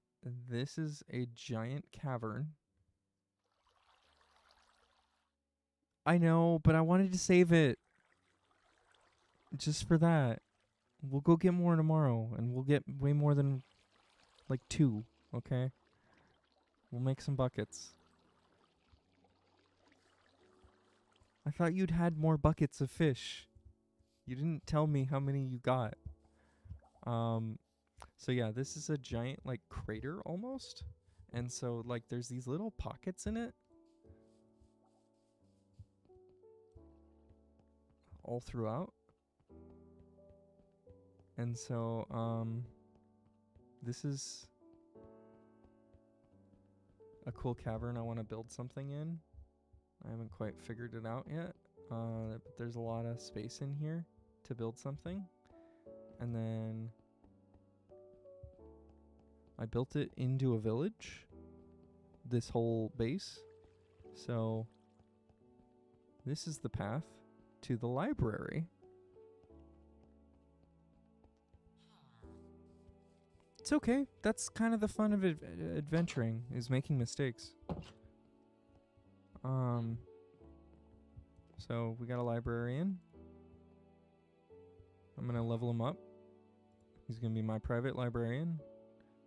this is a giant cavern. I know, but I wanted to save it just for that. We'll go get more tomorrow, and we'll get way more than like 2, okay? We'll make some buckets. I thought you'd had more buckets of fish. You didn't tell me how many you got. So yeah, this is a giant like crater almost. And so like there's these little pockets in it all throughout. And so this is a cool cavern I want to build something in. I haven't quite figured it out yet. But there's a lot of space in here to build something. And then I built it into a village, this whole base. So this is the path to the library. It's okay. That's kind of the fun of adventuring, is making mistakes. So we got a librarian. I'm going to level him up. He's going to be my private librarian.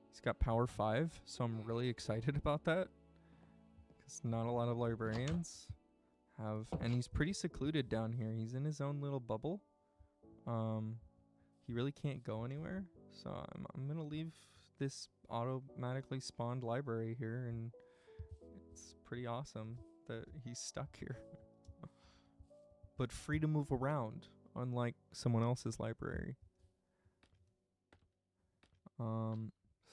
He's got power 5, so I'm really excited about that. Because not a lot of librarians have, and he's pretty secluded down here. He's in his own little bubble. He really can't go anywhere. So I'm going to leave this automatically spawned library here, and it's pretty awesome that he's stuck here. But free to move around, unlike someone else's library.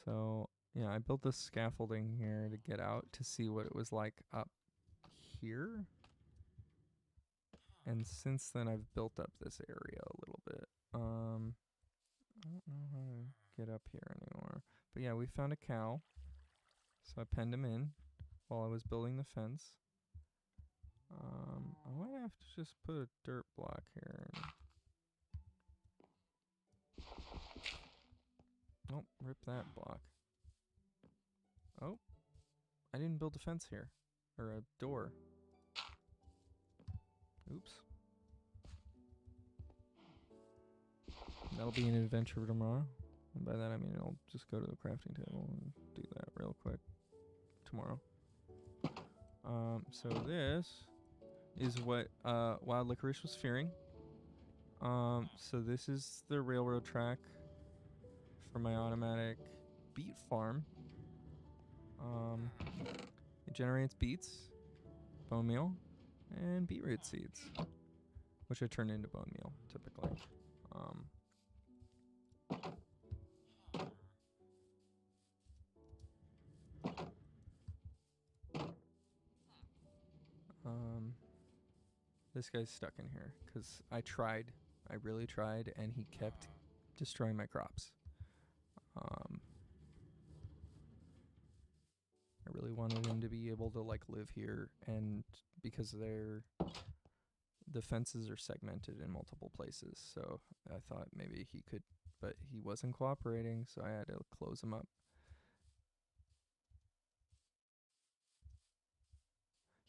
So yeah, I built this scaffolding here to get out to see what it was like up here. And since then I've built up this area a little bit. I don't know how to get up here anymore. But yeah, we found a cow. So I penned him in while I was building the fence. I might have to just put a dirt block here. Nope, rip that block. Oh, I didn't build a fence here. Or a door. Oops. That'll be an adventure tomorrow. And by that I mean I'll just go to the crafting table and do that real quick tomorrow. So this is what Wild Licorice was fearing. So this is the railroad track for my automatic beet farm. It generates beets, bone meal, and beetroot seeds, which I turn into bone meal typically. This guy's stuck in here because I really tried, and he kept destroying my crops. I really wanted him to be able to like live here, and because the fences are segmented in multiple places, so I thought maybe he could, but he wasn't cooperating, so I had to close him up.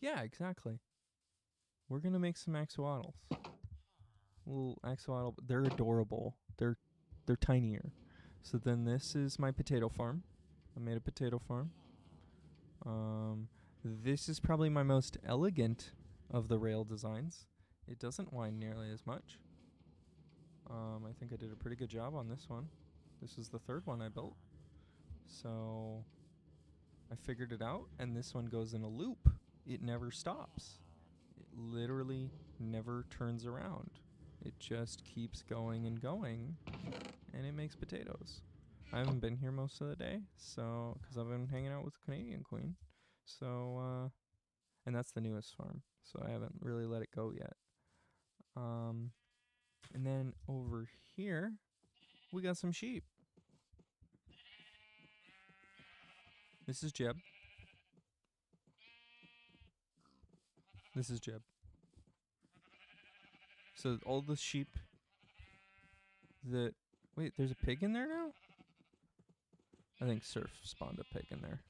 Yeah, exactly. We're gonna make some axolotls. Little axolotl. They're adorable. They're tinier. So then this is my potato farm. I made a potato farm. This is probably my most elegant of the rail designs. It doesn't wind nearly as much. I think I did a pretty good job on this one. This is the third one I built. So I figured it out, and this one goes in a loop. It never stops. It literally never turns around. It just keeps going and going, and it makes potatoes. I haven't been here most of the day, so because I've been hanging out with the Canadian Queen. So, and that's the newest farm, so I haven't really let it go yet. And then over here, we got some sheep. This is Jeb. This is Jeb. So all the sheep that... Wait, there's a pig in there now? I think Surf spawned a pig in there.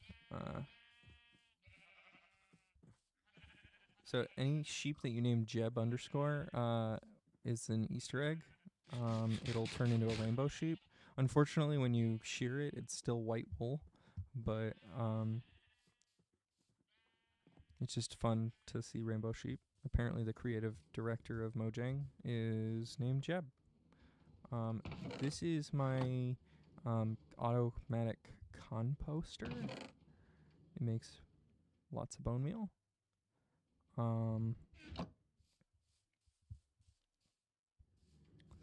So any sheep that you name Jeb _ is an Easter egg. It'll turn into a rainbow sheep. Unfortunately, when you shear it, it's still white wool. But it's just fun to see rainbow sheep. Apparently the creative director of Mojang is named Jeb. This is my automatic composter. It makes lots of bone meal.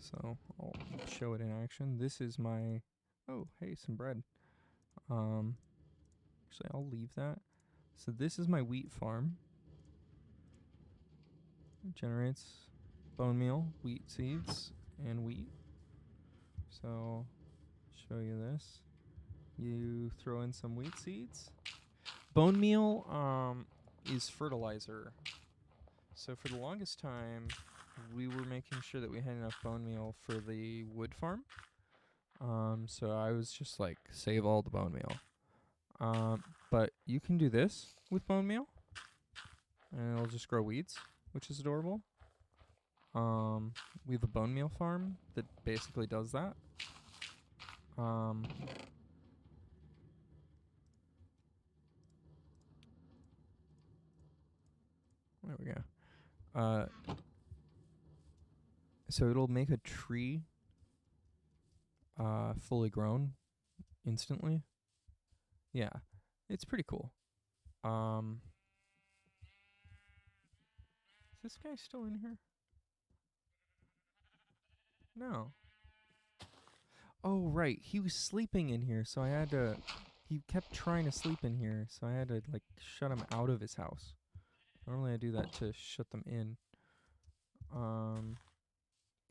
So I'll show it in action. This is my... Oh, hey, some bread. Actually, I'll leave that. So this is my wheat farm. It generates bone meal, wheat seeds, and wheat. So, show you this. You throw in some wheat seeds. Bone meal is fertilizer. So for the longest time, we were making sure that we had enough bone meal for the wood farm. So I was just like, save all the bone meal. But you can do this with bone meal, and it'll just grow weeds, which is adorable. We have a bone meal farm that basically does that. There we go. So it'll make a tree fully grown instantly. Yeah, it's pretty cool. Is this guy still in here? No. Oh, right. He was sleeping in here, so I had to... He kept trying to sleep in here, so I had to, like, shut him out of his house. Normally I do that to shut them in.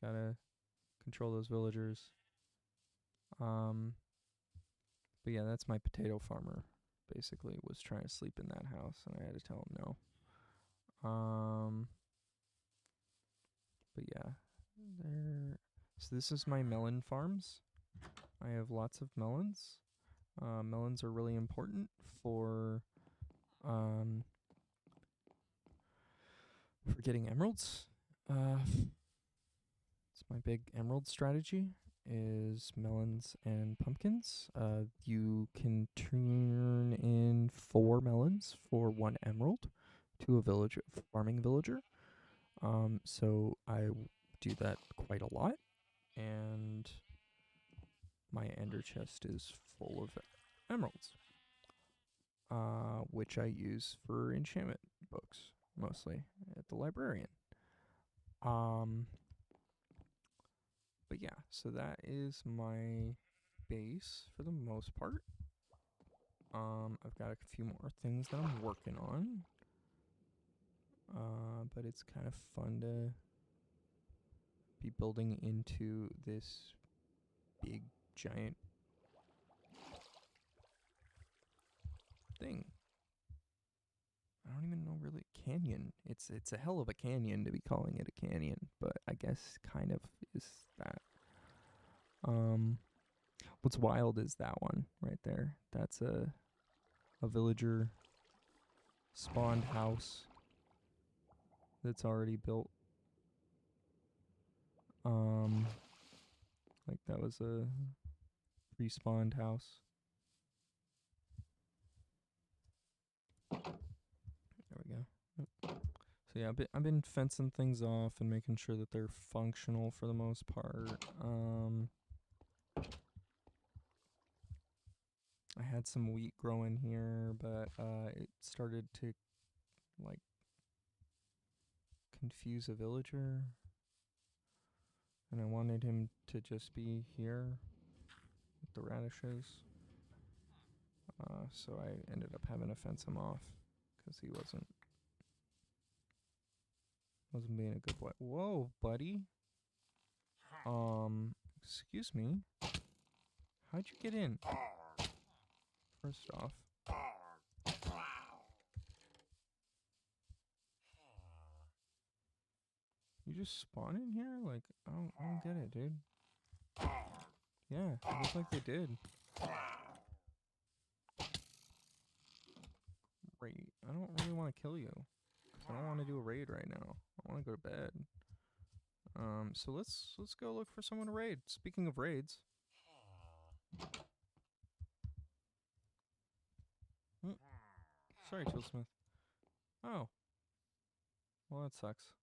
Gotta control those villagers. But yeah, that's my potato farmer. Basically, was trying to sleep in that house, and I had to tell him no. But yeah, there. So this is my melon farms. I have lots of melons. Melons are really important um, for getting emeralds. It's my big emerald strategy is melons and pumpkins. You can turn in 4 melons for 1 emerald to a farming villager. So I do that quite a lot, and my ender chest is full of emeralds, which I use for enchantment books mostly at the librarian. But yeah, so that is my base for the most part. I've got a few more things that I'm working on. But it's kind of fun to be building into this big giant thing. I don't even know really canyon. It's a hell of a canyon to be calling it a canyon, but I guess kind of is that. What's wild is that one right there. That's a villager spawned house that's already built. Like that was a respawned house. There we go. So yeah, I've been fencing things off and making sure that they're functional for the most part. I had some wheat growing here, but it started to like confuse a villager, and I wanted him to just be here with the radishes. So I ended up having to fence him off because he wasn't being a good boy. Whoa, buddy. Excuse me. How'd you get in? First off. You just spawn in here? Like, I don't get it, dude. Yeah, it looks like they did. Great. I don't really want to kill you. I don't want to do a raid right now. I want to go to bed. So let's go look for someone to raid. Speaking of raids. Sorry, Toolsmith. Oh. Well, that sucks.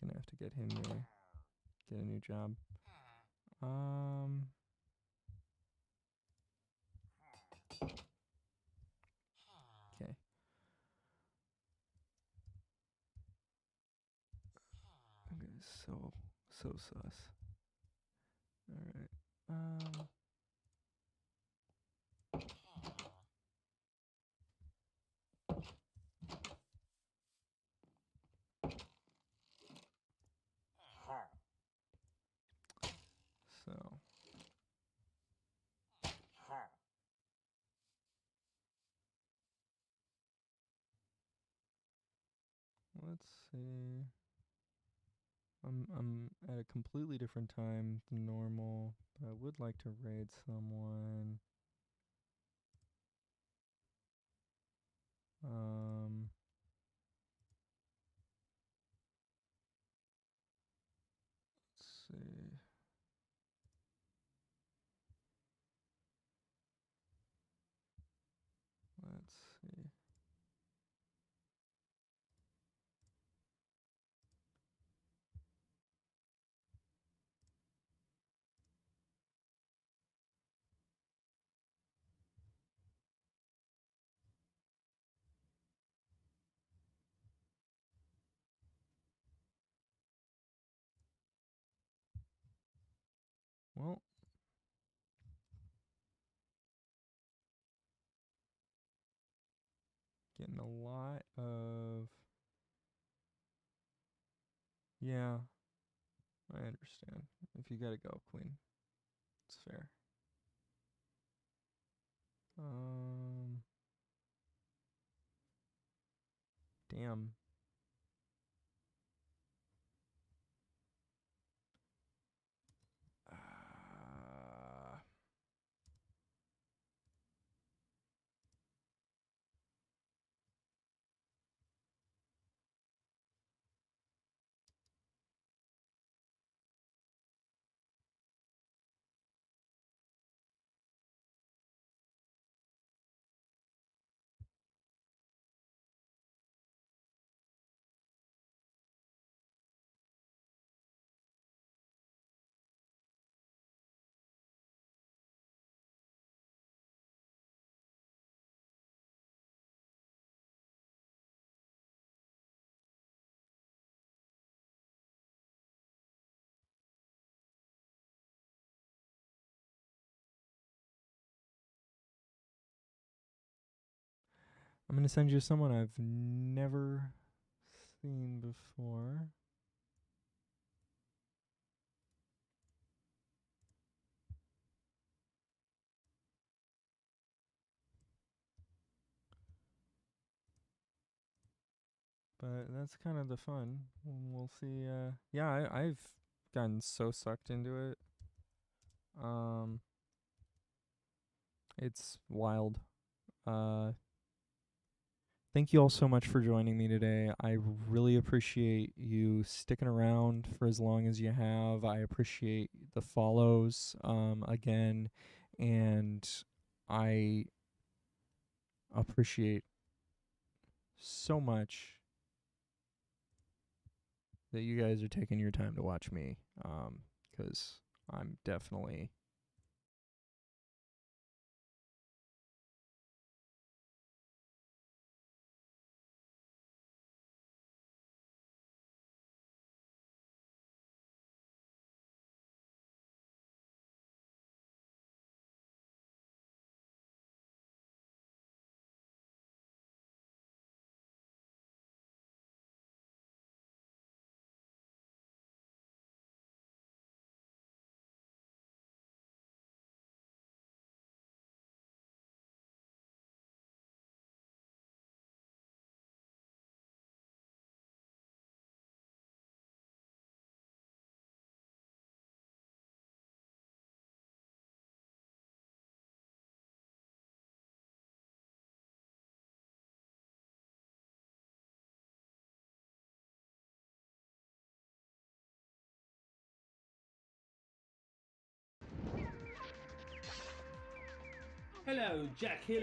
Gonna have to get him get a new job. Okay. Okay, so sus. Alright. So let's see. I'm at a completely different time than normal, but I would like to raid someone. Let's see. Let's see. Well, getting a lot of. Yeah, I understand. If you gotta go, Queen, it's fair. Damn. I'm going to send you someone I've never seen before. But that's kind of the fun. We'll see. Yeah, I've gotten so sucked into it. It's wild. Uh, Thank you all so much for joining me today. I really appreciate you sticking around for as long as you have. I appreciate the follows again, and I appreciate so much that you guys are taking your time to watch me, because I'm definitely Hello, Jack Hill